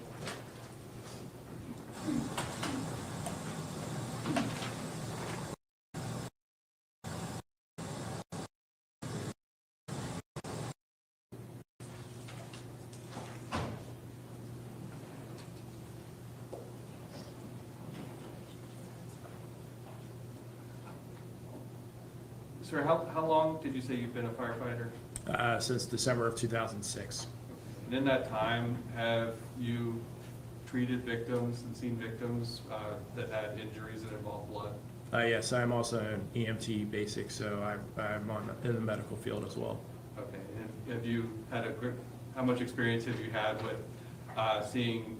Sir, how long did you say you've been a firefighter? Since December of 2006. And in that time, have you treated victims and seen victims that had injuries that involved blood? Yes, I'm also an EMT basic, so I'm in the medical field as well. Okay, and have you had how much experience have you had with seeing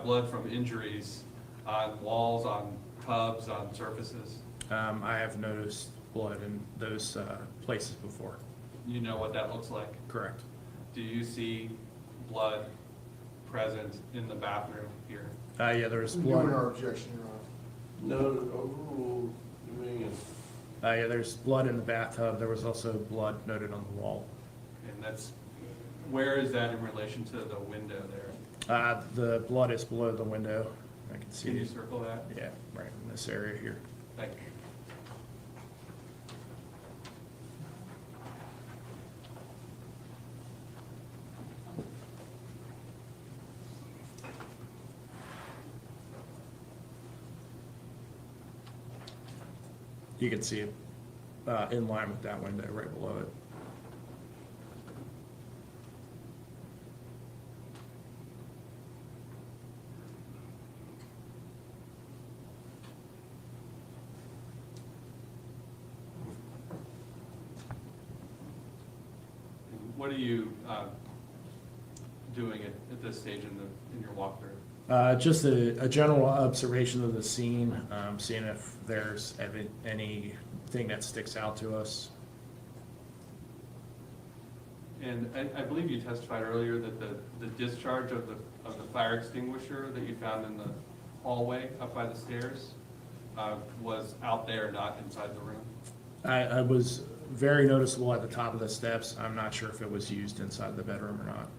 blood from injuries on walls, on tubs, on surfaces? I have noticed blood in those places before. You know what that looks like? Correct. Do you see blood present in the bathroom here? Yeah, there's Doing blood. our objection, Your Honor. No, overruled, Dominguez. Yeah, there's blood in the bathtub. There was also blood noted on the wall. And where is that in relation to the window there? The blood is below the window. I can see. Can you circle that? Yeah, right in this area here. Thank you. You can see it in line with that window right below it. What are you doing at this stage in your walkthrough? Just a general observation of the scene, seeing if there's anything that sticks out to us. And I believe you testified earlier that the discharge of the fire extinguisher that you found in the hallway up by the stairs was out there, not inside the room? I was very noticeable at the top of the steps. I'm not sure if it was used inside the bedroom or not.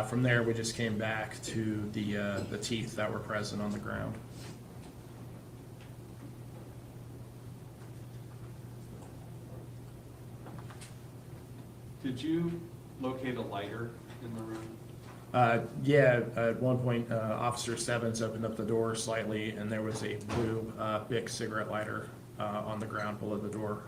From there, we just came back to the teeth that were present on the ground. Did you locate a lighter in the room? Yeah, at one point, Officer Stebbins opened up the door slightly, and there was a blue Bic cigarette lighter on the ground below the door.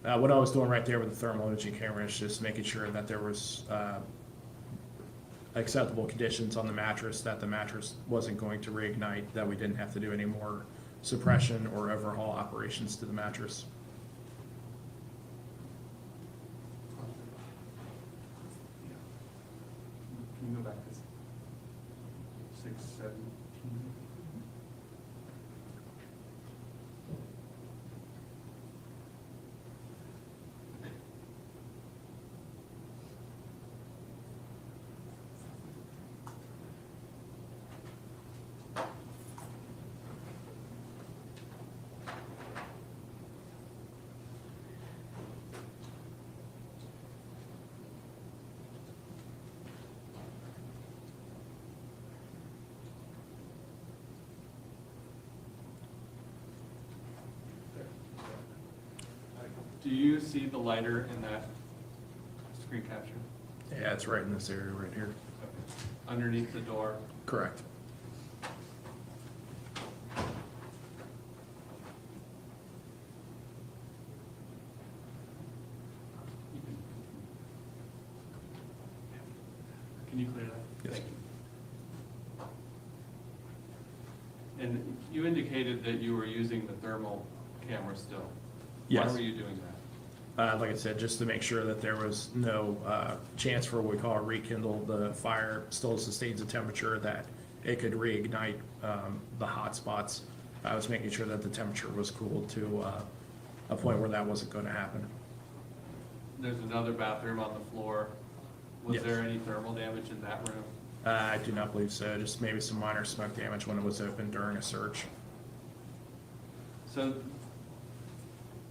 What I was doing right there with the thermal imaging camera is just making sure that there was acceptable conditions on the mattress, that the mattress wasn't going to reignite, that we didn't have to do any more suppression or overhaul operations to the mattress. Can you go back to 6, 7? Do you see the lighter in that screen capture? Yeah, it's right in this area right here. Underneath the door? Correct. Can you clear that? Yes. Thank you. And you indicated that you were using the thermal camera still. Yes. Why were you doing that? Like I said, just to make sure that there was no chance for what we call a rekindle. The fire still sustains a temperature that it could reignite the hot spots. I was making sure that the temperature was cooled to a point where that wasn't going to happen. There's another bathroom on the floor. Was Yes. there any thermal damage in that room? I do not believe so. Just maybe some minor smoke damage when it was open during a search. So,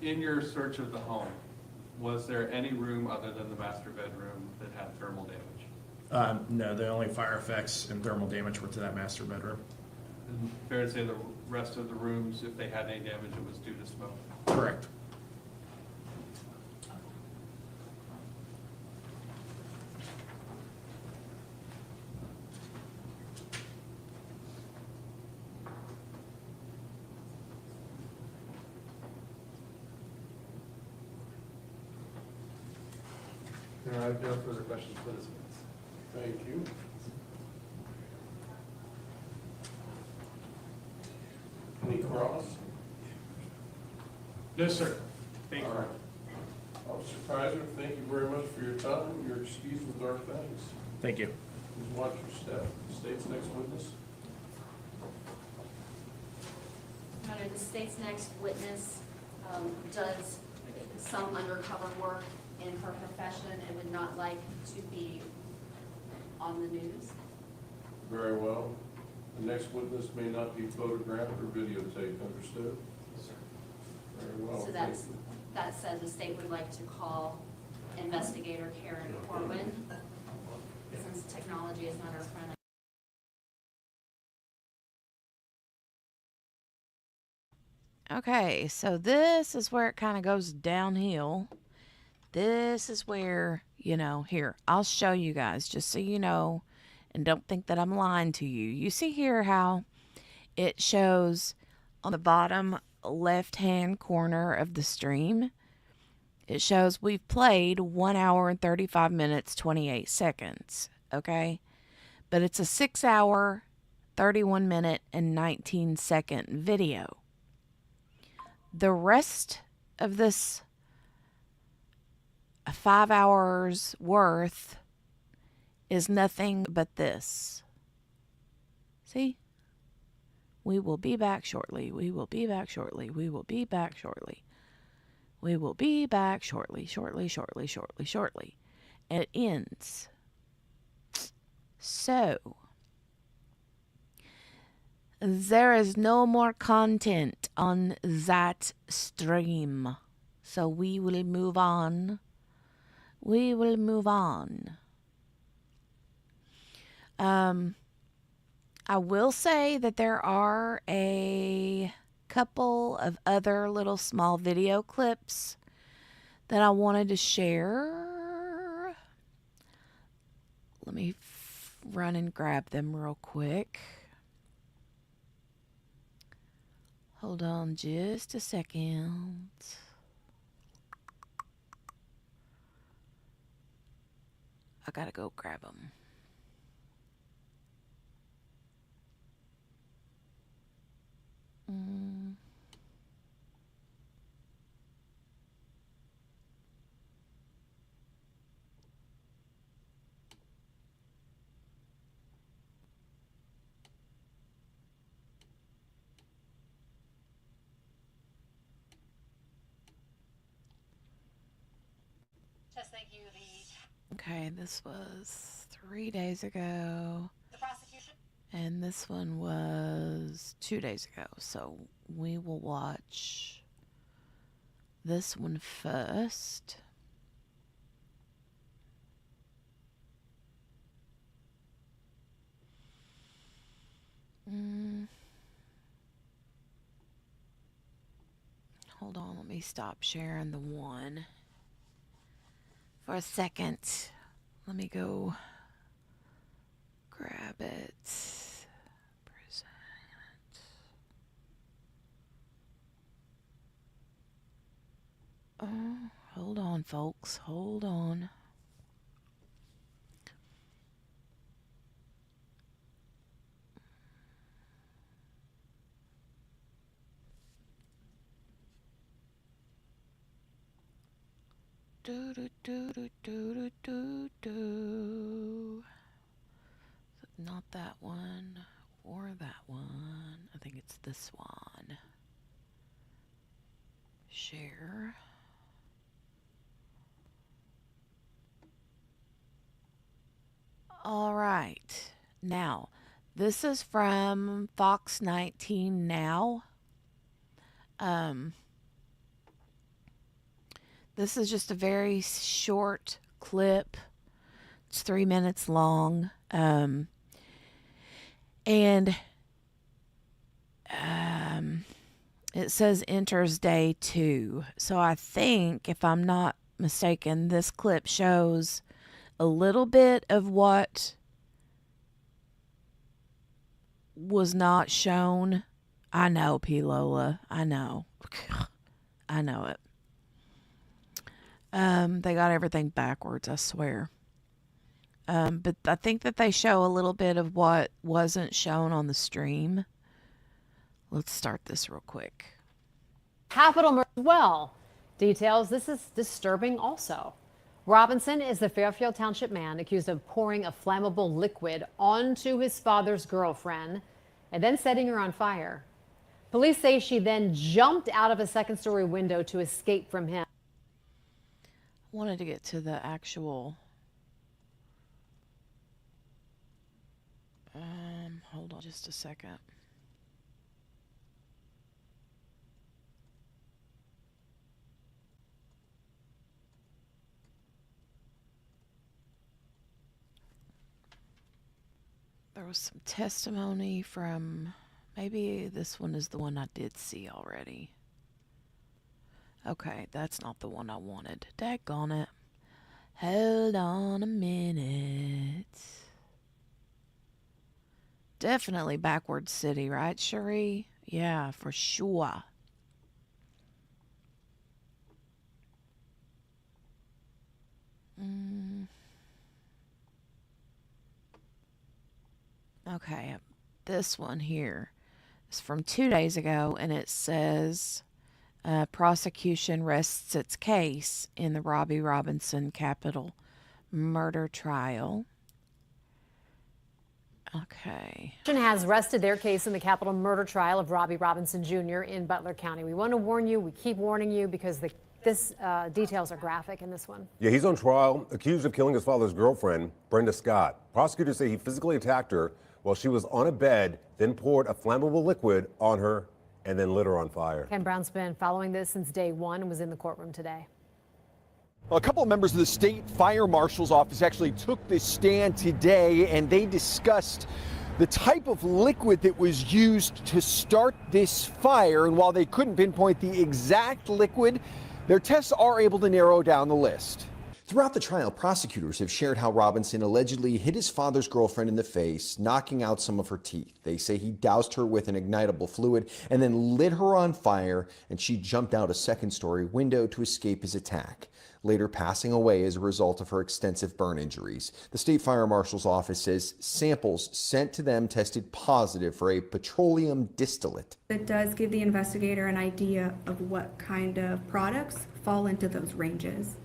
in your search of the home, was there any room other than the master bedroom that had thermal damage? No, the only fire effects and thermal damage were to that master bedroom. And fair to say the rest of the rooms, if they had any damage, it was due to smoke? Correct. There are no further questions for this witness. Thank you. Any cross? No, sir. Thank you. All right. Officer Kaiser, thank you very much for your time. You're excused with our thanks. Thank you. Please watch your step. State's next witness. Your Honor, the state's next witness does some undercover work in her profession and would not like to be on the news. Very well. The next witness may not be photographed or videotaped, understood? Very well. So thank that's, you. that said, the state would like to call investigator Karen Corwin, since technology is not our friend. Okay, so this is where it kind of goes downhill. This is where, here, I'll show you guys just so you know and don't think that I'm lying to you. You see here how it shows on the bottom left-hand corner of the stream. It shows we've played 1 hour and 35 minutes, 28 seconds, okay? But it's a 6 hour, 31 minute, and 19 second video. The rest of this 5 hours worth is nothing but this. See? We will be back shortly. We will be back shortly. We will be back shortly. We will be back shortly, shortly. And it ends. So, there is no more content on that stream. So we will move on. We will move on. I will say that there are a couple of other little small video clips that I wanted to share. Let me run and grab them real quick. Hold on just a second. I gotta go grab them. Just thank you. Okay, this was 3 days ago. The prosecution. And this one was 2 days ago. So we will watch this one first. hold on, let me stop sharing the one for a second. Let me go grab it. Present. Oh, hold on, folks. Hold on. Do do do do do do do. Not that one or that one. I think it's this one. Share. All right. Now, this is from Fox 19 Now. This is just a very short clip. It's 3 minutes long. And it says enters day 2. So I think, if I'm not mistaken, this clip shows a little bit of what was not shown. I know, P. Lola. I know. I know it. They got everything backwards, I swear. But I think that they show a little bit of what wasn't shown on the stream. Let's start this real quick. Capital murder as well. Details, this is disturbing also. Robinson is the Fairfield Township man accused of pouring a flammable liquid onto his father's girlfriend and then setting her on fire. Police say she then jumped out of a second-story window to escape from him. I wanted to get to the actual... hold on just a second. There was some testimony from, maybe this one is the one I did see already. Okay, that's not the one I wanted. Daggone it. Hold on a minute. Definitely backward city, right, Cherie? Yeah, for sure. Okay, this one here is from 2 days ago, and it says prosecution rests its case in the Robbi Robinson capital murder trial. Okay. Has rested their case in the capital murder trial of Robbi Robinson Jr. in Butler County. We want to warn you, we keep warning you, because this details are graphic in this one. Yeah, he's on trial, accused of killing his father's girlfriend, Brenda Scott. Prosecutors say he physically attacked her while she was on a bed, then poured a flammable liquid on her and then lit her on fire. Ken Brown's been following this since day one and was in the courtroom today. Well, a couple of members of the state fire marshal's office actually took this stand today, and they discussed the type of liquid that was used to start this fire. And while they couldn't pinpoint the exact liquid, their tests are able to narrow down the list. Throughout the trial, prosecutors have shared how Robinson allegedly hit his father's girlfriend in the face, knocking out some of her teeth. They say he doused her with an ignitable fluid and then lit her on fire, and she jumped out a second-story window to escape his attack, later passing away as a result of her extensive burn injuries. The state fire marshal's office says samples sent to them tested positive for a petroleum distillate. It does give the investigator an idea of what kind of products fall into those ranges.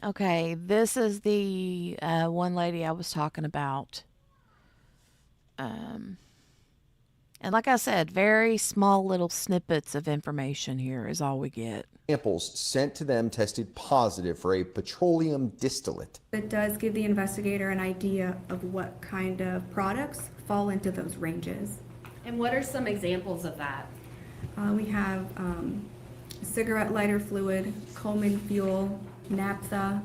Okay, this is the one lady I was talking about. And like I said, very small little snippets of information here is all we get. Samples sent to them tested positive for a petroleum distillate. It does give the investigator an idea of what kind of products fall into those ranges. And what are some examples of that? We have cigarette lighter fluid, Coleman fuel, naphtha,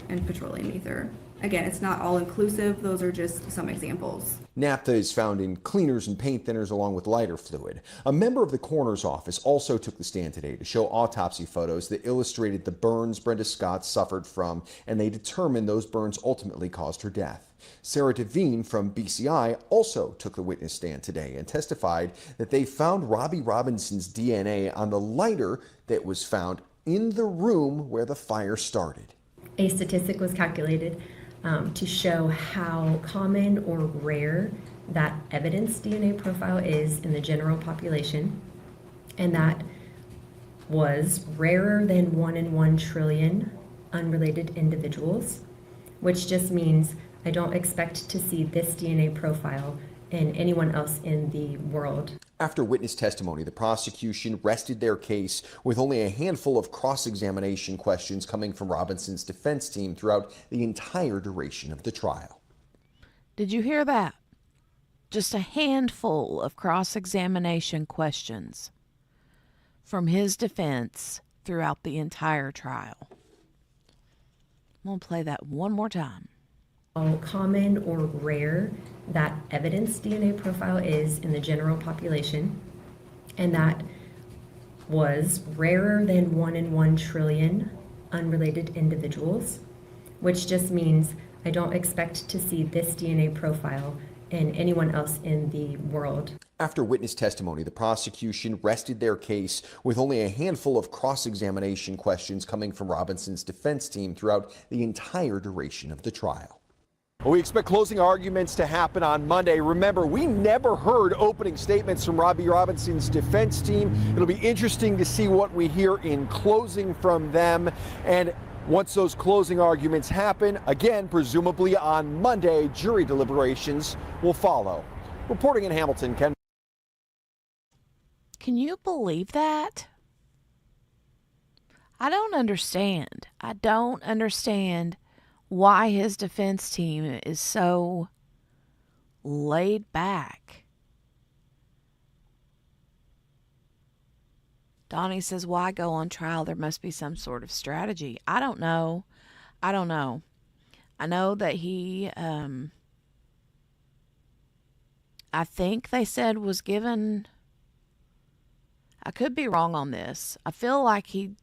and petroleum ether. Again, it's not all inclusive. Those are just some examples. Naphtha is found in cleaners and paint thinners along with lighter fluid. A member of the coroner's office also took the stand today to show autopsy photos that illustrated the burns Brenda Scott suffered from, and they determined those burns ultimately caused her death. Sarah Devine from BCI also took the witness stand today and testified that they found Robbi Robinson's DNA on the lighter that was found in the room where the fire started. A statistic was calculated to show how common or rare that evidence DNA profile is in the general population, and that was rarer than 1 in 1 trillion unrelated individuals, which just means I don't expect to see this DNA profile in anyone else in the world. After witness testimony, the prosecution rested their case with only a handful of cross-examination questions coming from Robinson's defense team throughout the entire duration of the trial. Did you hear that? Just a handful of cross-examination questions from his defense throughout the entire trial. I'm going to play that one more time. How common or rare that evidence DNA profile is in the general population, and that was rarer than 1 in 1 trillion unrelated individuals, which just means I don't expect to see this DNA profile in anyone else in the world. After witness testimony, the prosecution rested their case with only a handful of cross-examination questions coming from Robinson's defense team throughout the entire duration of the trial. We expect closing arguments to happen on Monday. Remember, we never heard opening statements from Robbi Robinson's defense team. It'll be interesting to see what we hear in closing from them. And once those closing arguments happen, again, presumably on Monday, jury deliberations will follow. Reporting in Hamilton, Ken. Can you believe that? I don't understand. I don't understand why his defense team is so laid back. Donnie says, why go on trial? There must be some sort of strategy. I don't know. I know that he, I think they said was given, I could be wrong on this. I feel like he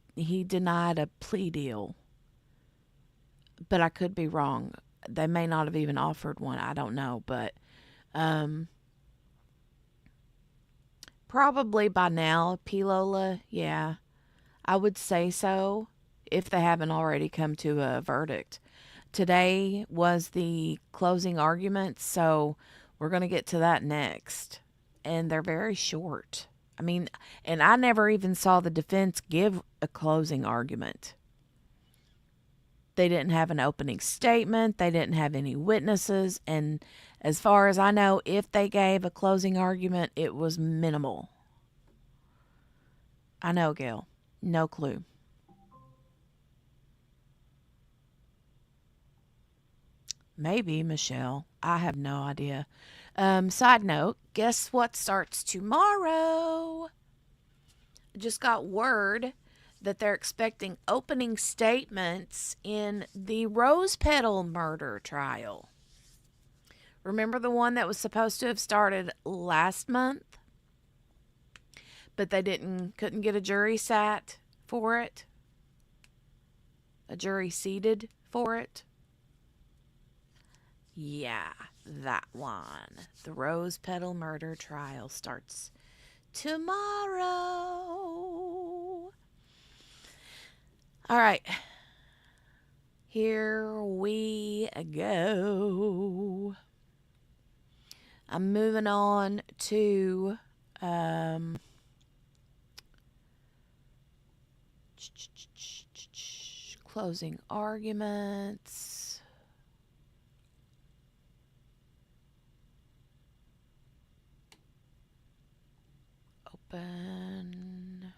denied a plea deal. But I could be wrong. They may not have even offered one. I don't know. But probably by now, Pilola, yeah, I would say so if they haven't already come to a verdict. Today was the closing argument, so we're going to get to that next. And they're very short. I mean, and I never even saw the defense give a closing argument. They didn't have an opening statement. They didn't have any witnesses. And as far as I know, if they gave a closing argument, it was minimal. I know, Gail. No clue. Maybe Michelle. I have no idea. Side note, guess what starts tomorrow? I just got word that they're expecting opening statements in the Rose Petal murder trial. Remember the one that was supposed to have started last month? But they couldn't get a jury sat for it? A jury seated for it? Yeah, that one. The Rose Petal murder trial starts tomorrow. All right, here we go. I'm moving on to closing arguments. Open.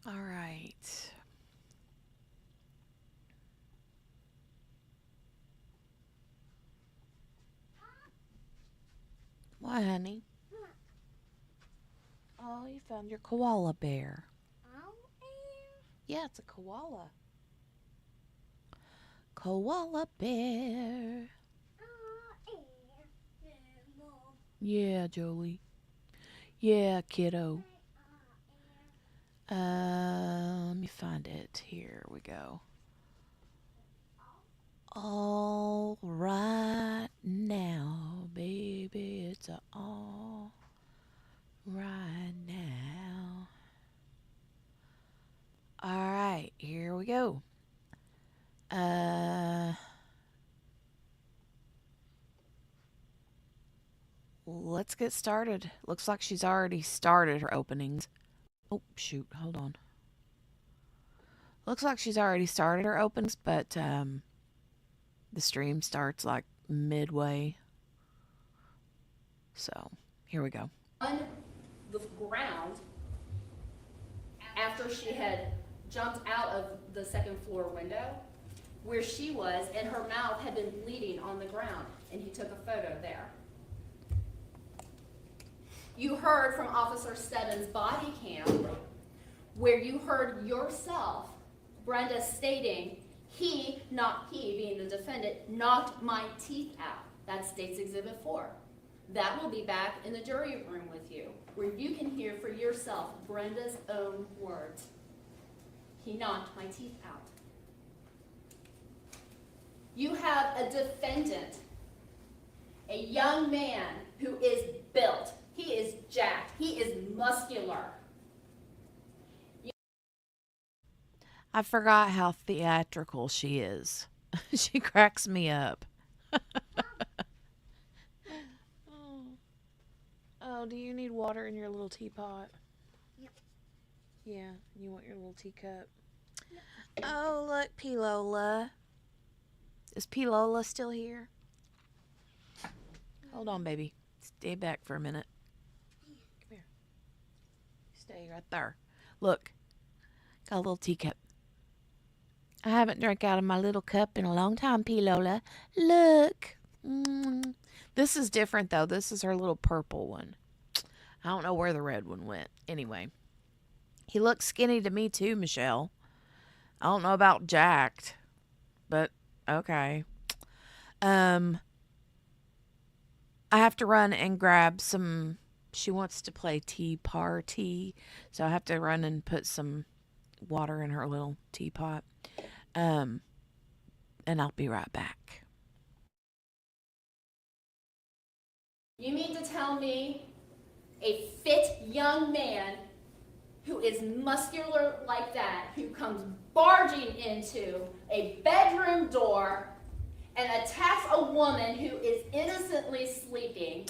All right. Hi, honey. Oh, you found your koala bear. Yeah, it's a koala. Koala bear. Yeah, Jolie. Yeah, kiddo. Let me find it. Here we go. All right now, baby, it's all right now. All right, here we go. Let's get started. Looks like she's already started her openings. Oh, shoot, hold on. Looks like she's already started her openings, but the stream starts like midway. So, here we go. On the ground after she had jumped out of the second floor window where she was, and her mouth had been bleeding on the ground, and he took a photo there. You heard from Officer Stebbins' body cam where you heard yourself, Brenda, stating, he, not he being the defendant, knocked my teeth out. That's State's Exhibit 4. That will be back in the jury room with you, where you can hear for yourself Brenda's own words. He knocked my teeth out. You have a defendant, a young man who is built. He is jacked. He is muscular. I forgot how theatrical she is. She cracks me up. Oh, do you need water in your little teapot? Yep. Yeah, you want your little teacup? Yep. Oh, look, P-Lola. Is P-Lola still here? Hold on, baby. Stay back for a minute. Come here. Stay right there. Look, got a little teacup. I haven't drank out of my little cup in a long time, P-Lola. Look. This is different, though. This is her little purple one. I don't know where the red one went. Anyway. He looks skinny to me, too, Michelle. I don't know about jacked. But, okay. I have to run and grab some... She wants to play tea party. So I have to run and put some water in her little teapot. And I'll be right back. You mean to tell me a fit young man who is muscular like that, who comes barging into a bedroom door and attacks a woman who is innocently sleeping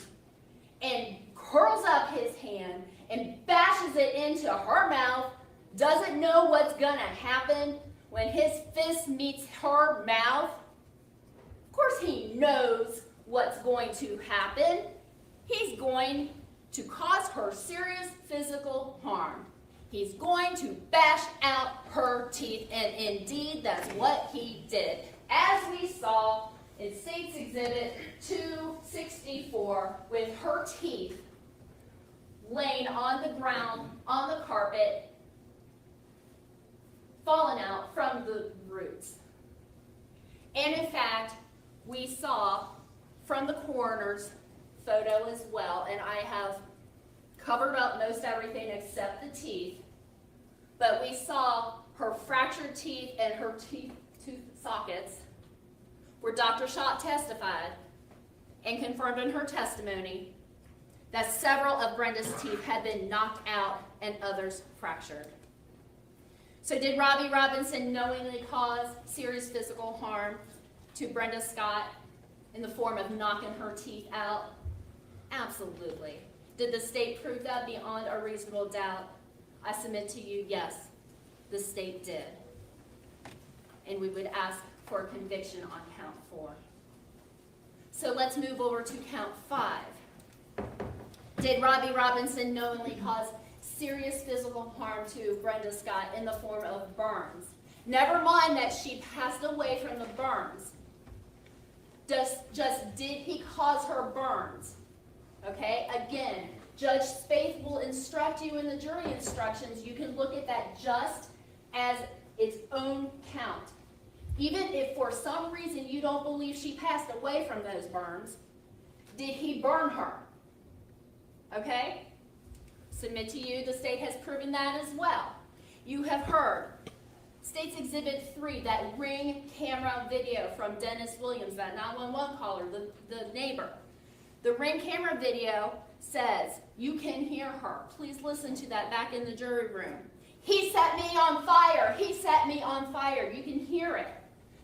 and curls up his hand and bashes it into her mouth, doesn't know what's gonna happen when his fist meets her mouth? Of course he knows what's going to happen. He's going to cause her serious physical harm. He's going to bash out her teeth, and indeed that's what he did. As we saw in State's Exhibit 264, with her teeth laying on the ground, on the carpet, fallen out from the roots. And in fact, we saw from the coroner's photo as well, and I have covered up most everything except the teeth, but we saw her fractured teeth and her tooth sockets, where Dr. Schott testified and confirmed in her testimony that several of Brenda's teeth had been knocked out and others fractured. So did Robbi Robinson knowingly cause serious physical harm to Brenda Scott in the form of knocking her teeth out? Absolutely. Did the state prove that beyond a reasonable doubt? I submit to you, yes, the state did. And we would ask for a conviction on count 4. So let's move over to count 5. Did Robbi Robinson knowingly cause serious physical harm to Brenda Scott in the form of burns? Never mind that she passed away from the burns. Just did he cause her burns? Okay, Again, Judge Spaeth will instruct you in the jury instructions. You can look at that just as its own count. Even if for some reason you don't believe she passed away from those burns, did he burn her? Okay? Submit to you, the state has proven that as well. You have heard State's Exhibit 3, that ring camera video from Dennis Williams, that 911 caller, the neighbor. The ring camera video says, you can hear her. Please listen to that back in the jury room. He set me on fire. He set me on fire. You can hear it.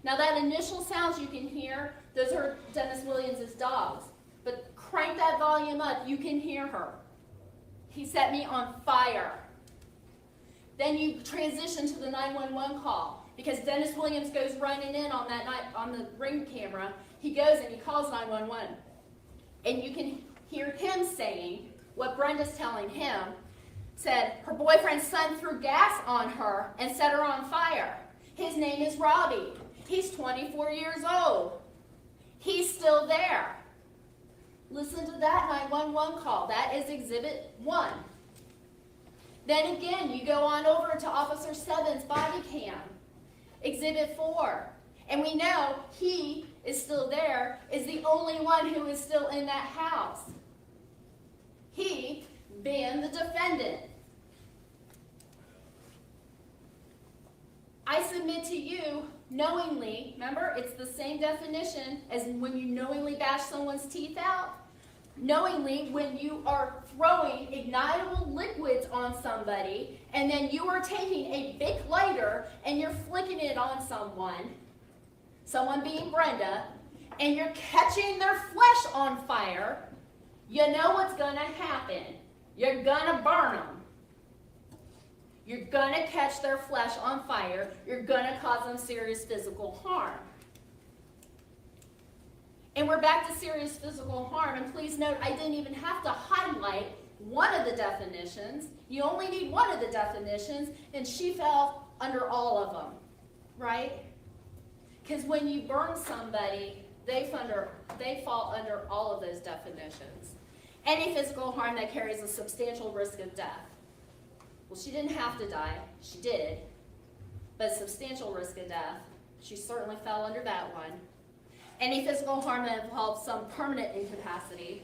Now that initial sounds you can hear, those are Dennis Williams' dogs. But crank that volume up, you can hear her. He set me on fire. Then you transition to the 911 call because Dennis Williams goes running in on that night on the ring camera. He goes and he calls 911. And you can hear him saying what Brenda's telling him, said her boyfriend's son threw gas on her and set her on fire. His name is Robbi. He's 24 years old. He's still there. Listen to that 911 call. That is Exhibit 1. Then again, you go on over to Officer 7's body cam. Exhibit 4. And we know he is still there, is the only one who is still in that house. He being the defendant. I submit to you, knowingly, remember, it's the same definition as when you knowingly bash someone's teeth out. Knowingly, when you are throwing ignitable liquids on somebody, and then you are taking a big lighter and you're flicking it on someone being Brenda, and you're catching their flesh on fire, you know what's going to happen. You're going to burn them. You're going to catch their flesh on fire. You're going to cause them serious physical harm. And we're back to serious physical harm. And please note, I didn't even have to highlight one of the definitions. You only need one of the definitions, and she fell under all of them, right? Because when you burn somebody, they fall under all of those definitions. Any physical harm that carries a substantial risk of death. Well, she didn't have to die. She did. But substantial risk of death, she certainly fell under that one. Any physical harm that involves some permanent incapacity,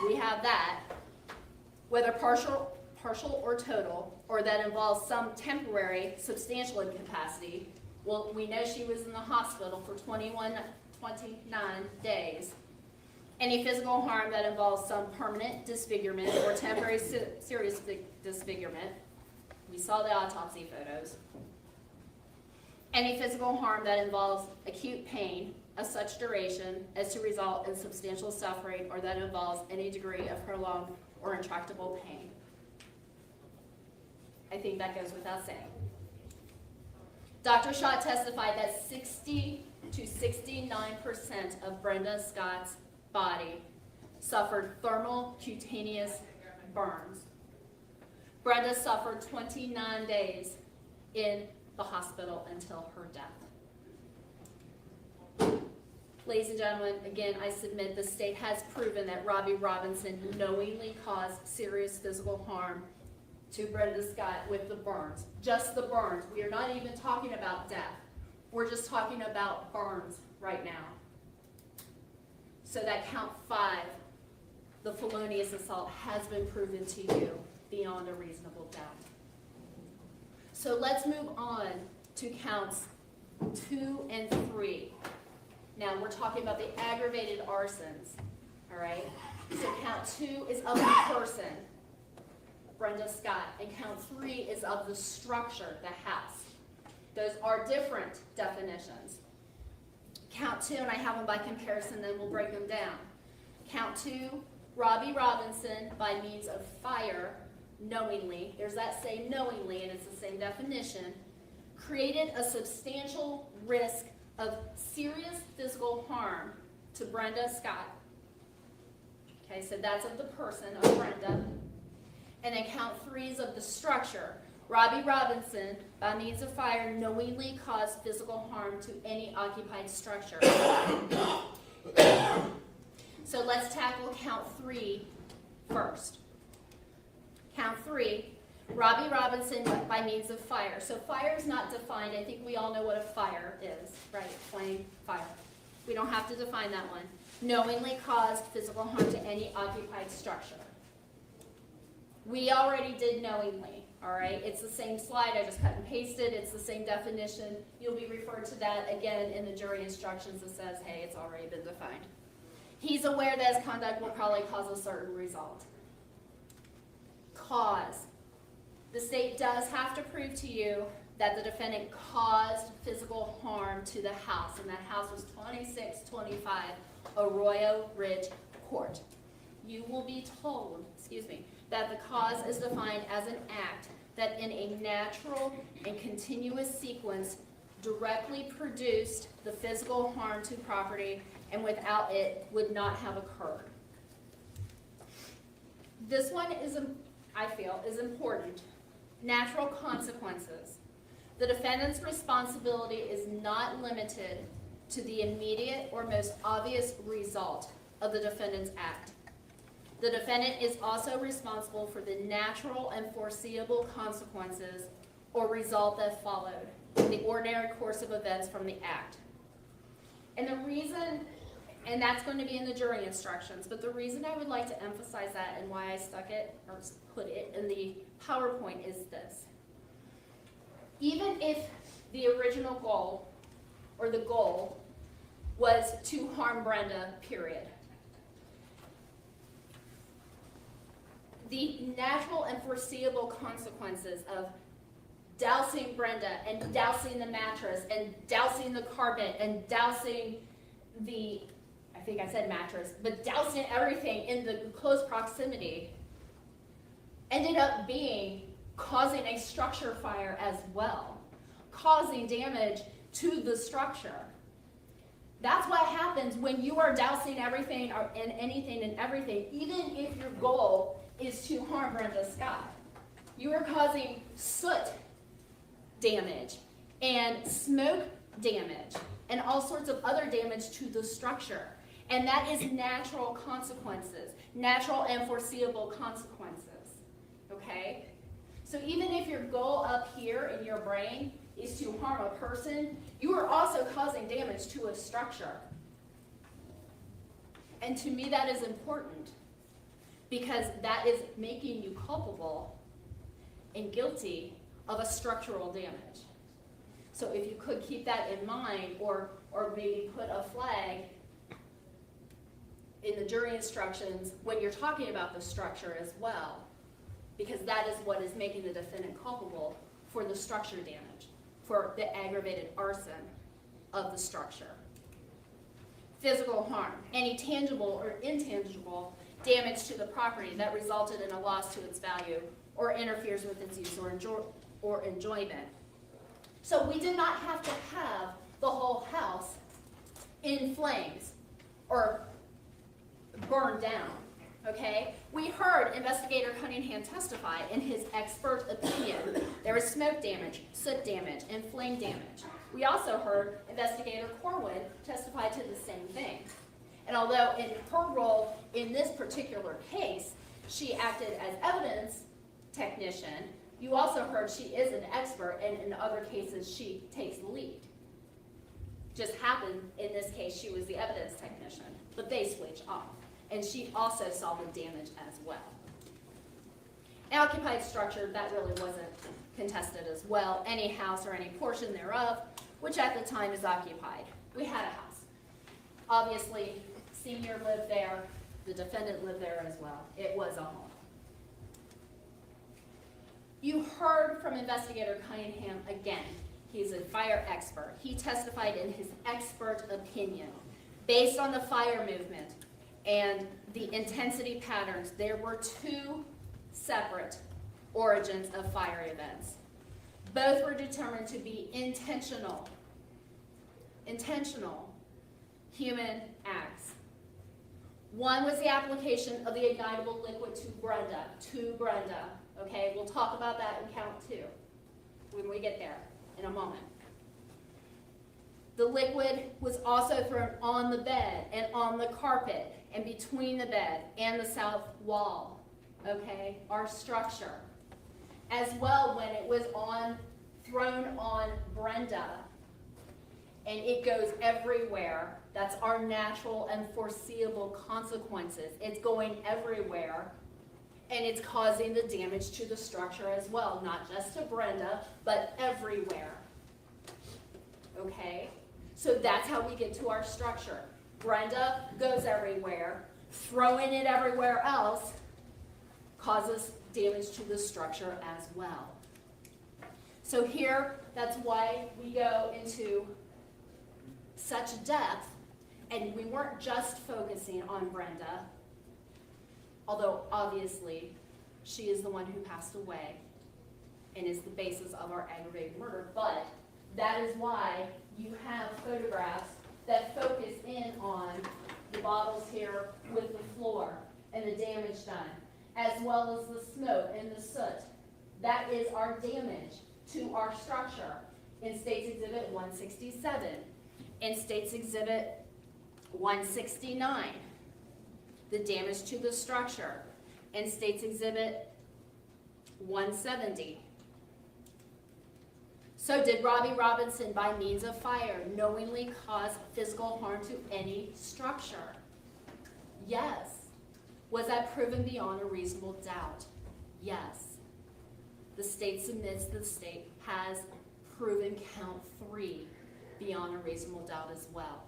we have that. Whether partial or total, or that involves some temporary substantial incapacity. Well, we know she was in the hospital for 29 days. Any physical harm that involves some permanent disfigurement or temporary serious disfigurement. We saw the autopsy photos. Any physical harm that involves acute pain of such duration as to result in substantial suffering or that involves any degree of prolonged or intractable pain. I think that goes without saying. Dr. Schott testified that 60 to 69% of Brenda Scott's body suffered thermal cutaneous burns. Brenda suffered 29 days in the hospital until her death. Ladies and gentlemen, again, I submit the state has proven that Robbi Robinson knowingly caused serious physical harm to Brenda Scott with the burns. Just the burns. We are not even talking about death. We're just talking about burns right now. So that count 5, the felonious assault, has been proven to you beyond a reasonable doubt. So let's move on to counts 2 and 3. Now we're talking about the aggravated arsons, all right? So count 2 is of the person, Brenda Scott, and count 3 is of the structure, the house. Those are different definitions. Count 2, and I have them by comparison, then we'll break them down. Count 2, Robbi Robinson by means of fire, knowingly, there's that same knowingly, and it's the same definition, created a substantial risk of serious physical harm to Brenda Scott. Okay, so that's of the person, of Brenda. And then count 3 is of the structure. Robbi Robinson, by means of fire, knowingly caused physical harm to any occupied structure. So let's tackle count 3 first. Count 3, Robbi Robinson by means of fire. So fire is not defined. I think we all know what a fire is, right? Flame, fire. We don't have to define that one. Knowingly caused physical harm to any occupied structure. We already did knowingly, all right? It's the same slide, I just cut and pasted. It's the same definition. You'll be referred to that again in the jury instructions that says, hey, it's already been defined. He's aware that his conduct will probably cause a certain result. Cause. The state does have to prove to you that the defendant caused physical harm to the house, and that house was 2625 Arroyo Ridge Court. You will be told, that the cause is defined as an act that in a natural and continuous sequence directly produced the physical harm to property and without it would not have occurred. This one is, I feel, is important. Natural consequences. The defendant's responsibility is not limited to the immediate or most obvious result of the defendant's act. The defendant is also responsible for the natural and foreseeable consequences or result that followed in the ordinary course of events from the act. And the reason, and that's going to be in the jury instructions, but the reason I would like to emphasize that and why I stuck it or put it in the PowerPoint is this. Even if the original goal or the goal was to harm Brenda, period, the natural and foreseeable consequences of dousing Brenda and dousing the mattress and dousing the carpet and dousing the, I think I said mattress, but dousing everything in the close proximity ended up being causing a structure fire as well, causing damage to the structure. That's what happens when you are dousing everything or in anything and everything, even if your goal is to harm Brenda Scott. You are causing soot damage and smoke damage and all sorts of other damage to the structure. And that is natural consequences, natural and foreseeable consequences, okay? So even if your goal up here in your brain is to harm a person, you are also causing damage to a structure. And to me that is important because that is making you culpable and guilty of a structural damage. So if you could keep that in mind or maybe put a flag in the jury instructions when you're talking about the structure as well, because that is what is making the defendant culpable for the structure damage, for the aggravated arson of the structure. Physical harm, any tangible or intangible damage to the property that resulted in a loss to its value or interferes with its use or enjoyment. So we did not have to have the whole house in flames or burned down, okay? We heard Investigator Cunningham testify in his expert opinion. There was smoke damage, soot damage, and flame damage. We also heard Investigator Corwin testify to the same thing. And although in her role in this particular case, she acted as evidence technician, you also heard she is an expert, and in other cases she takes the lead. Just happened in this case she was the evidence technician, but they switch off. And she also saw the damage as well. An occupied structure, that really wasn't contested as well. Any house or any portion thereof, which at the time is occupied. We had a house. Obviously, senior lived there, the defendant lived there as well. It was a home. You heard from Investigator Cunningham again. He's a fire expert. He testified in his expert opinion. Based on the fire movement and the intensity patterns, there were two separate origins of fire events. Both were determined to be intentional human acts. One was the application of the ignitable liquid to Brenda, okay? We'll talk about that in count 2 when we get there in a moment. The liquid was also thrown on the bed and on the carpet and between the bed and the south wall, okay, our structure. As well, when it was thrown on Brenda, and it goes everywhere, that's our natural and foreseeable consequences. It's going everywhere, and it's causing the damage to the structure as well, not just to Brenda, but everywhere, okay? So that's how we get to our structure. Brenda goes everywhere, throwing it everywhere else causes damage to the structure as well. So here, that's why we go into such depth, and we weren't just focusing on Brenda, although obviously she is the one who passed away and is the basis of our aggravated murder, but that is why you have photographs that focus in on the bottles here with the floor and the damage done, as well as the smoke and the soot. That is our damage to our structure in State's Exhibit 167, in State's Exhibit 169, the damage to the structure, in State's Exhibit 170. So did Robbi Robinson, by means of fire, knowingly cause physical harm to any structure? Yes. Was that proven beyond a reasonable doubt? Yes. The state submits the state has proven count 3 beyond a reasonable doubt as well.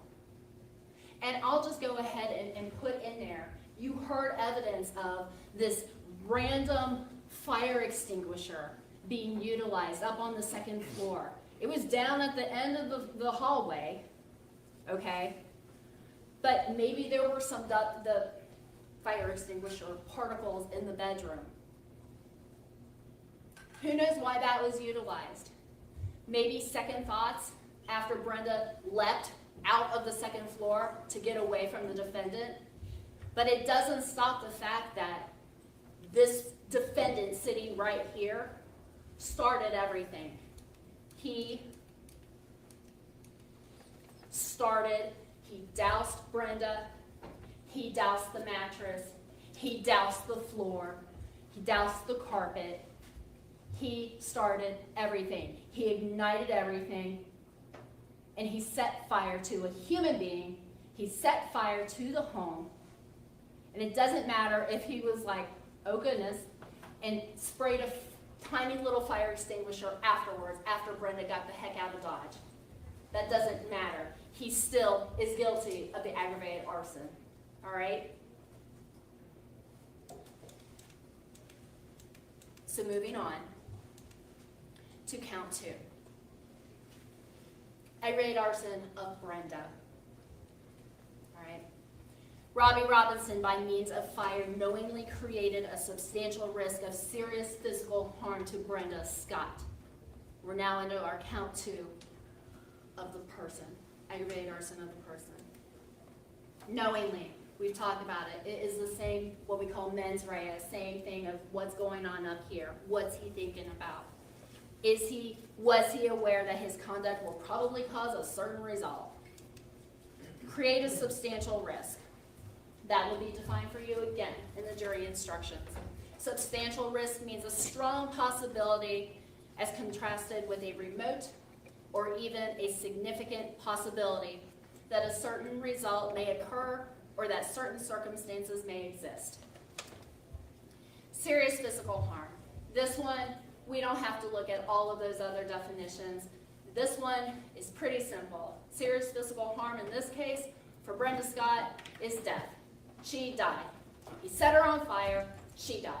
And I'll just go ahead and put in there, you heard evidence of this random fire extinguisher being utilized up on the second floor. It was down at the end of the hallway, okay? But maybe there were some the fire extinguisher particles in the bedroom. Who knows why that was utilized? Maybe second thoughts after Brenda leapt out of the second floor to get away from the defendant. But it doesn't stop the fact that this defendant sitting right here started everything. He doused Brenda, he doused the mattress, he doused the floor, he doused the carpet, he started everything. He ignited everything, and he set fire to a human being. He set fire to the home, and it doesn't matter if he was like, oh goodness, and sprayed a tiny little fire extinguisher afterwards, after Brenda got the heck out of Dodge. That doesn't matter. He still is guilty of the aggravated arson, all right? So moving on to count 2. Aggravated arson of Brenda, all right? Robbi Robinson, by means of fire, knowingly created a substantial risk of serious physical harm to Brenda Scott. We're now into our count 2 of the person, aggravated arson of the person. Knowingly, we've talked about it. It is the same, what we call mens rea, same thing of what's going on up here. What's he thinking about? Was he aware that his conduct will probably cause a certain result? Create a substantial risk. That will be defined for you again in the jury instructions. Substantial risk means a strong possibility as contrasted with a remote or even a significant possibility that a certain result may occur or that certain circumstances may exist. Serious physical harm. This one, we don't have to look at all of those other definitions. This one is pretty simple. Serious physical harm in this case for Brenda Scott is death. She died. He set her on fire. She died.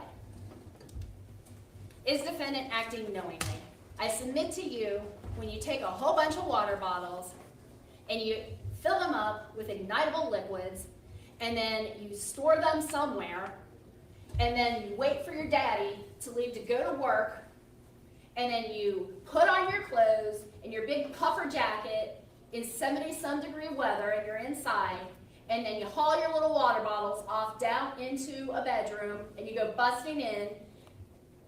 Is defendant acting knowingly? I submit to you, when you take a whole bunch of water bottles and you fill them up with ignitable liquids, and then you store them somewhere, and then you wait for your daddy to leave to go to work, and then you put on your clothes and your big puffer jacket in 70-some degree weather, and you're inside, and then you haul your little water bottles off down into a bedroom, and you go busting in,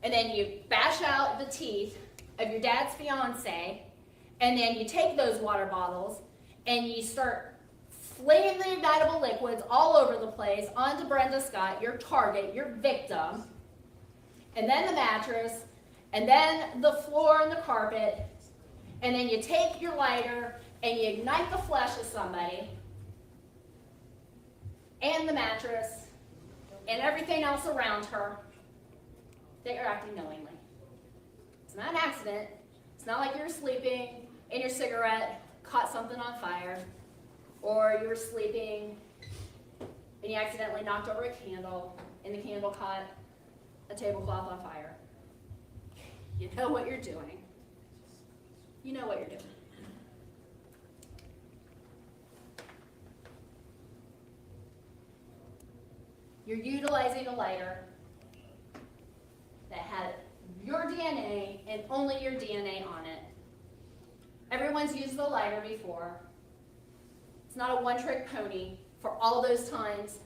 and then you bash out the teeth of your dad's fiance, and then you take those water bottles and you start flinging the ignitable liquids all over the place onto Brenda Scott, your target, your victim, and then the mattress, and then the floor and the carpet, and then you take your lighter and you ignite the flesh of somebody, and the mattress, and everything else around her, that you're acting knowingly. It's not an accident. It's not like you're sleeping and your cigarette caught something on fire, or you were sleeping and you accidentally knocked over a candle and the candle caught a tablecloth on fire. You know what you're doing. You know what you're doing. You're utilizing a lighter that had your DNA and only your DNA on it. Everyone's used the lighter before. It's not a one-trick pony for all those times,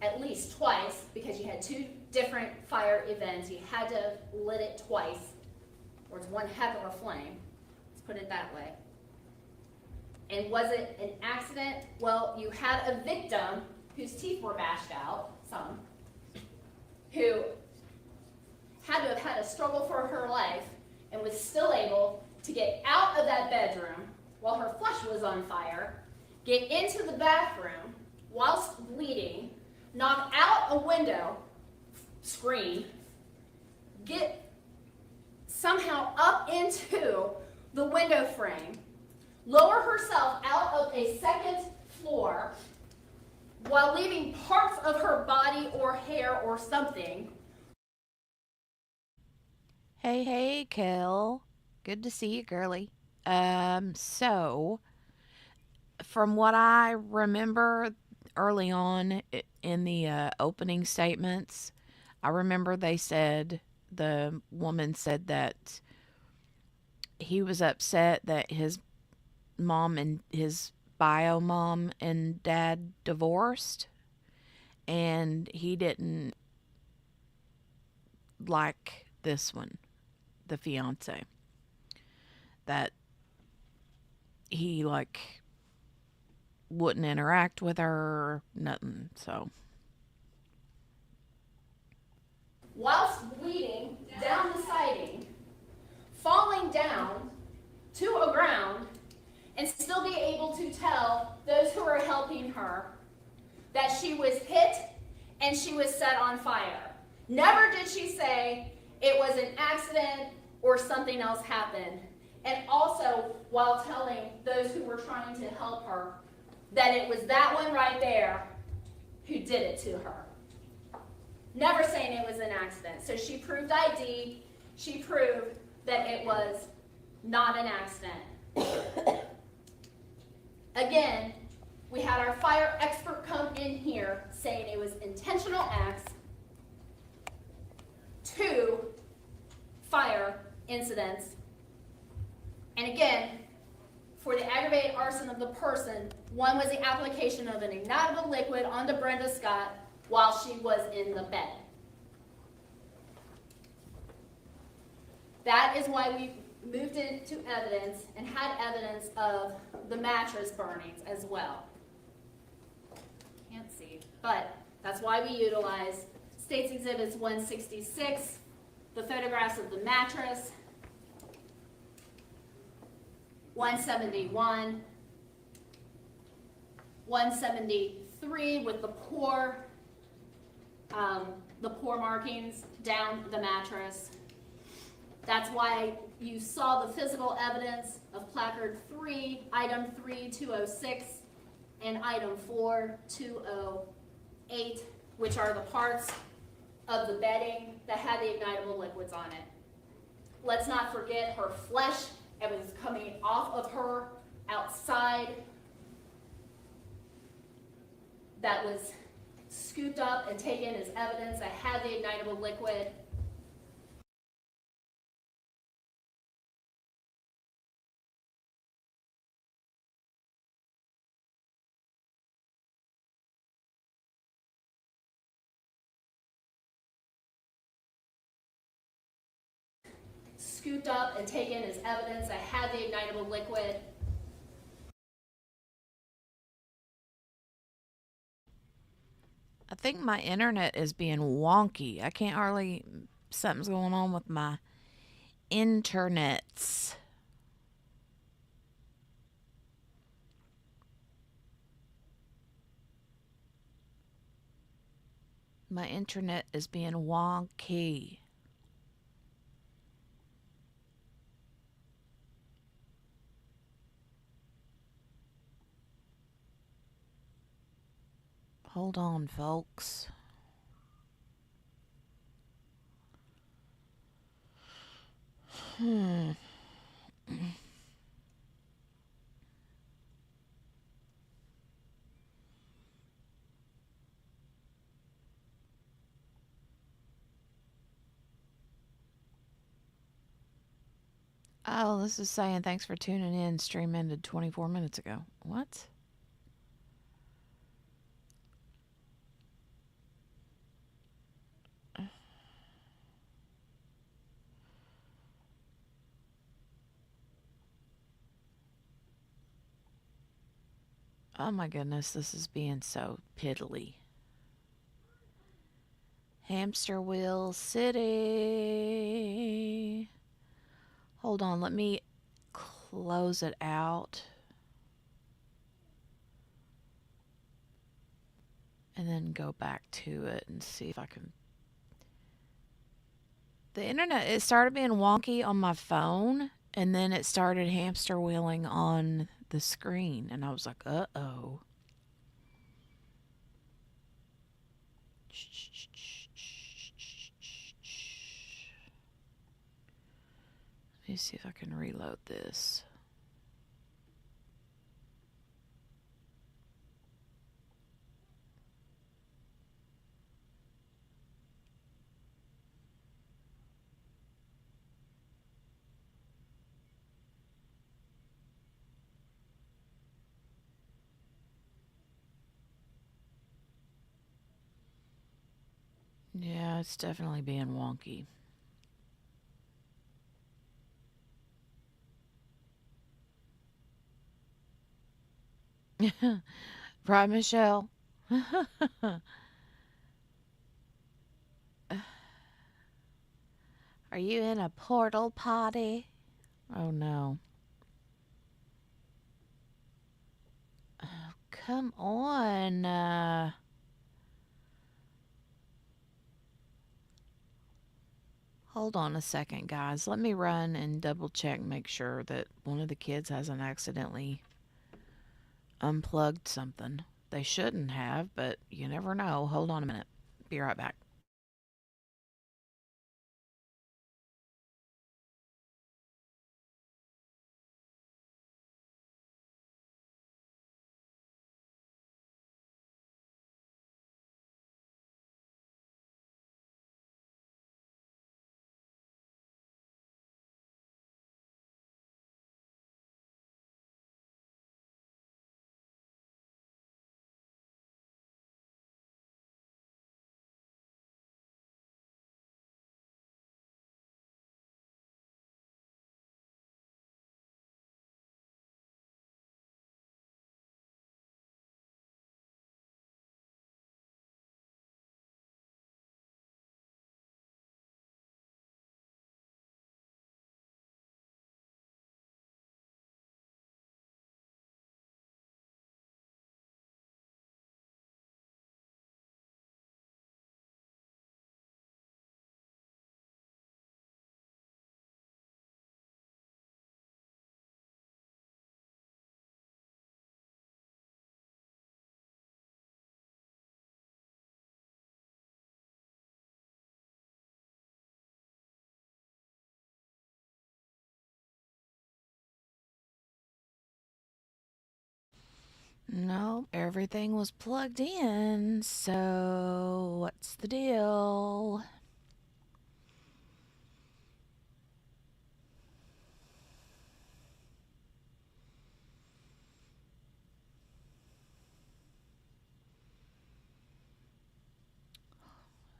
at least twice, because you had two different fire events. You had to have lit it twice, or it's one heck of a flame. Let's put it that way. And was it an accident? Well, you had a victim whose teeth were bashed out, some, who had to have had a struggle for her life and was still able to get out of that bedroom while her flesh was on fire, get into the bathroom whilst bleeding, knock out a window screen, get somehow up into the window frame, lower herself out of a second floor while leaving parts of her body or hair or something. Hey, Kel. Good to see you, girly. So, from what I remember early on in the opening statements, I remember the woman said that he was upset that his mom and his bio mom and dad divorced, and he didn't like this one, the fiance, that he wouldn't interact with her, nothing. So Whilst bleeding down the siding, falling down to a ground, and still be able to tell those who are helping her that she was hit and she was set on fire. Never did she say it was an accident or something else happened. And also, while telling those who were trying to help her that it was that one right there who did it to her. Never saying it was an accident. So she proved ID. She proved that it was not an accident. Again, we had our fire expert come in here saying it was intentional acts, 2 fire incidents, and again, for the aggravated arson of the person, 1 was the application of an ignitable liquid onto Brenda Scott while she was in the bed. That is why we moved into evidence and had evidence of the mattress burnings as well. Can't see, but that's why we utilize State's Exhibits 166, the photographs of the mattress, 171, 173 with the pour markings down the mattress. That's why you saw the physical evidence of placard 3, item 3206, and item 4208, which are the parts of the bedding that had the ignitable liquids on it. Let's not forget her flesh. It was coming off of her outside. That was scooped up and taken as evidence that had the ignitable liquid. Scooped up and taken as evidence that had the ignitable liquid. think my internet is being wonky. I can't hardly. Something's going on with my internets. My internet is being wonky. Hold on, folks. Oh, this is saying thanks for tuning in. Stream ended 24 minutes ago. What? Oh my goodness, this is being so piddly. Hamster Wheel City. Hold on, let me close it out. And then go back to it and see if I can. The internet, it started being wonky on my phone, and then it started hamster wheeling on the screen. And I was like, uh-oh. Let me see if I can reload this. Yeah, it's definitely being wonky. Right, Michelle? Are you in a portal potty? Oh no. Oh, come on. Hold on a second, guys. Let me run and double check, make sure that one of the kids hasn't accidentally unplugged something. They shouldn't have, but you never know. Hold on a minute. Be right back. No, everything was plugged in. So, what's the deal?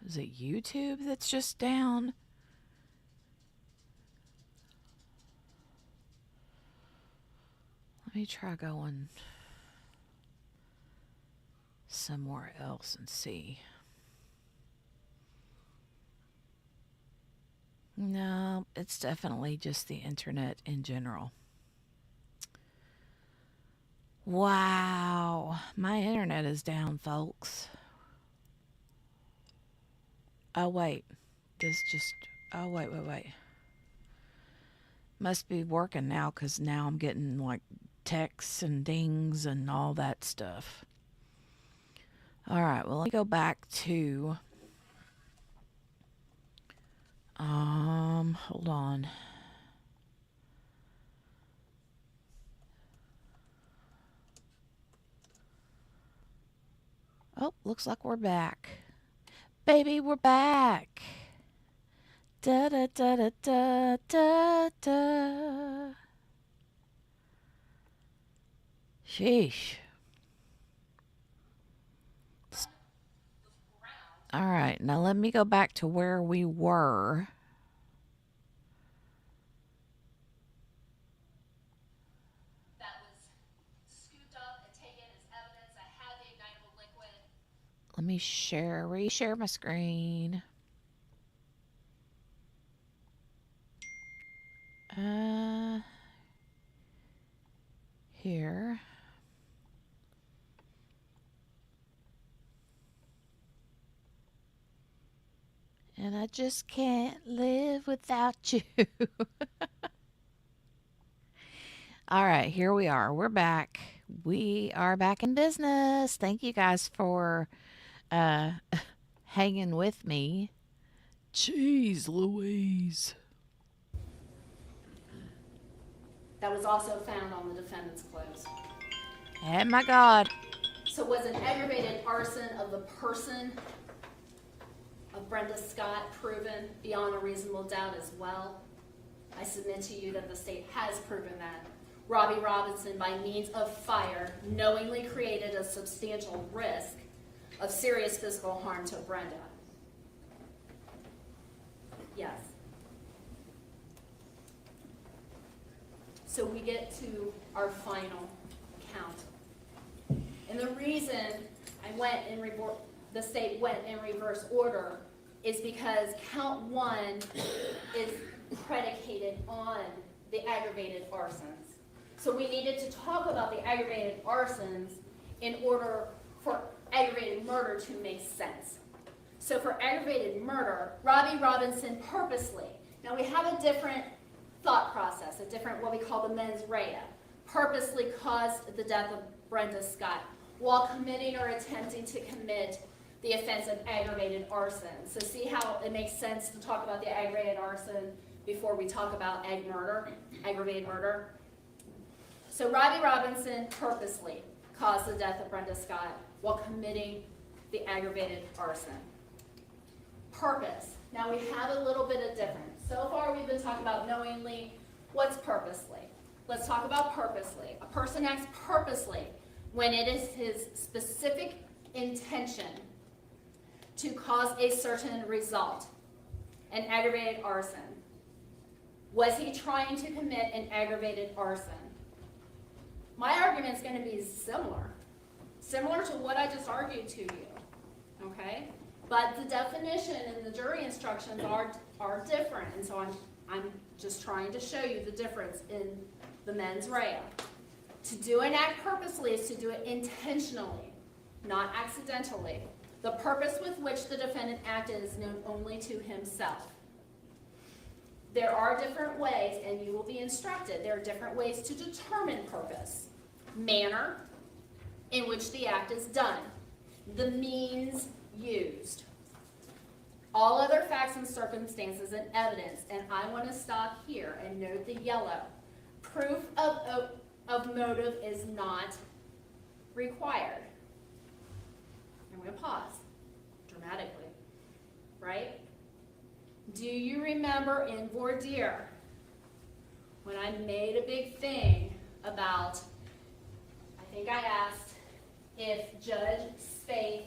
Is it YouTube that's just down? Let me try going somewhere else and see. No, it's definitely just the internet in general. Wow, my internet is down, folks. Oh, wait. Oh, wait. Must be working now because now I'm getting like texts and dings and all that stuff. All right, well, let me go back to, hold on. Oh, looks like we're back. Baby, we're back. Da da da da da da da. Sheesh. All right, now let me go back to where we were. That was scooped up and taken as evidence. I had the ignitable liquid. Let me reshare my screen. Here. And I just can't live without you. All right, here we are. We're back. We are back in business. Thank you guys for hanging with me. Jeez Louise. That was also found on the defendant's clothes. Oh my God. So was an aggravated arson of the person of Brenda Scott proven beyond a reasonable doubt as well? I submit to you that the state has proven that Robbi Robinson, by means of fire, knowingly created a substantial risk of serious physical harm to Brenda. Yes. So we get to our final count. And the reason the state went in reverse order is because count 1 is predicated on the aggravated arsons. So we needed to talk about the aggravated arsons in order for aggravated murder to make sense. So for aggravated murder, Robbi Robinson purposely, now we have a different thought process, a different what we call the mens rea, purposely caused the death of Brenda Scott while committing or attempting to commit the offense of aggravated arson. So see how it makes sense to talk about the aggravated arson before we talk about aggravated murder? So Robbi Robinson purposely caused the death of Brenda Scott while committing the aggravated arson. Purpose. Now we have a little bit of difference. So far we've been talking about knowingly. What's purposely? Let's talk about purposely. A person acts purposely when it is his specific intention to cause a certain result. An aggravated arson. Was he trying to commit an aggravated arson? My argument is going to be similar to what I just argued to you, okay? But the definition and the jury instructions are different, and so I'm just trying to show you the difference in the mens rea. To do an act purposely is to do it intentionally, not accidentally. The purpose with which the defendant acted is known only to himself. There are different ways, and you will be instructed, there are different ways to determine purpose. Manner in which the act is done. The means used. All other facts and circumstances and evidence, and I want to stop here and note the yellow. Proof of motive is not required. I'm going to pause dramatically, right? Do you remember in voir dire when I made a big thing about, I think I asked if Judge Spaeth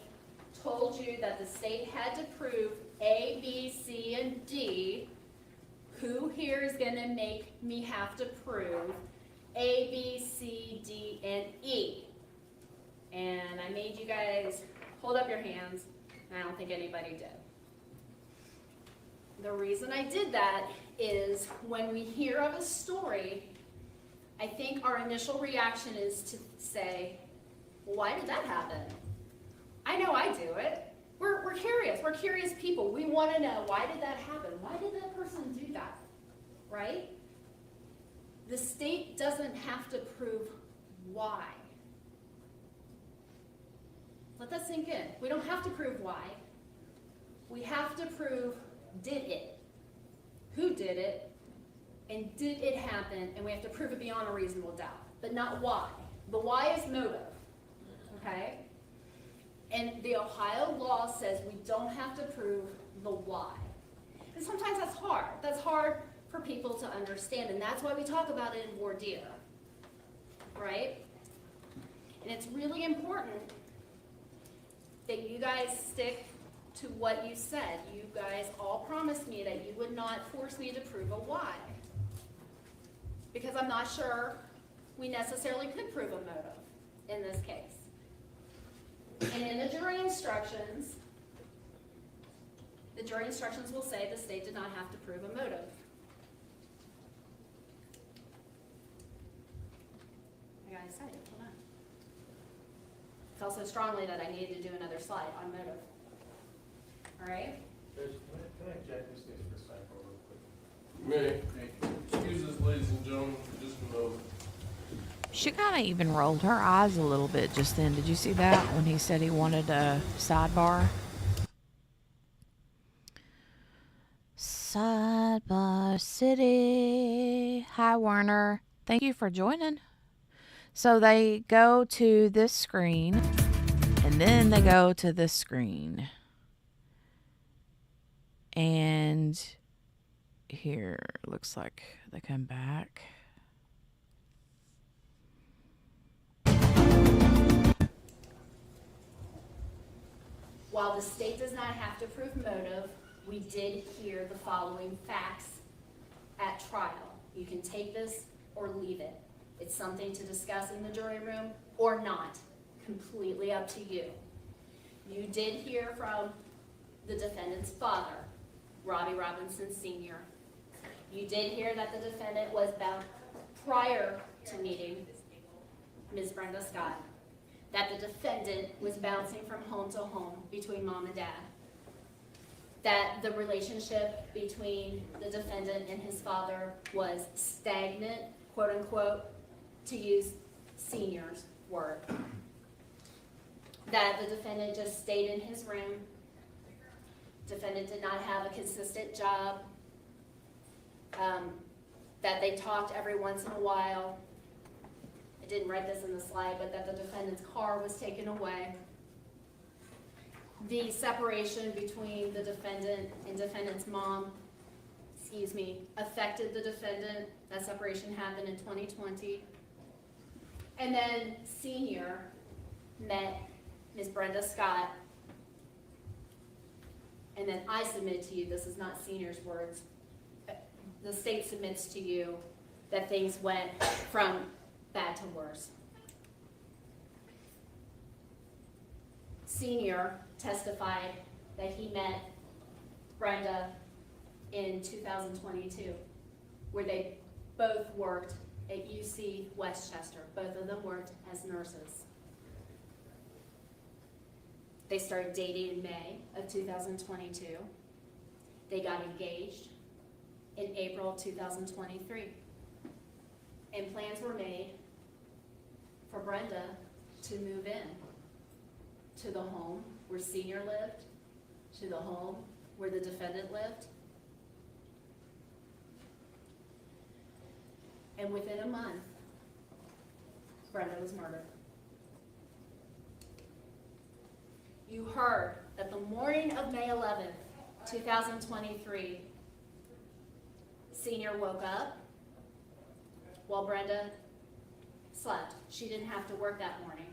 told you that the state had to prove A, B, C, and D, who here is going to make me have to prove A, B, C, D, and E? And I made you guys hold up your hands, and I don't think anybody did. The reason I did that is when we hear of a story, I think our initial reaction is to say, well, why did that happen? I know I do it. We're curious. We're curious people. We want to know, why did that happen? Why did that person do that? Right? The state doesn't have to prove why. Let that sink in. We don't have to prove why. We have to prove, did it? Who did it? And did it happen? And we have to prove it beyond a reasonable doubt, but not why. The why is motive, okay? And the Ohio law says we don't have to prove the why. And sometimes that's hard. That's hard for people to understand, and that's why we talk about it in voir dire, right? And it's really important that you guys stick to what you said. You guys all promised me that you would not force me to prove a why. Because I'm not sure we necessarily could prove a motive in this case. And in the jury instructions will say the state did not have to prove a motive. I gotta say it, hold on. Felt so strongly that I needed to do another slide on motive. All right? Can I object this for a second real quick? May. Excuse us, ladies and gentlemen, for just a moment. She kind of even rolled her eyes a little bit just then. Did you see that when he said he wanted a sidebar? Sidebar City. Hi, Werner. Thank you for joining. So they go to this screen, and then they go to this screen. And here, looks like they come back. While the state does not have to prove motive, we did hear the following facts at trial. You can take this or leave it. It's something to discuss in the jury room or not. Completely up to you. You did hear from the defendant's father, Robbi Robinson Sr. You did hear that the defendant was bound prior to meeting Ms. Brenda Scott. That the defendant was bouncing from home to home between mom and dad. That the relationship between the defendant and his father was stagnant, quote unquote, to use Senior's word. That the defendant just stayed in his room. Defendant did not have a consistent job. That they talked every once in a while. I didn't write this in the slide, but that the defendant's car was taken away. The separation between the defendant and defendant's mom, affected the defendant. That separation happened in 2020. And then Senior met Ms. Brenda Scott. And then I submit to you, this is not Senior's words, the state submits to you that things went from bad to worse. Senior testified that he met Brenda in 2022, where they both worked at UC Westchester. Both of them worked as nurses. They started dating in May of 2022. They got engaged in April 2023. And plans were made for Brenda to move in to the home where Senior lived, to the home where the defendant lived. And within a month, Brenda was murdered. You heard that the morning of May 11th, 2023, Senior woke up while Brenda slept. She didn't have to work that morning.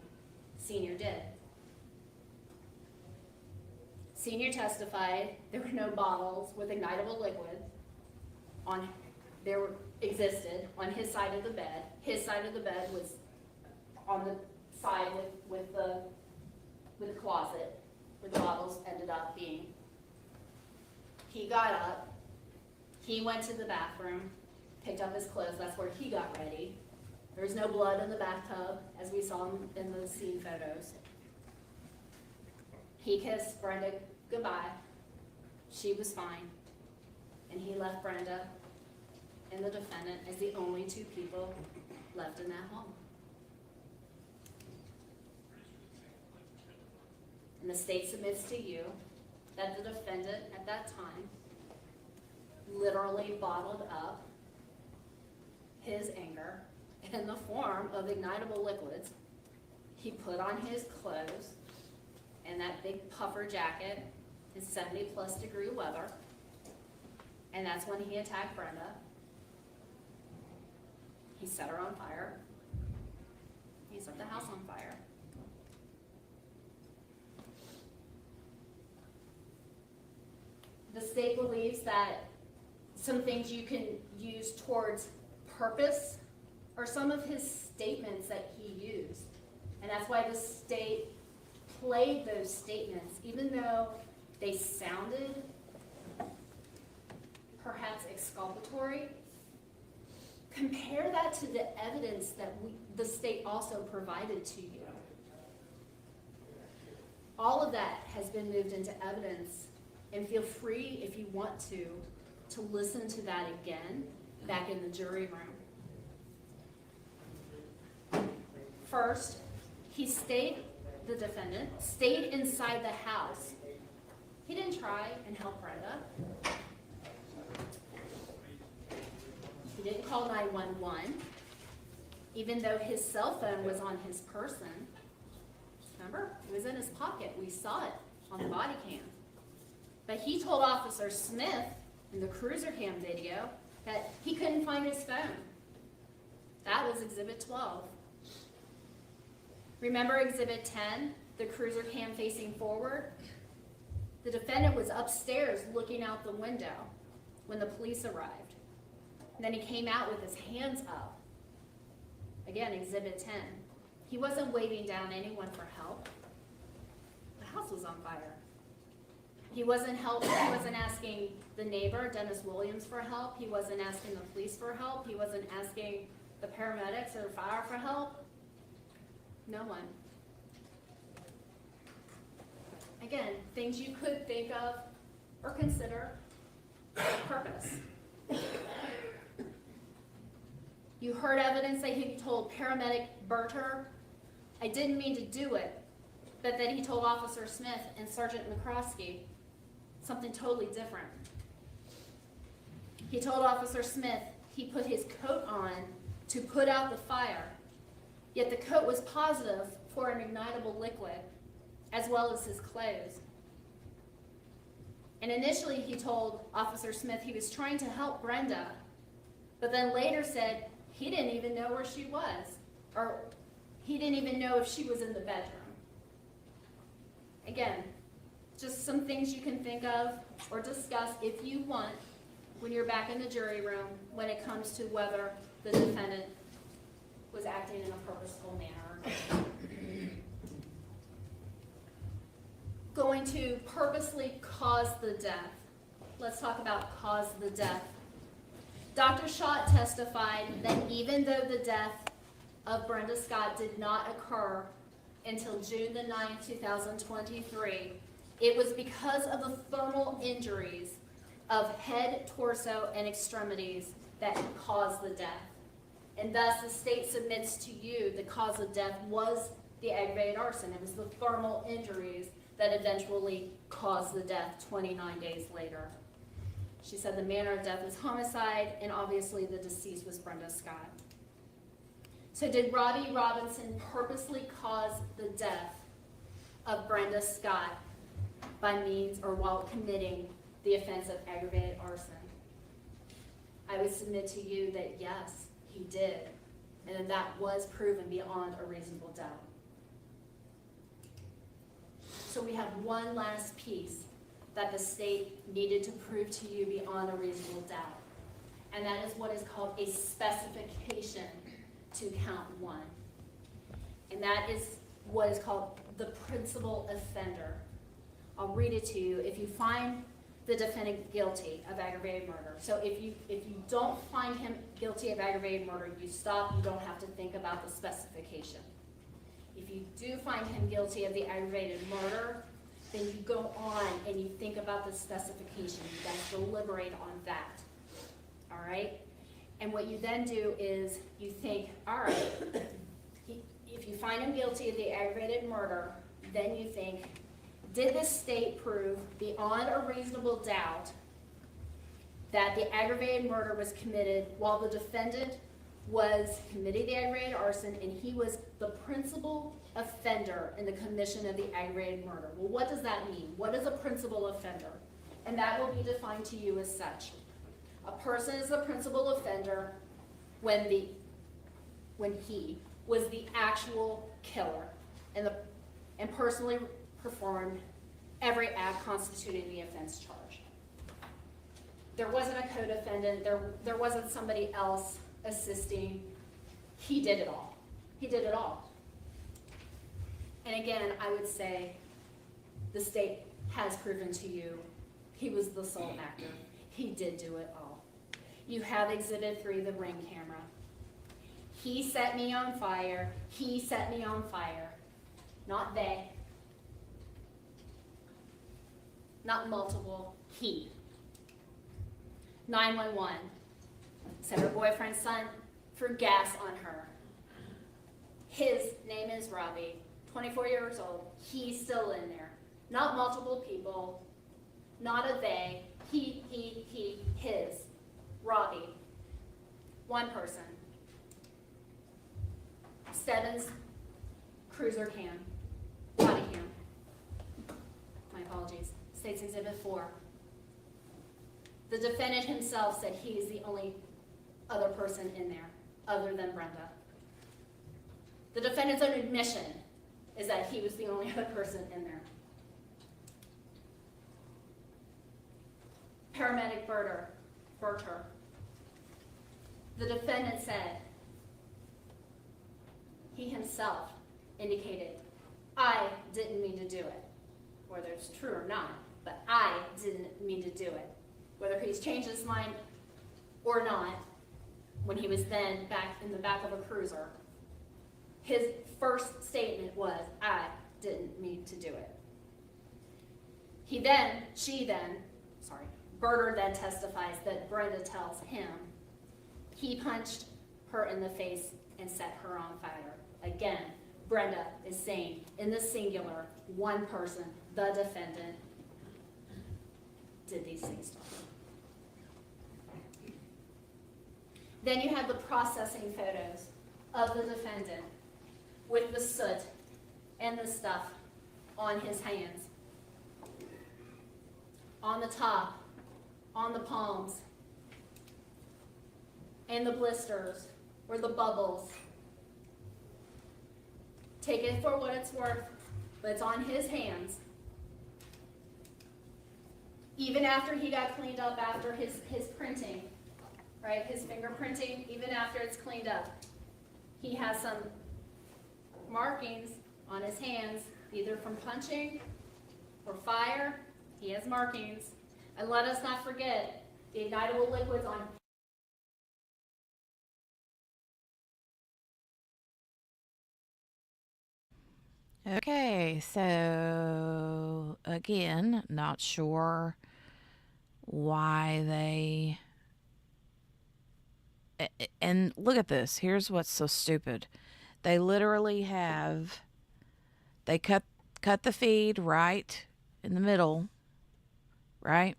Senior did. Senior testified there were no bottles with ignitable liquid existed on his side of the bed. His side of the bed was on the side with with the closet where the bottles ended up being. He got up, he went to the bathroom, picked up his clothes, that's where he got ready. There was no blood in the bathtub, as we saw in the scene photos. He kissed Brenda goodbye. She was fine. And he left Brenda and the defendant as the only two people left in that home. And the state submits to you that the defendant at that time literally bottled up his anger in the form of ignitable liquids. He put on his clothes and that big puffer jacket in 70+ degree weather, and that's when he attacked Brenda. He set her on fire. He set the house on fire. The state believes that some things you can use towards purpose are some of his statements that he used. And that's why the state played those statements, even though they sounded perhaps exculpatory. Compare that to the evidence that the state also provided to you. All of that has been moved into evidence, and feel free, if you want to listen to that again back in the jury room. First, the defendant stayed inside the house. He didn't try and help Brenda. He didn't call 911, even though his cell phone was on his person. Remember, it was in his pocket. We saw it on the body cam. But he told Officer Smith in the cruiser cam video that he couldn't find his phone. That was Exhibit 12. Remember Exhibit 10, the cruiser cam facing forward? The defendant was upstairs looking out the window when the police arrived. And then he came out with his hands up. Again, Exhibit 10. He wasn't waving down anyone for help. The house was on fire. He wasn't asking the neighbor, Dennis Williams, for help. He wasn't asking the police for help. He wasn't asking the paramedics or fire for help. No one. Again, things you could think of or consider purpose. You heard evidence that he told paramedic Berter, I didn't mean to do it, but then he told Officer Smith and Sergeant McCroskey something totally different. He told Officer Smith he put his coat on to put out the fire, yet the coat was positive for an ignitable liquid, as well as his clothes. And initially he told Officer Smith he was trying to help Brenda, but then later said he didn't even know where she was, or he didn't even know if she was in the bedroom. Again, just some things you can think of or discuss if you want when you're back in the jury room when it comes to whether the defendant was acting in a purposeful manner. Going to purposely cause the death. Let's talk about cause the death. Dr. Schott testified that even though the death of Brenda Scott did not occur until June the 9th, 2023, it was because of the thermal injuries of head, torso, and extremities that caused the death. And thus the state submits to you the cause of death was the aggravated arson. It was the thermal injuries that eventually caused the death 29 days later. She said the manner of death was homicide, and obviously the deceased was Brenda Scott. So did Robbi Robinson purposely cause the death of Brenda Scott by means or while committing the offense of aggravated arson? I would submit to you that yes, he did, and that was proven beyond a reasonable doubt. So we have one last piece that the state needed to prove to you beyond a reasonable doubt, and that is what is called a specification to count one. And that is what is called the principal offender. I'll read it to you. If you find the defendant guilty of aggravated murder, so if you don't find him guilty of aggravated murder, you stop, you don't have to think about the specification. If you do find him guilty of the aggravated murder, then you go on and you think about the specification. You guys deliberate on that, all right? And what you then do is you think, all right, if you find him guilty of the aggravated murder, then you think, did the state prove beyond a reasonable doubt that the aggravated murder was committed while the defendant was committing the aggravated arson and he was the principal offender in the commission of the aggravated murder? Well, what does that mean? What is a principal offender? And that will be defined to you as such. A person is the principal offender when he was the actual killer and personally performed every act constituting the offense charged. There wasn't a co-defendant, there wasn't somebody else assisting. He did it all. He did it all. And again, I would say the state has proven to you he was the sole actor. He did do it all. You have Exhibit 3, the ring camera. He set me on fire. He set me on fire. Not they. Not multiple. He. 911. Sent her boyfriend's son for gas on her. His name is Robbi, 24 years old. He's still in there. Not multiple people. Not a they. He, his. Robbi. One person. Stebbins cruiser cam. Body cam. My apologies. State's Exhibit 4. The defendant himself said he is the only other person in there, other than Brenda. The defendant's own admission is that he was the only other person in there. Paramedic Berter. The defendant said he himself indicated, I didn't mean to do it. Whether it's true or not, but I didn't mean to do it. Whether he's changed his mind or not, when he was then back in the back of a cruiser, his first statement was, I didn't mean to do it. Berter then testifies that Brenda tells him he punched her in the face and set her on fire. Again, Brenda is saying in the singular, one person, the defendant, did these things to her. Then you have the processing photos of the defendant with the soot and the stuff on his hands, on the top, on the palms, and the blisters or the bubbles. Take it for what it's worth, but it's on his hands. Even after he got cleaned up after his printing, right, his fingerprinting, even after it's cleaned up, he has some markings on his hands, either from punching or fire. He has markings. And let us not forget the ignitable liquids on Okay, so again, not sure why they. And look at this. Here's what's so stupid. They literally have. They cut the feed right in the middle, right?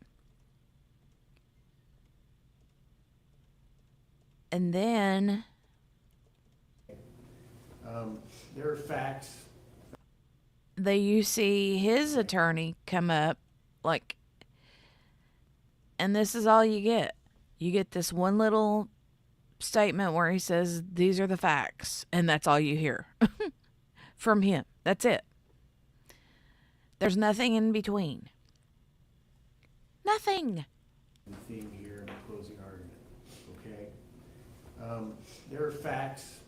And then there are facts. you see his attorney come up, like, and this is all you get. You get this one little statement where he says, these are the facts, and that's all you hear from him. That's it. There's nothing in between. Nothing. The theme here in the closing argument, okay? There are facts.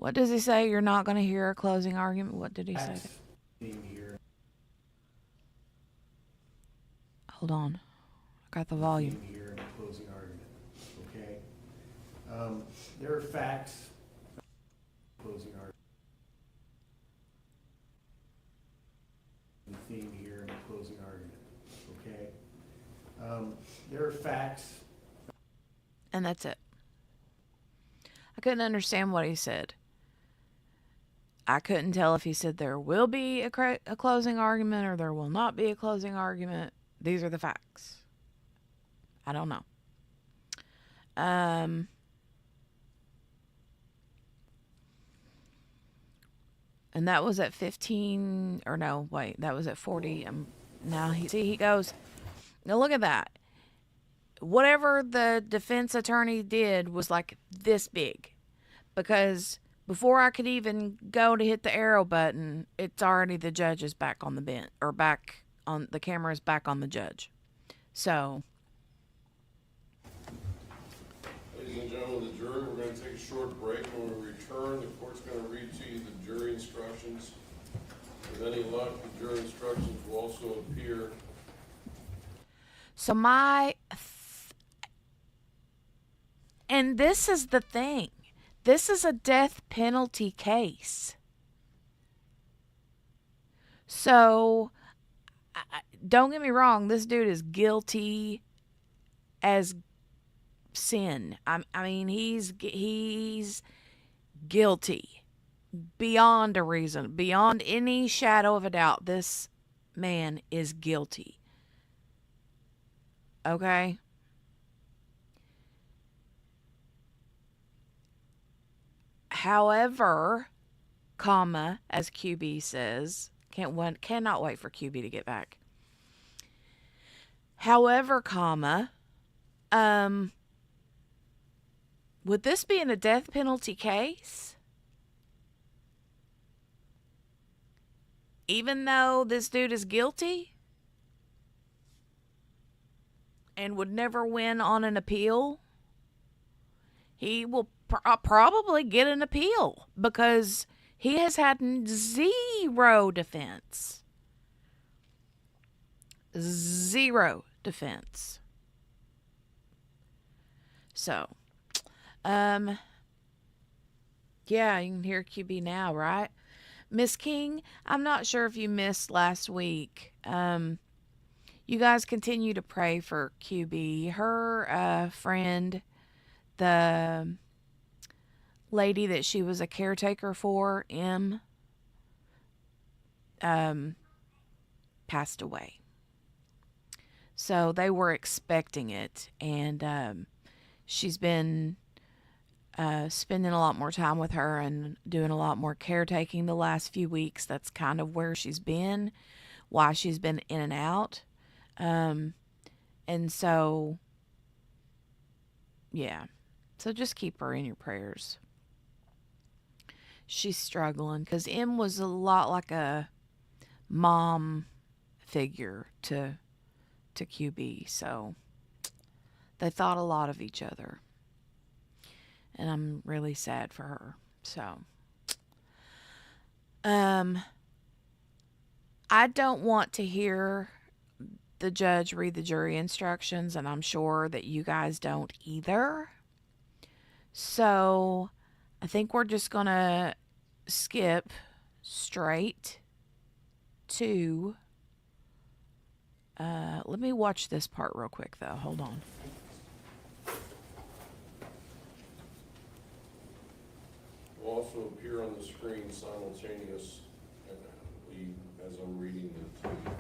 What does he say? You're not going to hear a closing argument? What did he say? Facts being here. Hold on. I got the volume. Being here in a closing argument, okay? There are facts. Closing argument. The theme here in a closing argument, okay? There are facts. And that's it. I couldn't understand what he said. I couldn't tell if he said there will be a closing argument or there will not be a closing argument. These are the facts. I don't know. And that was at 15, or no, wait, that was at 40. Now he goes, now look at that. Whatever the defense attorney did was like this big, because before I could even go to hit the arrow button, it's already the judge is back on the bench, or back on the camera is back on the judge. So, Ladies and gentlemen of the jury, we're going to take a short break. When we return, the court's going to read to you the jury instructions. With any luck, the jury instructions will also appear. So and this is the thing. This is a death penalty case. So, don't get me wrong, this dude is guilty as sin. I mean, he's guilty beyond a reason, beyond any shadow of a doubt. This man is guilty. Okay? However, comma, as QB says, cannot wait for QB to get back. However, comma, would this be in a death penalty case? Even though this dude is guilty and would never win on an appeal, he will probably get an appeal because he has had zero defense. Zero defense. So, yeah, you can hear QB now, right? Miss King, I'm not sure if you missed last week. You guys continue to pray for QB. Her friend, the lady that she was a caretaker for, passed away. So they were expecting it, and she's been spending a lot more time with her and doing a lot more caretaking the last few weeks. That's kind of where she's been, why she's been in and out. And so, yeah. So just keep her in your prayers. She's struggling because M was a lot like a mom figure to QB. So they thought a lot of each other. And I'm really sad for her. So, I don't want to hear the judge read the jury instructions, and I'm sure that you guys don't either. So, I think we're just going to skip straight to, let me watch this part real quick, though. Hold on. Will also appear on the screen simultaneously as I'm reading the tape.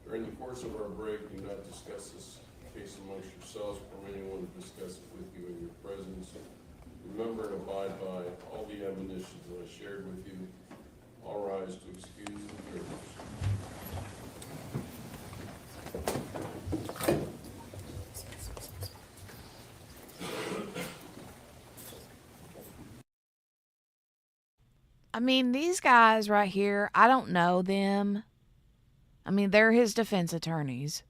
During the course of our break, do not discuss this case amongst yourselves, permit anyone to discuss it with you in your presence. Remember and abide by all the admonitions that I shared with you. All rise to excuse the jurors. I mean, these guys right here, I don't know them. I mean, they're his defense attorneys.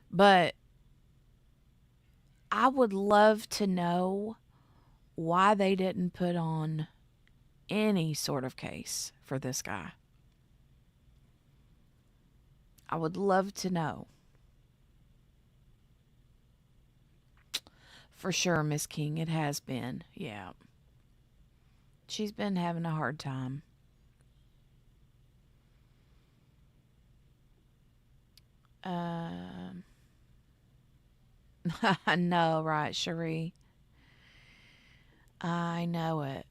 But I would love to know why they didn't put on any sort of case for this guy? I would love to know. For sure, Miss King, it has been. Yeah. She's been having a hard time. I know, right, Cherie? I know it.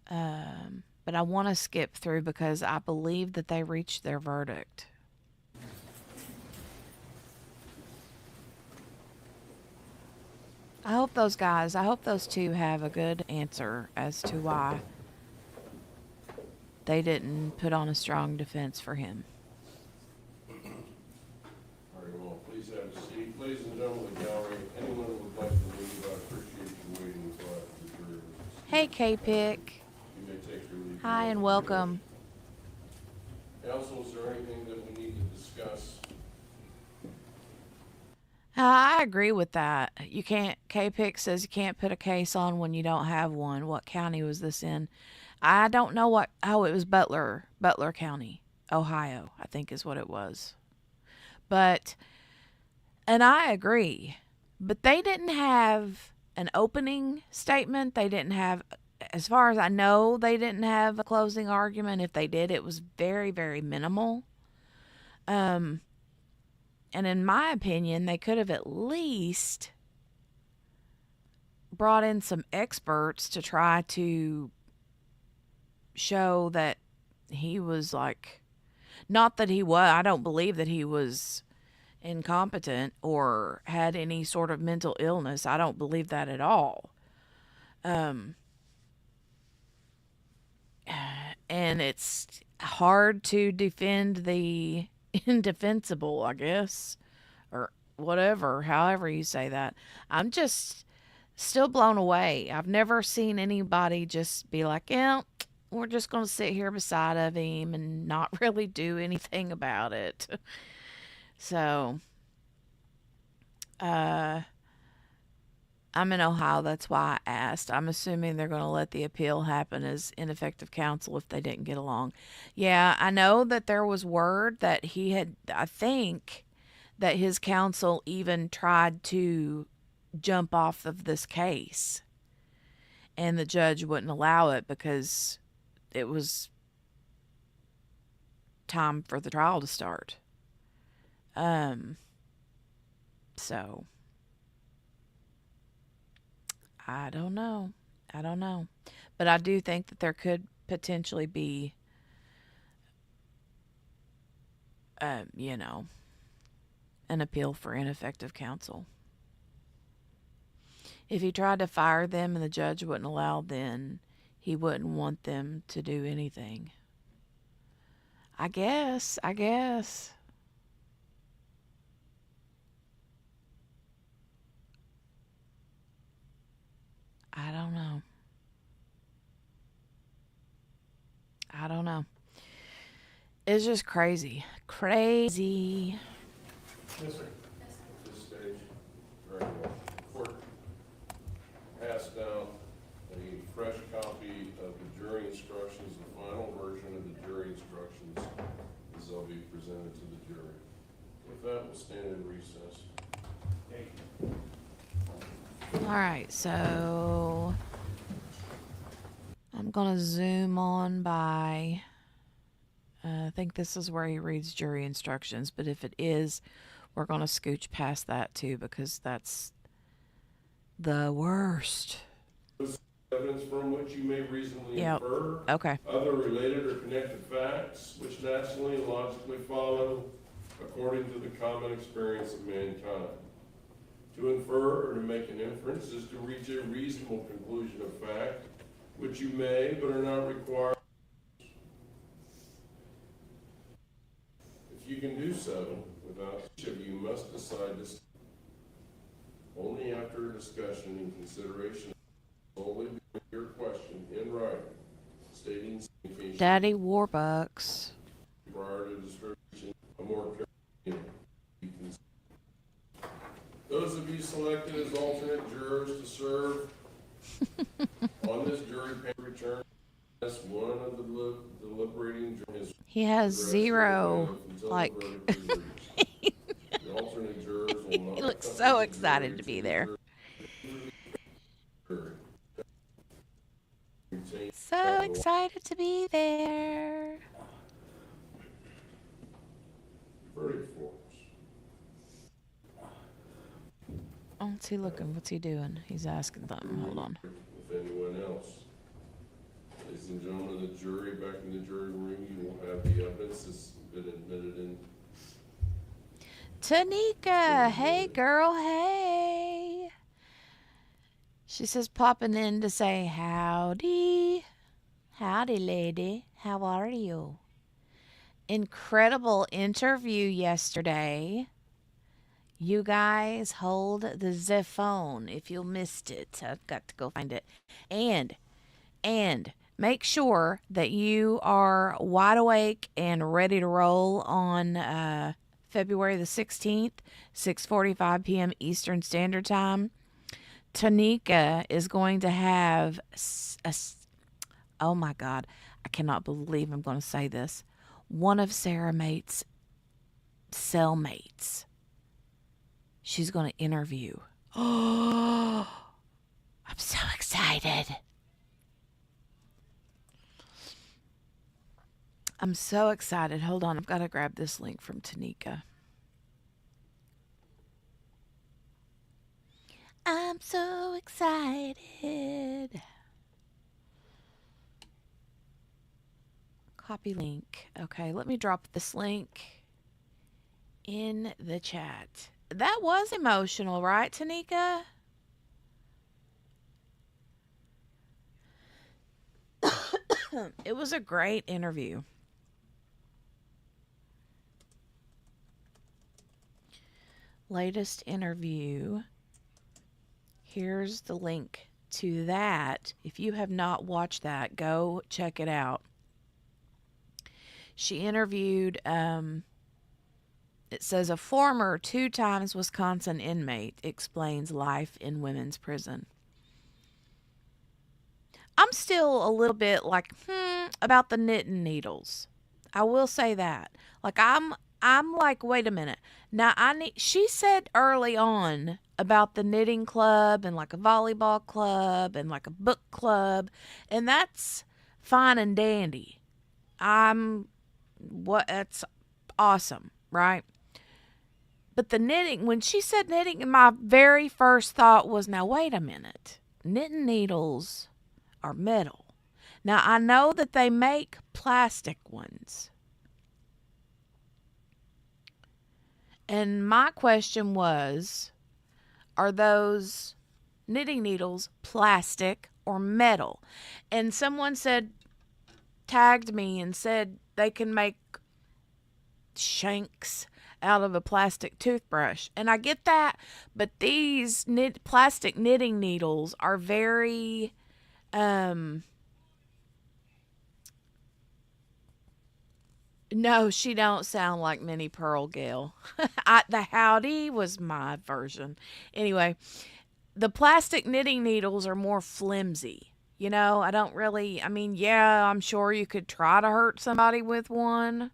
But I want to skip through because I believe that they reached their verdict. I hope those two have a good answer as to why they didn't put on a strong defense for him. All right, well, please have a seat. Ladies and gentlemen of the gallery, anyone who would like to leave, I appreciate you waiting until after the jury. Hey, K-Pick. You may take your leave. Hi and welcome. Counsel, is there anything that we need to discuss? I agree with that. You can't, K-Pick says you can't put a case on when you don't have one. What county was this in? I don't know it was Butler County, Ohio, I think is what it was. But, and I agree, but they didn't have an opening statement. They didn't have, as far as I know, they didn't have a closing argument. If they did, it was very, very minimal. And in my opinion, they could have at least brought in some experts to try to show that he was like, not that he was, I don't believe that he was incompetent or had any sort of mental illness. I don't believe that at all. And it's hard to defend the indefensible, I guess, or whatever, however you say that. I'm just still blown away. I've never seen anybody just be like, yeah, we're just going to sit here beside of him and not really do anything about it. So, I'm in Ohio, that's why I asked. I'm assuming they're going to let the appeal happen as ineffective counsel if they didn't get along. Yeah, I know that there was word that he had, I think, that his counsel even tried to jump off of this case. And the judge wouldn't allow it because it was time for the trial to start. So I don't know. But I do think that there could potentially be, an appeal for ineffective counsel. If he tried to fire them and the judge wouldn't allow, then he wouldn't want them to do anything. I guess. I don't know. It's just crazy. Crazy. Yes, sir. At this stage, very well. Court passed down a fresh copy of the jury instructions, the final version of the jury instructions, as they'll be presented to the jury. With that, we'll stand in recess. Thank you. All right, so I'm going to zoom on by, I think this is where he reads jury instructions, but if it is, we're going to scooch past that too because that's the worst. Evidence from which you may reasonably infer okay. other related or connected facts which naturally and logically follow according to the common experience of mankind. To infer or to make an inference is to reach a reasonable conclusion of fact, which you may but are not required. If you can do so without each of you must decide this only after a discussion and consideration solely your question in writing, stating Daddy Warbucks. Prior to distribution, a more careful. Those of you selected as alternate jurors to serve on this jury panel return one of the deliberating jurors. He has zero, like, The alternate jurors will not. he looks so excited to be there. So excited to be there. Verdict forms. Oh, what's he looking? What's he doing? He's asking something. Hold on. If anyone else. Ladies and gentlemen of the jury, back in the jury room, you will have the evidence that's been admitted in. Tanika, hey girl, hey. She says popping in to say howdy. Howdy, lady. How are you? Incredible interview yesterday. You guys hold the phone if you missed it. I've got to go find it. And make sure that you are wide awake and ready to roll on February the 16th, 6:45 p.m. Eastern Standard Time. Tanika is going to have oh my God, I cannot believe I'm going to say this. One of Sarah Mate's cellmates. She's going to interview. Oh, I'm so excited. I'm so excited. Hold on, I've got to grab this link from Tanika. I'm so excited. Copy link. Okay, let me drop this link in the chat. That was emotional, right, Tanika? It was a great interview. Latest interview. Here's the link to that. If you have not watched that, go check it out. She interviewed, it says a former 2-time Wisconsin inmate explains life in women's prison. I'm still a little bit like, about the knitting needles. I will say that. Like, I'm like, wait a minute. Now, she said early on about the knitting club and like a volleyball club and like a book club, and that's fine and dandy. That's awesome, right? But the knitting, when she said knitting, my very first thought was, now wait a minute. Knitting needles are metal. Now, I know that they make plastic ones. And my question was, are those knitting needles plastic or metal? And someone tagged me and said they can make shanks out of a plastic toothbrush. And I get that, but these plastic knitting needles are very, no, she don't sound like Minnie Pearl Gale. The howdy was my version. Anyway, the plastic knitting needles are more flimsy. You know, yeah, I'm sure you could try to hurt somebody with one,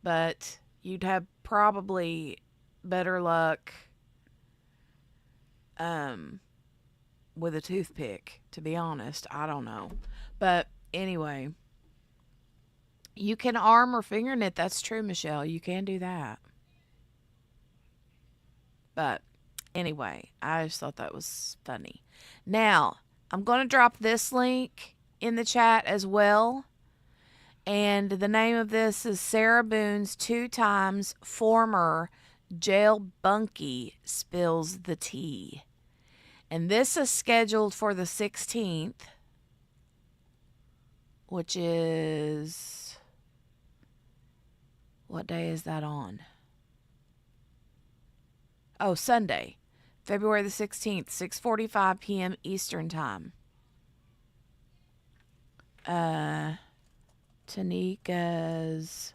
but you'd have probably better luck with a toothpick, to be honest. I don't know. But anyway, you can arm or finger knit. That's true, Michelle. You can do that. But anyway, I just thought that was funny. Now, I'm going to drop this link in the chat as well. And the name of this is Sarah Boone's 2-times former jail bunkie spills the tea. And this is scheduled for the 16th, which is, what day is that on? Oh, Sunday, February the 16th, 6:45 p.m. Eastern Time. Tanika's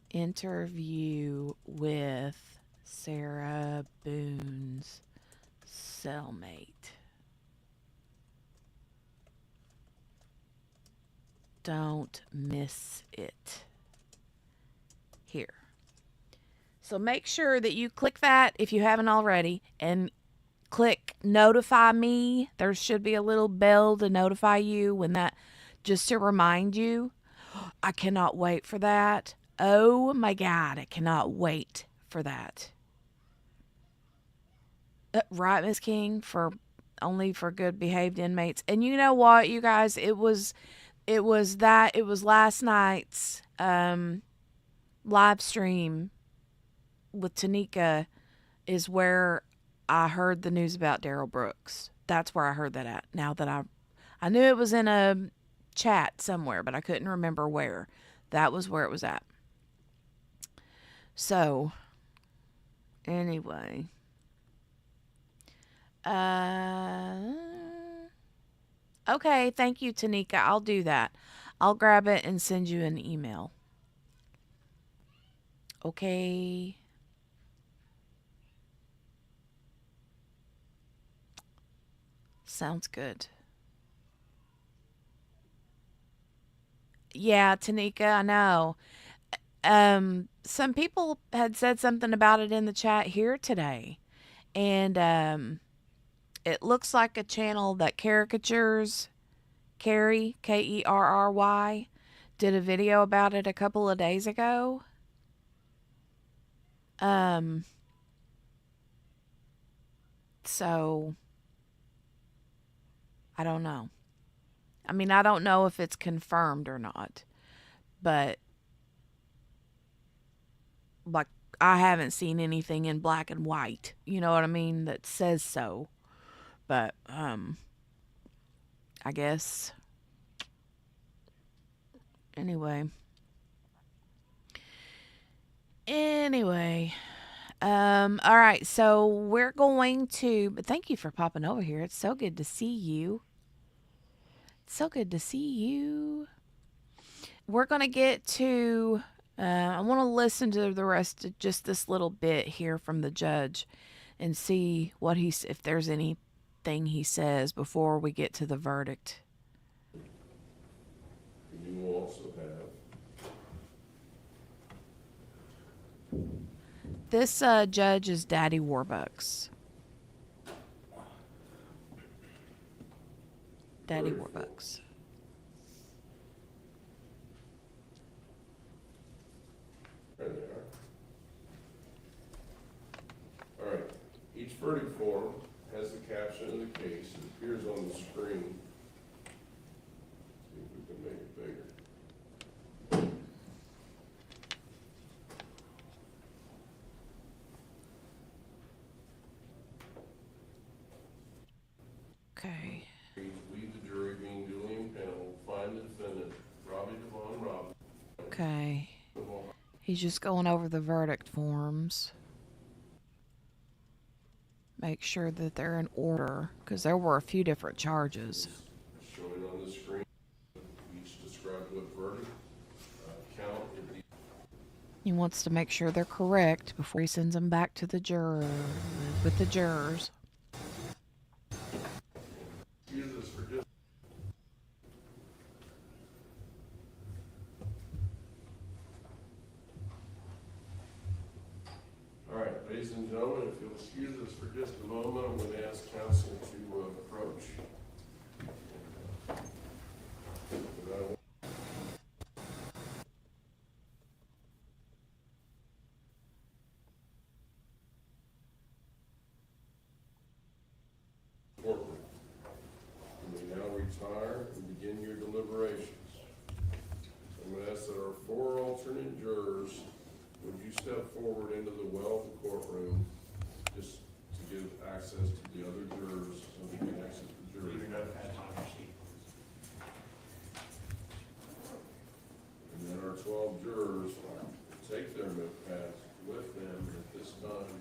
interview with Sarah Boone's cellmate. Don't miss it. Here. So make sure that you click that if you haven't already, and click notify me. There should be a little bell to notify you when that, just to remind you. I cannot wait for that. Oh my God, I cannot wait for that. Right, Miss King, for only for good behaved inmates. And you know what, you guys, it was last night's live stream with Tanika is where I heard the news about Daryl Brooks. That's where I heard that at. Now that I knew it was in a chat somewhere, but I couldn't remember where. That was where it was at. So, anyway. Okay, thank you, Tanika. I'll do that. I'll grab it and send you an email. Okay. Sounds good. Yeah, Tanika, I know. Some people had said something about it in the chat here today. And it looks like a channel that caricatures Kerry, Kerry, did a video about it a couple of days ago. So I don't know. I mean, I don't know if it's confirmed or not, but like I haven't seen anything in black and white, you know what I mean, that says so. But I guess anyway. All right, so we're going to, but thank you for popping over here. It's so good to see you. So good to see you. We're going to get to, I want to listen to the rest of just this little bit here from the judge and see what if there's anything he says before we get to the verdict. You will also have this judge is Daddy Warbucks. Daddy Warbucks. There they are. All right. Each verdict form has the caption of the case. It appears on the screen. See if we can make it bigger. Okay. We, the jury, being duly impaneled, find the defendant, Robbi Robinson. Okay. He's just going over the verdict forms. Make sure that they're in order, because there were a few different charges. Showing on the screen, each describe what verdict, count. He wants to make sure they're correct before he sends them back to the juror with the jurors. Excuse us for just. All right, ladies and gentlemen, if you'll excuse us for just a moment, I'm going to ask counsel to approach. You may now retire and begin your deliberations. I'm going to ask that our 4 alternate jurors, would you step forward into the well of the courtroom just to give access to the other jurors so we can exit the jury? And then our 12 jurors take their notepads with them at this time,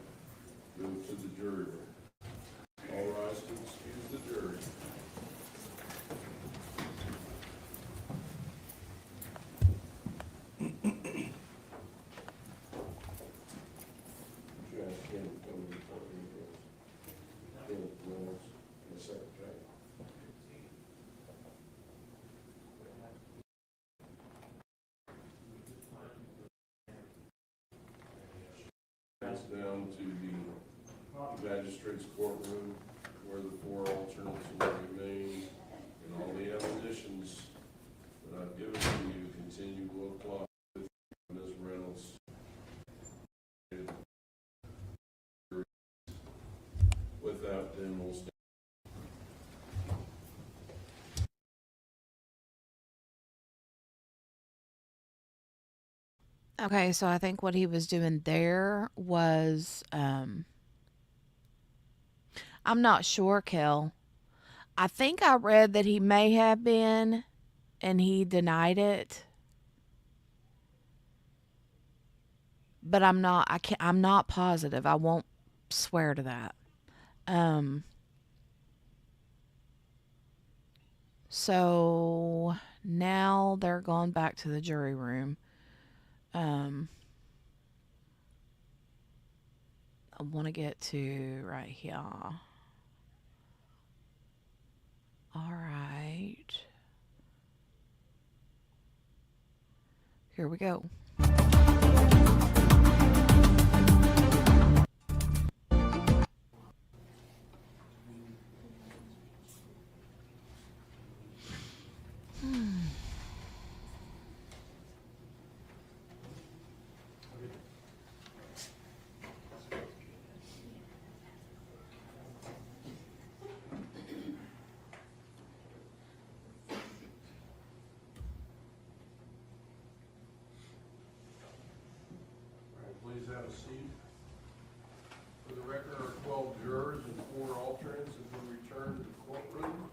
move to the jury room. All rise to excuse the jury. us down to the magistrate's courtroom where the 4 alternates will remain, and all the admonitions that I've given to you continue to apply with Ms. Reynolds. With that, then we'll stand. Okay, so I think what he was doing there was, I'm not sure, Kel. I think I read that he may have been, and he denied it. But I'm not positive. I won't swear to that. So now they're going back to the jury room. I want to get to right here. All right. Here we go. Please have a seat. For the record, our 12 jurors and 4 alternates as we return to the courtroom.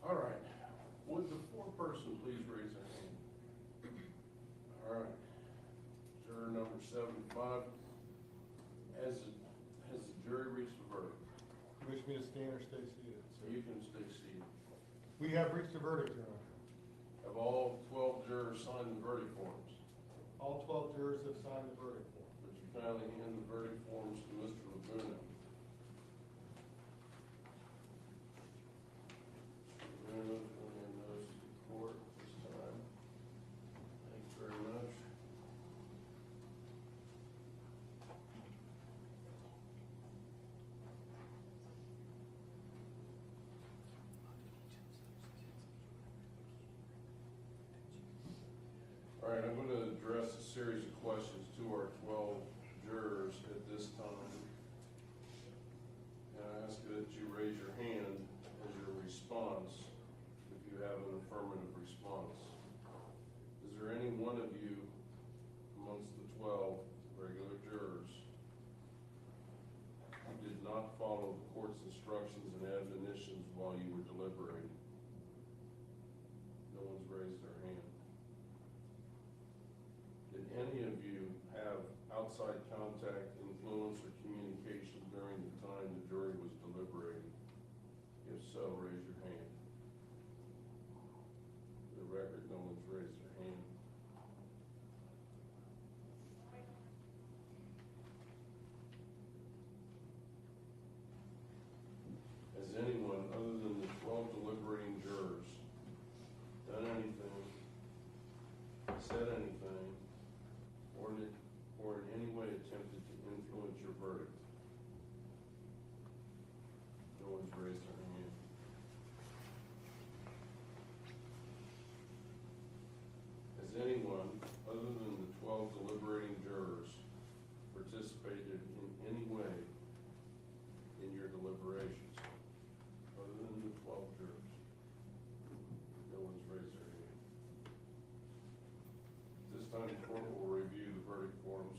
All right, would the 4th person please raise their hand? All right, juror number 75. Has the jury reached a verdict? You wish me to stand or stay seated? So you can stay seated. We have reached a verdict, Your Honor. Have all 12 jurors signed the verdict forms? All 12 jurors have signed the verdict form. Would you kindly hand the verdict forms to Mr. Laguna? All right, I'm going to address a series of questions to our 12 jurors at this time. And I ask that you raise your hand as your response if you have an affirmative response. Is there any one of you amongst the 12 regular jurors who did not follow the court's instructions and admonitions while you were deliberating? No one's raised their hand. Did any of you have outside contact, influence, or communication during the time the jury was deliberating? If so, raise your hand. For the record, no one's raised their hand. Has anyone other than the 12 deliberating jurors done anything, said anything, or in any way attempted to influence your verdict? No one's raised their hand. Has anyone, other than the 12 deliberating jurors, participated in any way in your deliberations? Other than the 12 jurors? No one's raised their hand. This time the court will review the verdict forms.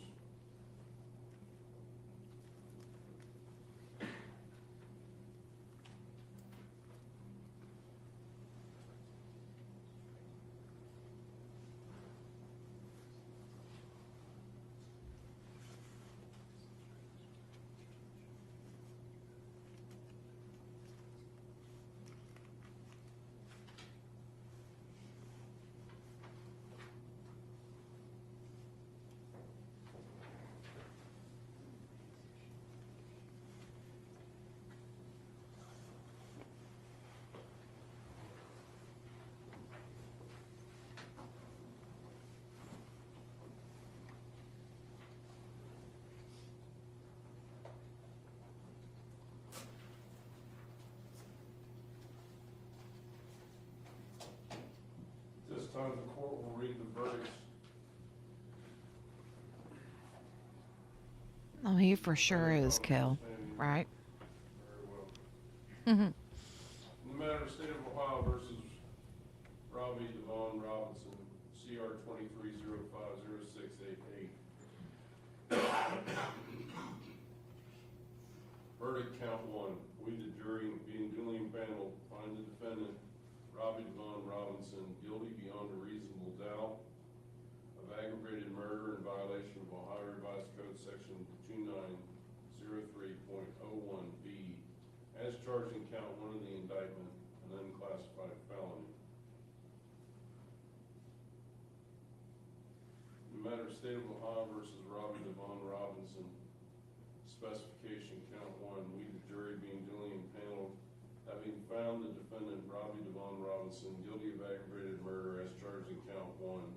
read the verdicts. Oh, he for sure is, Kel. Right? Very well. In the matter of State of Ohio versus Robbi Robinson, CR 23050688. Verdict count one. We, the jury, being duly impaneled, find the defendant, Robbi Robinson, guilty beyond a reasonable doubt of aggravated murder in violation of Ohio Revised Code Section 2903.01B, as charged in count one of the indictment, an unclassified felony. In the matter of State of Ohio versus Robbi Robinson, specification count one, we, the jury, being duly impaneled, having found the defendant, Robbi Robinson, guilty of aggravated murder as charged in count one.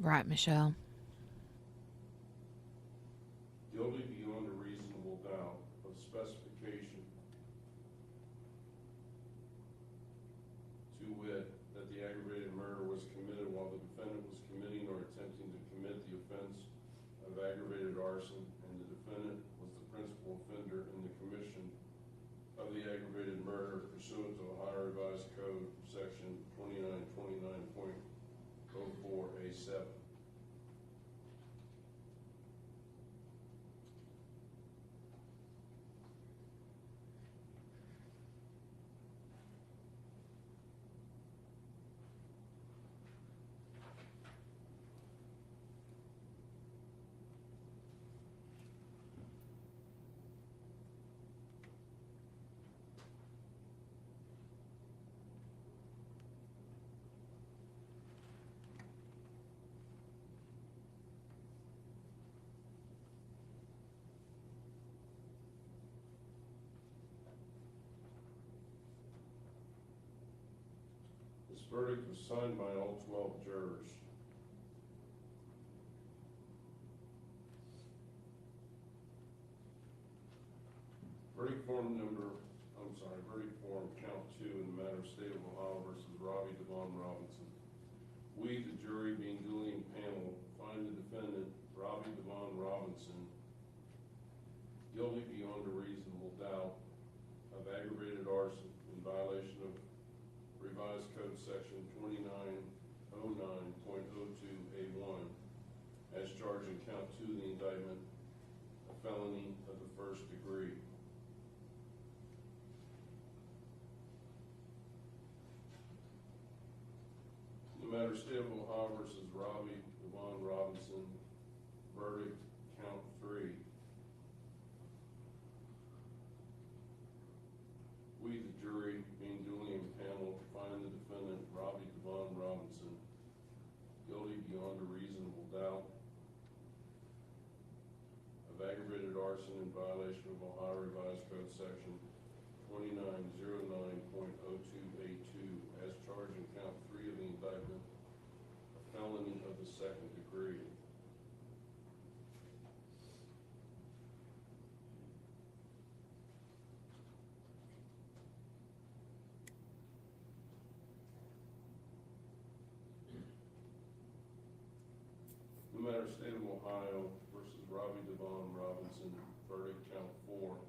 Right, Michelle. Guilty beyond a reasonable doubt of specification, to wit, that the aggravated murder was committed while the defendant was committing or attempting to commit the offense of aggravated arson, and the defendant was the principal offender in the commission of the aggravated murder pursuant to Ohio Revised Code Section 2929.04A7. This verdict was signed by all 12 jurors. Verdict form count two in the matter of State of Ohio versus Robbi Robinson. We, the jury, being duly impaneled, find the defendant, Robbi Robinson, guilty beyond a reasonable doubt of aggravated arson in violation of Revised Code Section 2909.02A1, as charged in count two of the indictment, a felony of the first degree. In the matter of State of Ohio versus Robbi Robinson, verdict count three. We, the jury, being duly impaneled, find the defendant, Robbi Robinson, guilty beyond a reasonable doubt of aggravated arson in violation of Ohio Revised Code Section 2909.02A2, as charged in count three of the indictment, a felony of the second degree. No matter State of Ohio versus Robbi Robinson, verdict count four.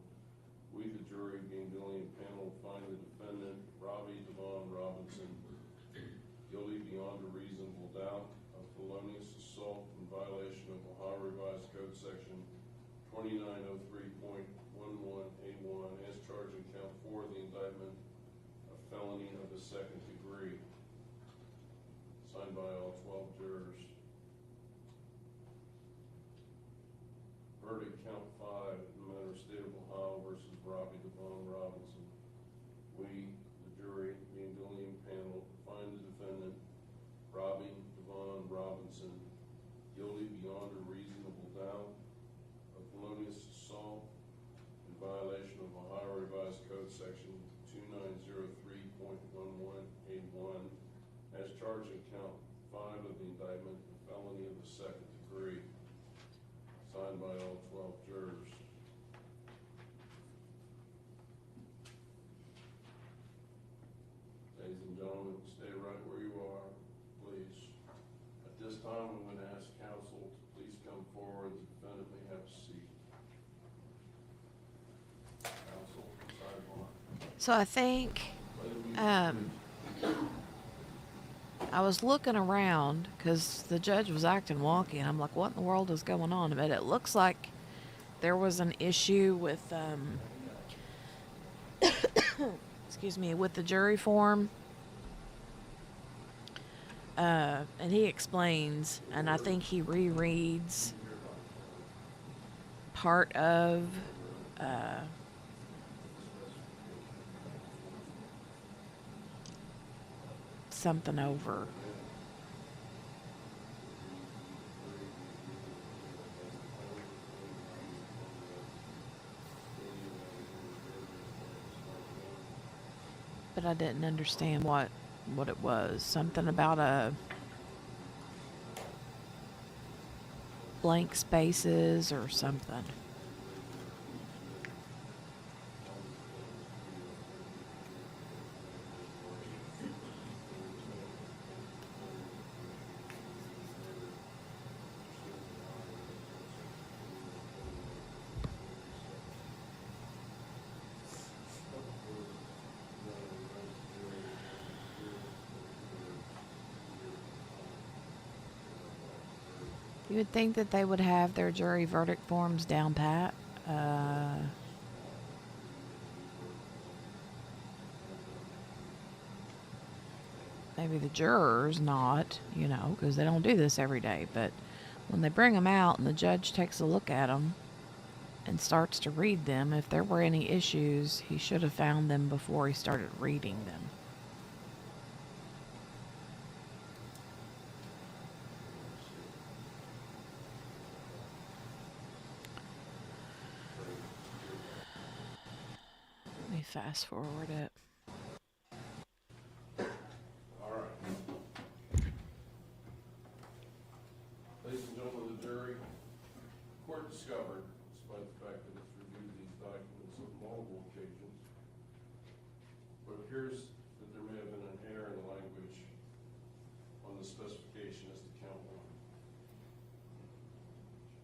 We, the jury, being duly impaneled, find the defendant, Robbi Robinson, guilty beyond a reasonable doubt of felonious assault in violation of Ohio Revised Code Section 2903.11A1, as charged in count four of the indictment, a felony of the second degree. Signed by all 12 jurors. Verdict count five in the matter of State of Ohio versus Robbi Robinson. We, the jury, being duly impaneled, find the defendant, Robbi Robinson, guilty beyond a reasonable doubt of felonious assault in violation of Ohio Revised Code Section 2903.11A1, as charged in count 5 of the indictment, felony of the 2nd degree, signed by all 12 jurors. Ladies and gentlemen, stay right where you are, please. At this time, I'm going to ask counsel to please come forward. The defendant may have a seat. Counsel, sidebar. So I think I was looking around because the judge was acting wonky, and I'm like, what in the world is going on? But it looks like there was an issue with, excuse me, with the jury form. And he explains, and I think he rereads part of something over. But I didn't understand what it was. Something about a blank spaces or something. You would think that they would have their jury verdict forms down pat. Maybe the jurors not, you know, because they don't do this every day. But when they bring them out and the judge takes a look at them and starts to read them, if there were any issues, he should have found them before he started reading them. Let me fast forward it. All right. Ladies and gentlemen of the jury, court discovered, despite the fact that it's reviewed these documents on multiple occasions, but it appears that there may have been an error in the language on the specification as to count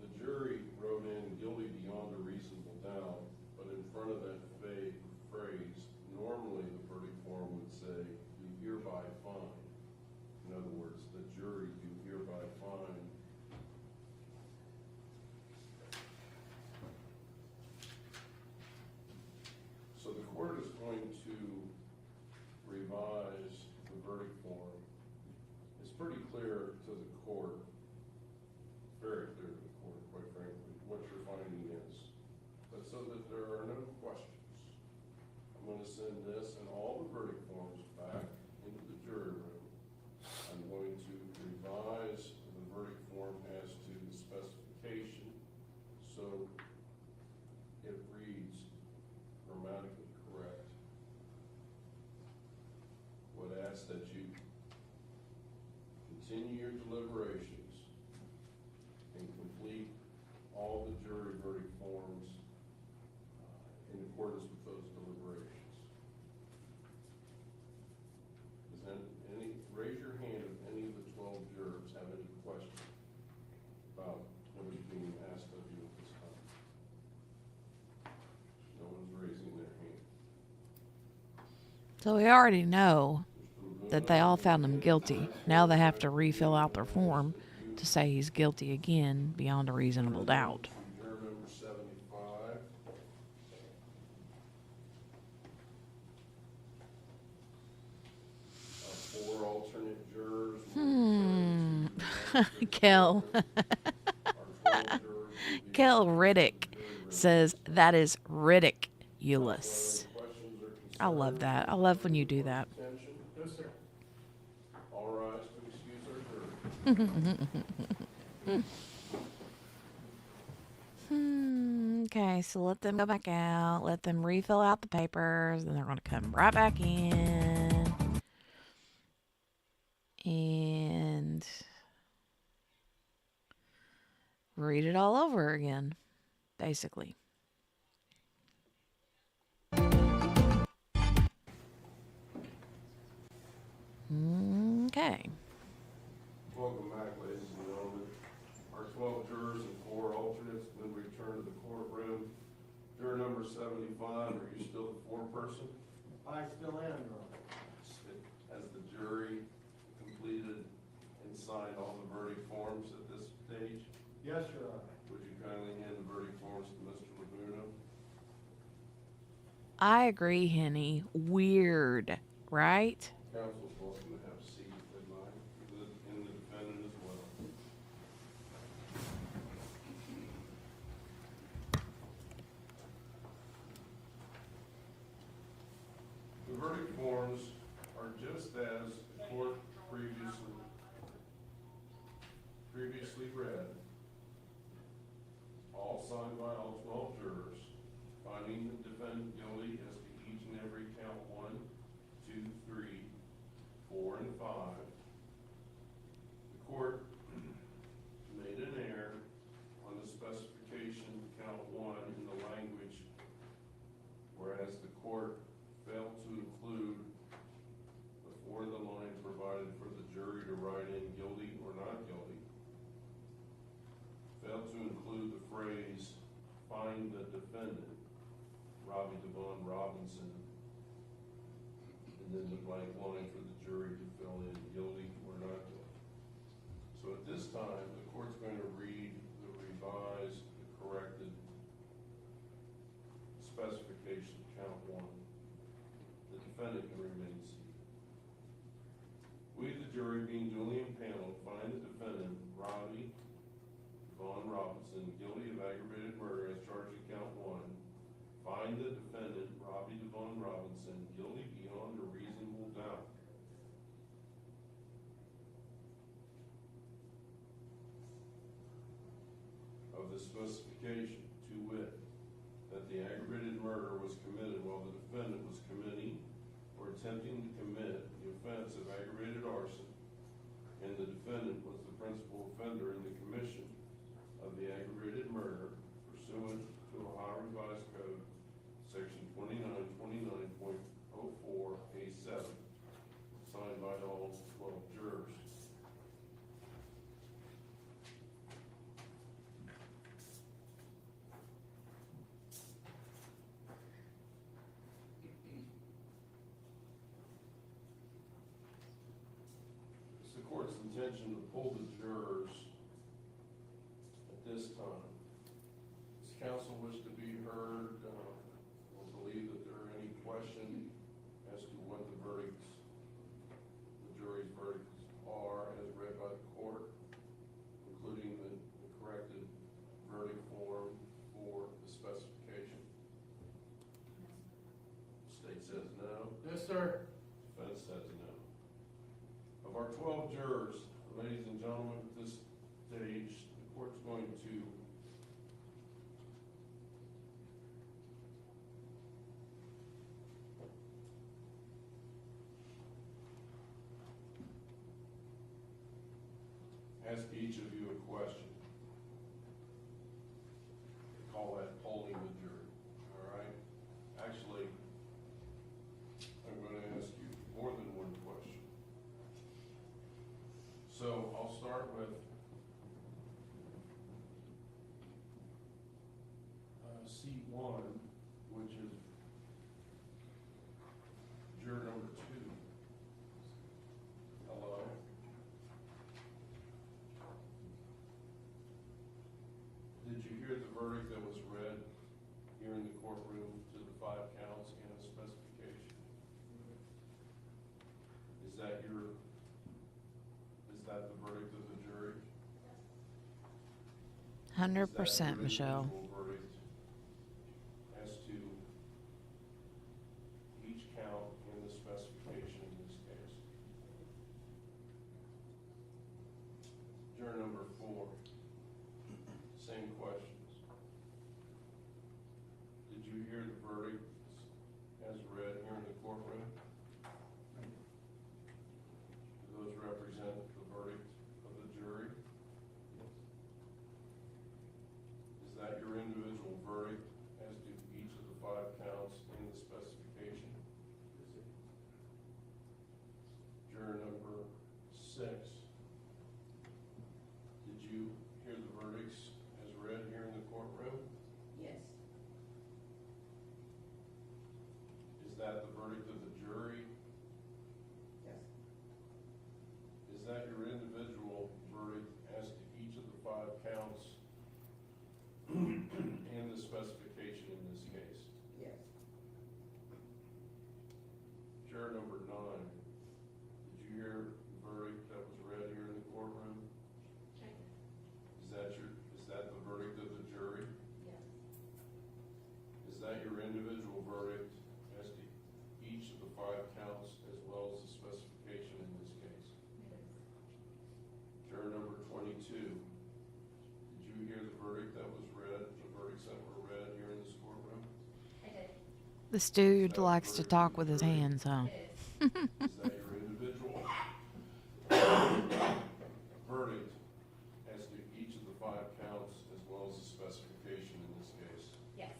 1. The jury wrote in guilty beyond a reasonable doubt, but in front of that vague phrase, normally the verdict form would say, you hereby find. In other words, the jury, you hereby find. So the court is going to revise the verdict form. It's pretty clear to the court, very clear to the court, quite frankly, what your finding is. But so that there are no questions, I'm going to send this and all the verdict forms back into the jury room. I'm going to revise the verdict form as to the specification so it reads grammatically correct. Would ask that you continue your deliberations and complete all the jury verdict forms in accordance with those deliberations. Does any raise your hand if any of the 12 jurors have any questions about what is being asked of you at this time? No one's raising their hand. So we already know that they all found him guilty. Now they have to refill out their form to say he's guilty again beyond a reasonable doubt. Juror number 75. Four alternate jurors. Kel. Kel Riddick says that is ridiculous. I love that. I love when you do that. No, sir. All rise to excuse our jurors. Okay, so let them go back out. Let them refill out the papers. Then they're going to come right back in. And and read it all over again, basically. Okay. Welcome back, ladies and gentlemen. Our 12 jurors and 4 alternates then return to the courtroom. Juror number 75, are you still the foreperson? I still am, Your Honor. Has the jury completed and signed all the verdict forms at this stage? Yes, Your Honor. Would you kindly hand the verdict forms to Mr. Laguna? I agree, Henny. Weird, right? Counsel's welcome to have a seat if they'd like, and the defendant as well. The verdict forms are just as the court previously read, all signed by all 12 jurors, finding the defendant guilty as to each and every count 1, 2, 3, 4, and 5. The court made an error on the specification count 1 in the language, whereas the court failed to include before the line provided for the jury to write in guilty or not guilty, failed to include the phrase find the defendant, Robbi Robinson, and then the blank line for the jury to fill in guilty or not guilty. So at this time, the court's going to read the revised, the corrected specification count 1. The defendant can remain seated. We, the jury, being duly impaneled, find the defendant, Robbi Robinson, guilty of aggravated murder as charged in count 1. Find the defendant, Robbi Robinson, guilty beyond a reasonable doubt. Of the specification, to wit, that the aggravated murder was committed while the defendant was committing or attempting to commit the offense of aggravated arson, and the defendant was the principal offender in the commission of the aggravated murder pursuant to Ohio Revised Code, Section 2929.04A7, signed by all 12 jurors. It's the court's intention to pull the jurors at this time. Does counsel wish to be heard or believe that there are any questions as to what the jury's verdicts are as read by the court, including the corrected verdict form for the specification? State says no. Yes, sir. Defense says no. Of our 12 jurors, ladies and gentlemen, at this stage, the court's going to ask each of you a question. We call that polling the jury, all right? Actually, I'm going to ask you more than one question. So I'll start with seat 1, which is juror number 2. Hello. Did you hear the verdict that was read here in the courtroom to the 5 counts and the specification? Is that the verdict of the jury? 100%, Michelle. Verdict as to each count and the specification in this case. Juror number 4, same questions. Did you hear the verdict as read here in the courtroom? Do those represent the verdict that the verdict of the jury? Yes. Is that your individual verdict as to each of the 5 counts and the specification in this case? Yes. Juror number 9, did you hear the verdict that was read here in the courtroom? Is that the verdict of the jury? Yes. Is that your individual verdict as to each of the 5 counts as well as the specification in this case? It is. Juror number 22, did you hear the verdict that was read, the verdicts that were read here in this courtroom? I did. This dude likes to talk with his hands, huh? It is. Is that your individual verdict as to each of the 5 counts as well as the specification in this case? Yes.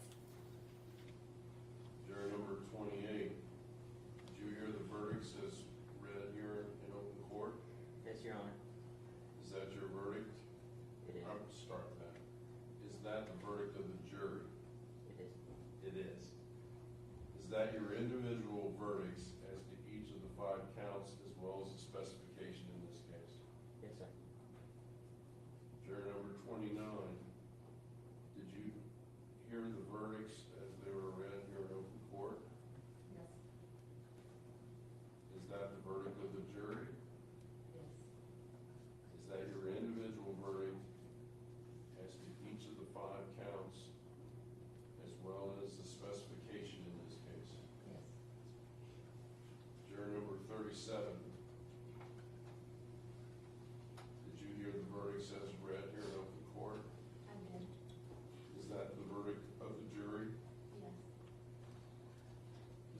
Juror number 28, did you hear the verdicts as read here in open court? Yes, Your Honor. Is that your verdict? It is. I'm gonna start that. Is that the verdict of the jury? It is. It is. Is that your individual verdicts as to each of the 5 counts as well as the specification in this case? Yes, sir. Juror number 29, did you hear the verdicts as they were read here in open court? Yes. Is that the verdict of the jury? Yes. Is that your individual verdict as to each of the 5 counts as well as the specification in this case? Yes. Juror number 37, did you hear the verdicts as read here in open court? I did. Is that the verdict of the jury? Yes.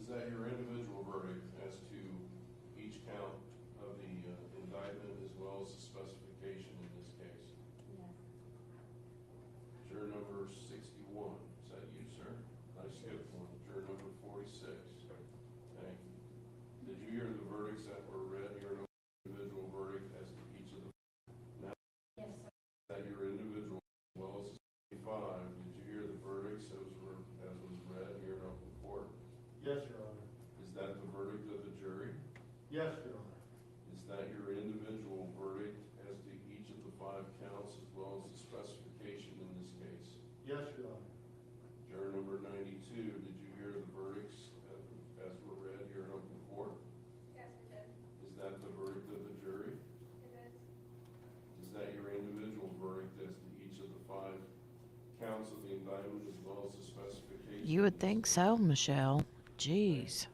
Is that your individual verdict as to each count of the indictment as well as the specification in this case? Yes. Juror number 61, is that you, sir? I skipped one. Juror number 46. Thank you. Did you hear the verdicts that were read here in individual verdict as to each of the? Now, Yes, sir. is that your individual as well as the 65? Did you hear the verdicts as was read here in open court? Yes, Your Honor. Is that the verdict of the jury? Yes, Your Honor. Is that your individual verdict as to each of the 5 counts as well as the specification in this case? Yes, Your Honor. Juror number 92, did you hear the verdicts as were read here in open court? Yes, I did. Is that the verdict of the jury? It is. Is that your individual verdict as to each of the 5 counts of the indictment as well as the specification? You would think so, Michelle. Jeez.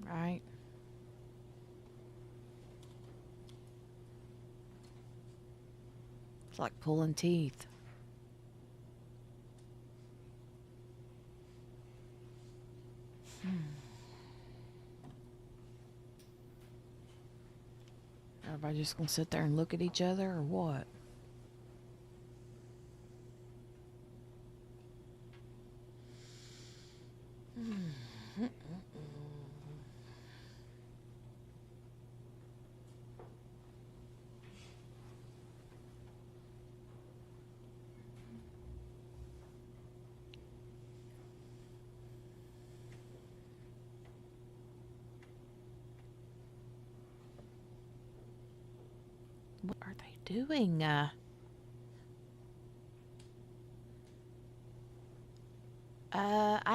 Right. It's like pulling teeth. Everybody just gonna sit there and look at each other or what? What are they doing? I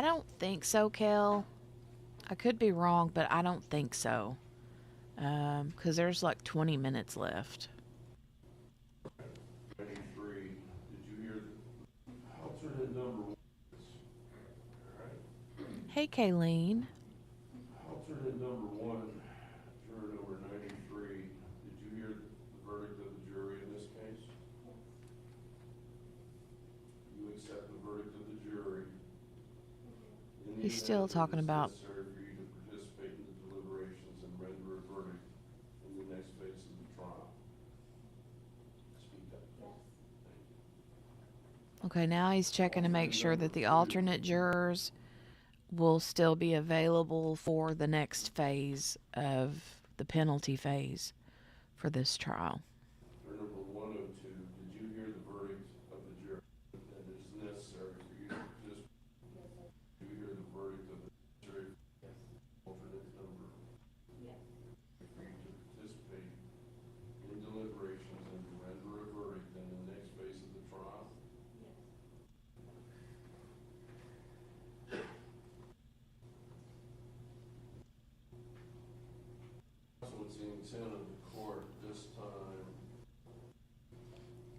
don't think so, Kel. I could be wrong, but I don't think so. 'Cause there's like 20 minutes left. 93, did you hear the alternate number 1? All right. Hey, Kayleen. Alternate number 1, juror number 93, did you hear the verdict of the jury in this case? You accept the verdict of the jury. In the He's still event that talking it's about necessary for you to participate in the deliberations and render a verdict in the Okay, now he's checking to make sure that the alternate jurors will still be available for the next phase of the penalty phase for this trial. For number 102, did you hear the verdict of the jury? That it is necessary for you to participate. Do you hear the verdict of the jury? Yes. Alternate number. Yes. For you to participate in deliberations and to render a verdict in the next phase of the trial? Yes. What's the intent of the court this time?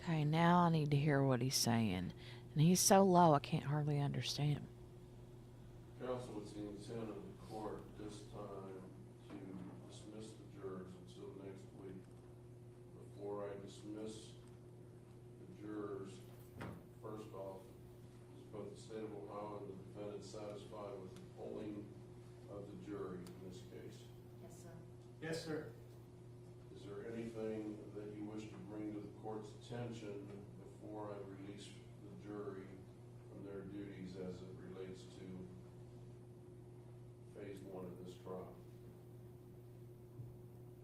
Okay, now I need to hear what he's saying. And he's so low I can't hardly understand him. Counsel, it's the intent of the court this time to dismiss the jurors until next week. Before I dismiss the jurors, first off, is both the state of Ohio and the defendant satisfied with the polling of the jury in this case? Yes, sir. Yes, sir. Is there anything that you wish to bring to the court's attention before I release the jury from their duties as it relates to phase 1 of this trial?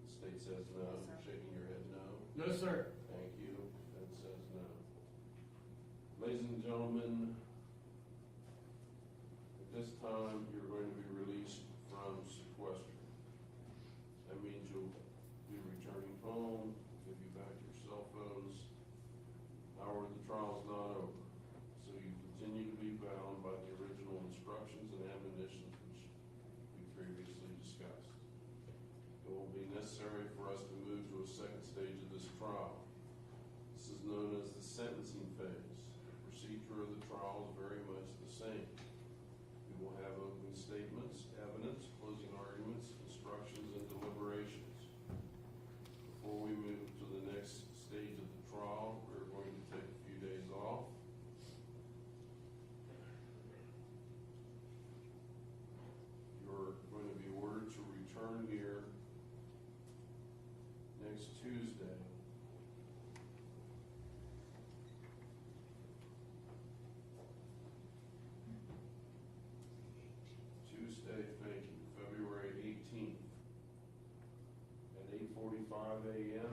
The state says no. Yes, sir. Shaking your head no. No, sir. Thank you. Defense says no. Ladies and gentlemen, at this time, you're going to be released from sequester. That means you'll be returning home, give you back your cell phones. However, the trial's not over. So you continue to be bound by the original instructions and admonitions which we previously discussed. It will be necessary for us to move to a second stage of this trial. This is known as the sentencing phase. The procedure of the trial is very much the same. We will have opening statements, evidence, closing arguments, instructions, and deliberations. Before we move to the next stage of the trial, we're going to take a few days off. You're going to be ordered to return here next Tuesday. Tuesday, thank you, February 18th. At 8:45 a.m.,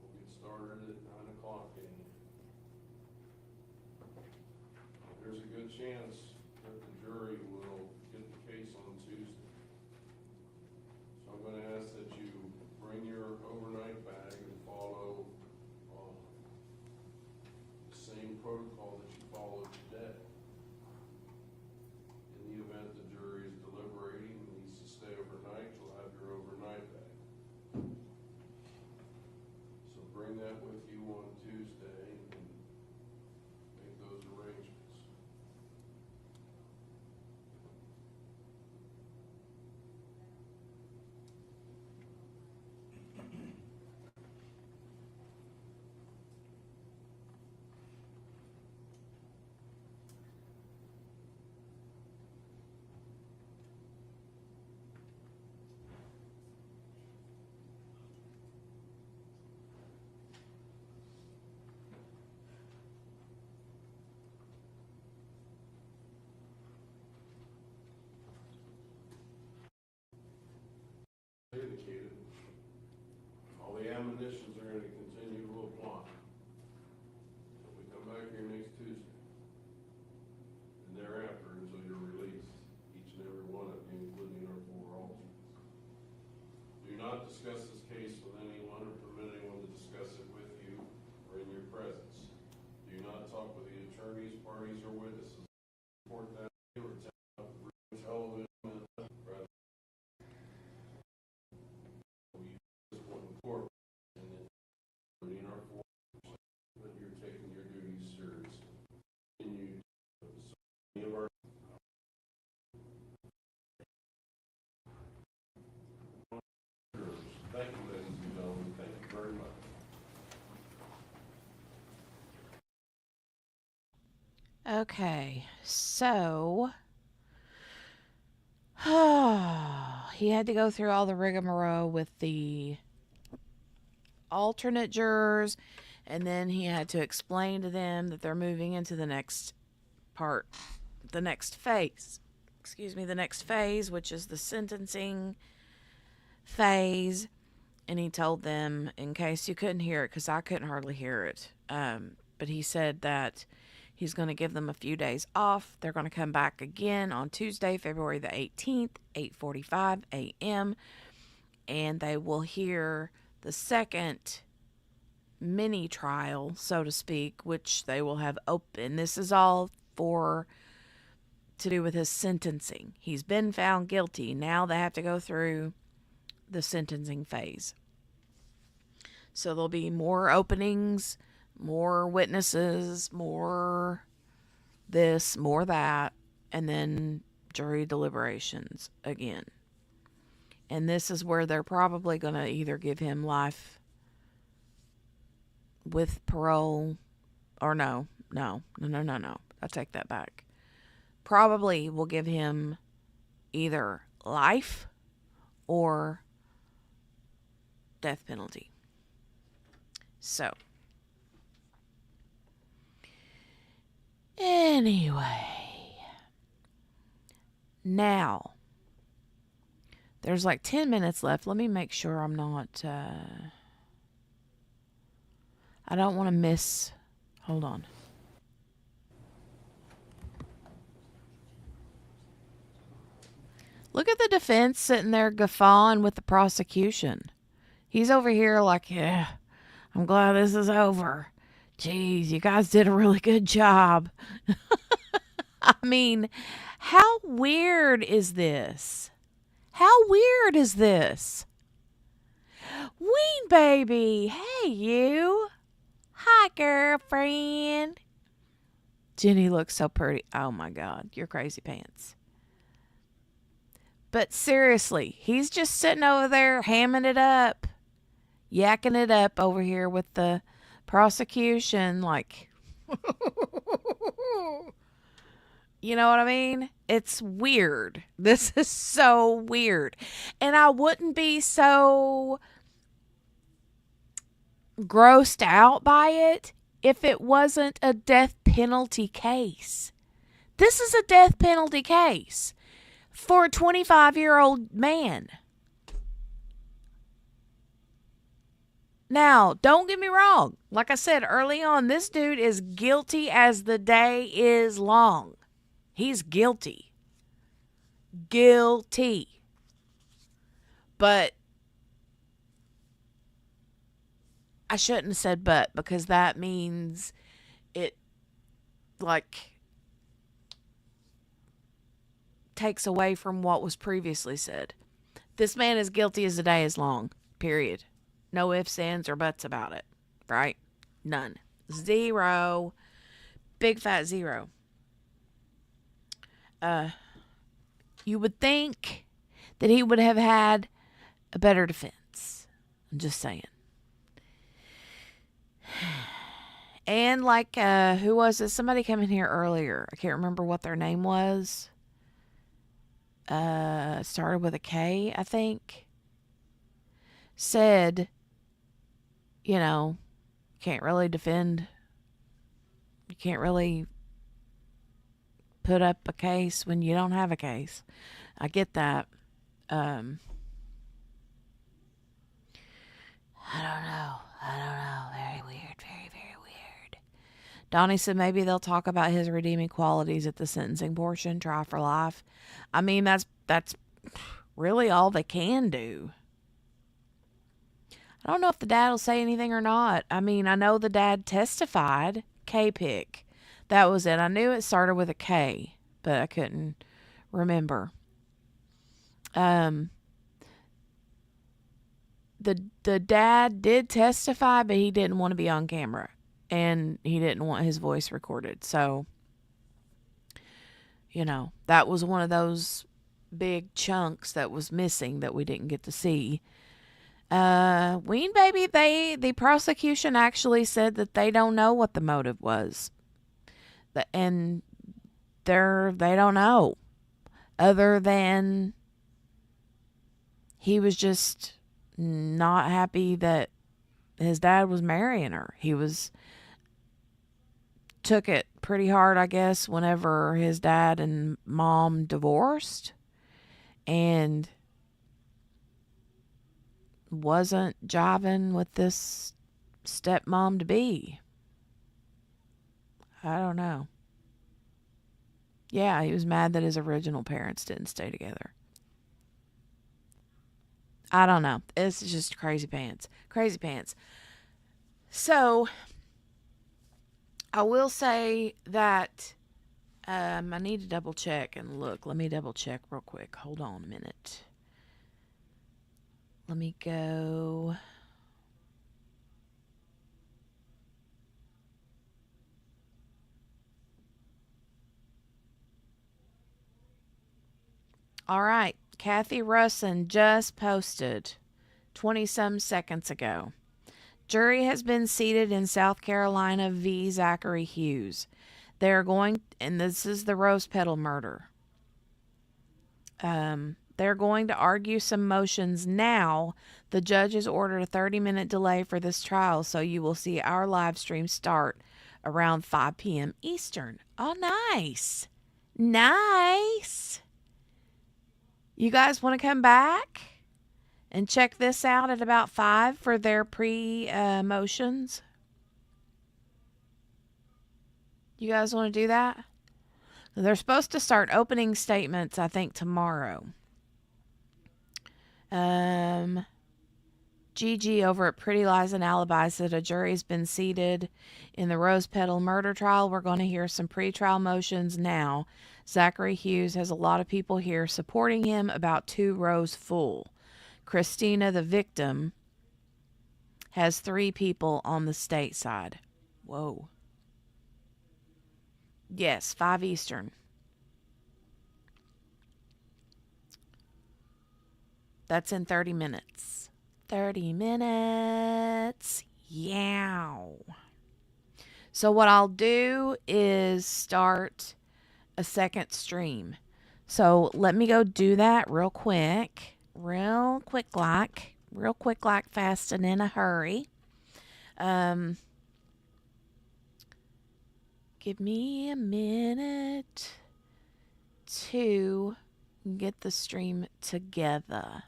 we'll get started at 9 o'clock a.m. There's a good chance that the jury will get the case on Tuesday. So I'm going to ask that you bring your overnight bag and follow the same protocol that you followed today. In the event the jury is deliberating and needs to stay overnight, you'll have your overnight bag. So bring that with you on Tuesday and make those arrangements. Indicated, all the admonitions are going to continue to apply. So we come back here next Tuesday, and thereafter until you're released, each and every one of you, including our 4 alternates. Do not discuss this case with anyone or permit anyone to discuss it with you or in your presence. Do not talk with the attorneys, parties, or witnesses. Report that or television. Court and then in our form that you're taking your duties seriously. Continue any of our thank you, ladies and gentlemen. Thank you very much. Okay, so he had to go through all the rigmarole with the alternate jurors And then he had to explain to them that they're moving into the next part, the next phase. The next phase, which is the sentencing phase. And he told them, in case you couldn't hear it, because I couldn't hardly hear it, but he said that he's going to give them a few days off. They're going to come back again on Tuesday, February the 18th, 8:45 a.m., and they will hear the second mini trial, so to speak, which they will have open. This is all to do with his sentencing. He's been found guilty. Now they have to go through the sentencing phase. So there'll be more openings, more witnesses, more this, more that, and then jury deliberations again. And this is where they're probably going to either give him life with parole or no. I take that back. Probably will give him either life or death penalty. So, anyway, now there's like 10 minutes left. Let me make sure I'm not, I don't want to miss, hold on. Look at the defense sitting there guffawing with the prosecution. He's over here like, yeah, I'm glad this is over. Jeez, you guys did a really good job. I mean, how weird is this? How weird is this? Ween baby, hey you. Hi, girlfriend. Jenny looks so pretty. Oh my God, you're crazy pants. But seriously, he's just sitting over there hamming it up, yakking it up over here with the prosecution, like, you know what I mean? It's weird. This is so weird. And I wouldn't be so grossed out by it if it wasn't a death penalty case. This is a death penalty case for a 25-year-old man. Now, don't get me wrong. Like I said early on, this dude is guilty as the day is long. He's guilty. Guilty. But I shouldn't have said but, because that means it, like, takes away from what was previously said. This man is guilty as the day is long. Period. No ifs, ands, or buts about it. Right? None. Zero. Big fat zero. You would think that he would have had a better defense. I'm just saying. And like, who was it? Somebody came in here earlier. I can't remember what their name was. Started with a K, I think. Said, you know, can't really defend. You can't really put up a case when you don't have a case. I get that. I don't know. Very weird. Very, very weird. Donnie said maybe they'll talk about his redeeming qualities at the sentencing portion. Try for life. I mean, that's really all they can do. I don't know if the dad will say anything or not. I mean, I know the dad testified. K-Pick. That was it. I knew it started with a K, but I couldn't remember. The dad did testify, but he didn't want to be on camera, and he didn't want his voice recorded. So, you know, that was one of those big chunks that was missing that we didn't get to see. Ween baby, the prosecution actually said that they don't know what the motive was. And they don't know, other than he was just not happy that his dad was marrying her. Took it pretty hard, I guess, whenever his dad and mom divorced, and wasn't jiving with this stepmom to be. I don't know. Yeah, he was mad that his original parents didn't stay together. I don't know. It's just crazy pants. Crazy pants. So, I will say that I need to double check and look. Let me double check real quick. Hold on a minute. Let me go. All right. Kathy Russin just posted 20-some seconds ago. Jury has been seated in South Carolina v. Zachary Hughes. They're going, and this is the rose petal murder. They're going to argue some motions now. The judge has ordered a 30-minute delay for this trial, so you will see our live stream start around 5 p.m. Eastern. Oh, nice. Nice. You guys want to come back and check this out at about 5 for their pre-motions? You guys want to do that? They're supposed to start opening statements, I think, tomorrow. Gigi over at Pretty Lies and Alibis said a jury's been seated in the Rose Petal murder trial. We're going to hear some pre-trial motions now. Zachary Hughes has a lot of people here supporting him, about 2 rows full. Christina, the victim, has 3 people on the state side. Whoa. Yes, 5 Eastern. That's in 30 minutes. 30 minutes. Yow. So what I'll do is start a second stream. So let me go do that real quick. Real quick like fast and in a hurry. Give me a minute to get the stream together.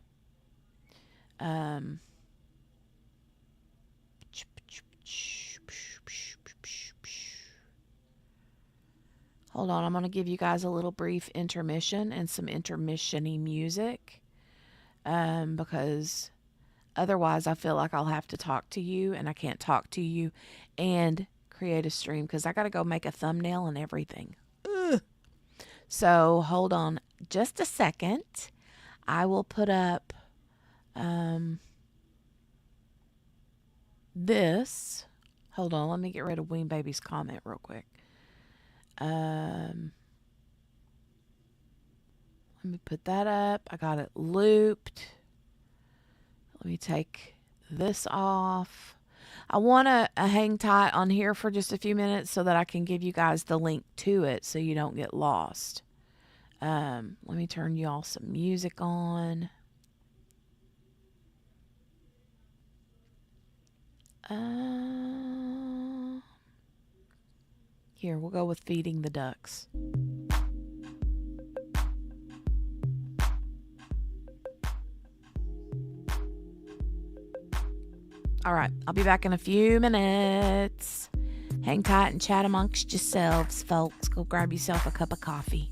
Hold on, I'm going to give you guys a little brief intermission and some intermission-y music. Because otherwise I feel like I'll have to talk to you, and I can't talk to you and create a stream because I got to go make a thumbnail and everything. Ugh. So hold on just a second. I will put up this. Hold on, let me get rid of Ween Baby's comment real quick. Let me put that up. I got it looped. Let me take this off. I want to hang tight on here for just a few minutes so that I can give you guys the link to it so you don't get lost. Let me turn you all some music on. Here, we'll go with Feeding the Ducks. All right, I'll be back in a few minutes. Hang tight and chat amongst yourselves, folks. Go grab yourself a cup of coffee.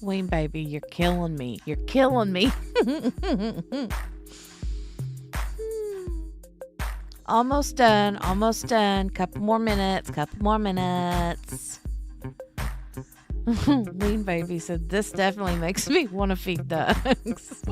Wayne, baby, you're killing me. You're killing me. Almost done. Almost done. Couple more minutes. Couple more minutes. Wayne, baby said, this definitely makes me want to feed ducks.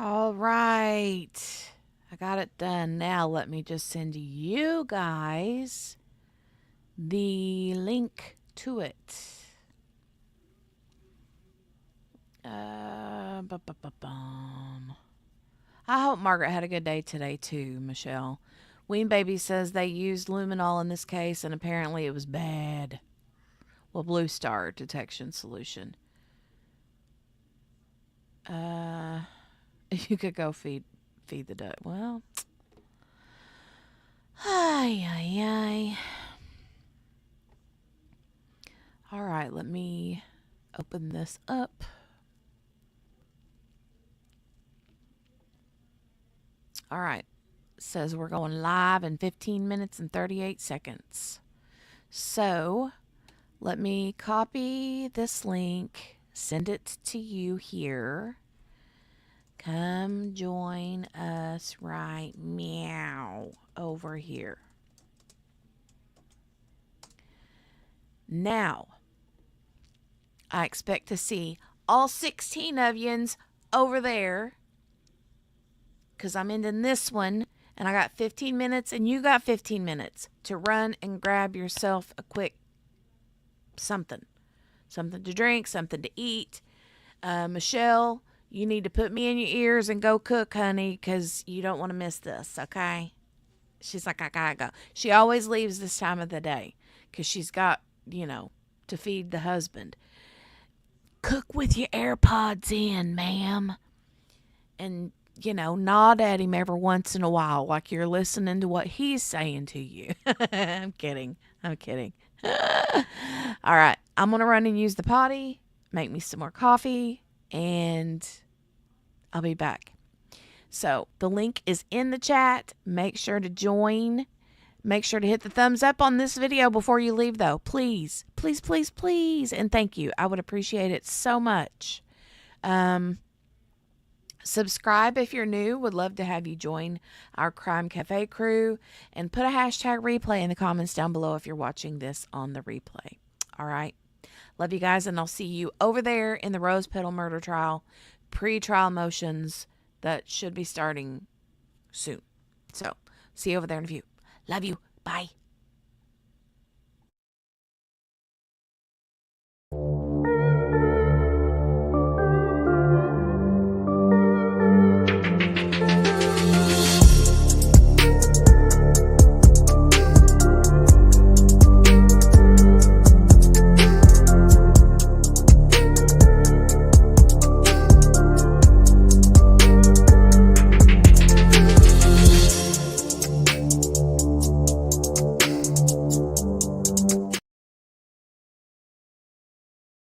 All right. I got it done. Now let me just send you guys the link to it. I hope Margaret had a good day today too, Michelle. Ween Baby says they used luminol in this case and apparently it was bad. Well, Blue Star detection solution. You could go feed the duck. Well, ay. All right, let me open this up. All right, it says we're going live in 15 minutes and 38 seconds. So let me copy this link, send it to you here. Come join us right meow over here. Now, I expect to see all 16 of yous over there because I'm ending this one and I got 15 minutes and you got 15 minutes to run and grab yourself a quick something to drink, something to eat. Michelle, you need to put me in your ears and go cook, honey, because you don't want to miss this, okay? She's like, I gotta go. She always leaves this time of the day because she's got, to feed the husband. Cook with your AirPods in, ma'am. And, nod at him every once in a while like you're listening to what he's saying to you. I'm kidding. All right. I'm going to run and use the potty, make me some more coffee, and I'll be back. So the link is in the chat. Make sure to join. Make sure to hit the thumbs up on this video before you leave, though. Please, please, please, please. And thank you. I would appreciate it so much. Subscribe if you're new. Would love to have you join our Crime Cafe crew. And put a hashtag replay in the comments down below if you're watching this on the replay. All right. Love you guys, and I'll see you over there in the Rose Petal murder trial. Pre-trial motions that should be starting soon. So, see you over there in a few. Love you. Bye.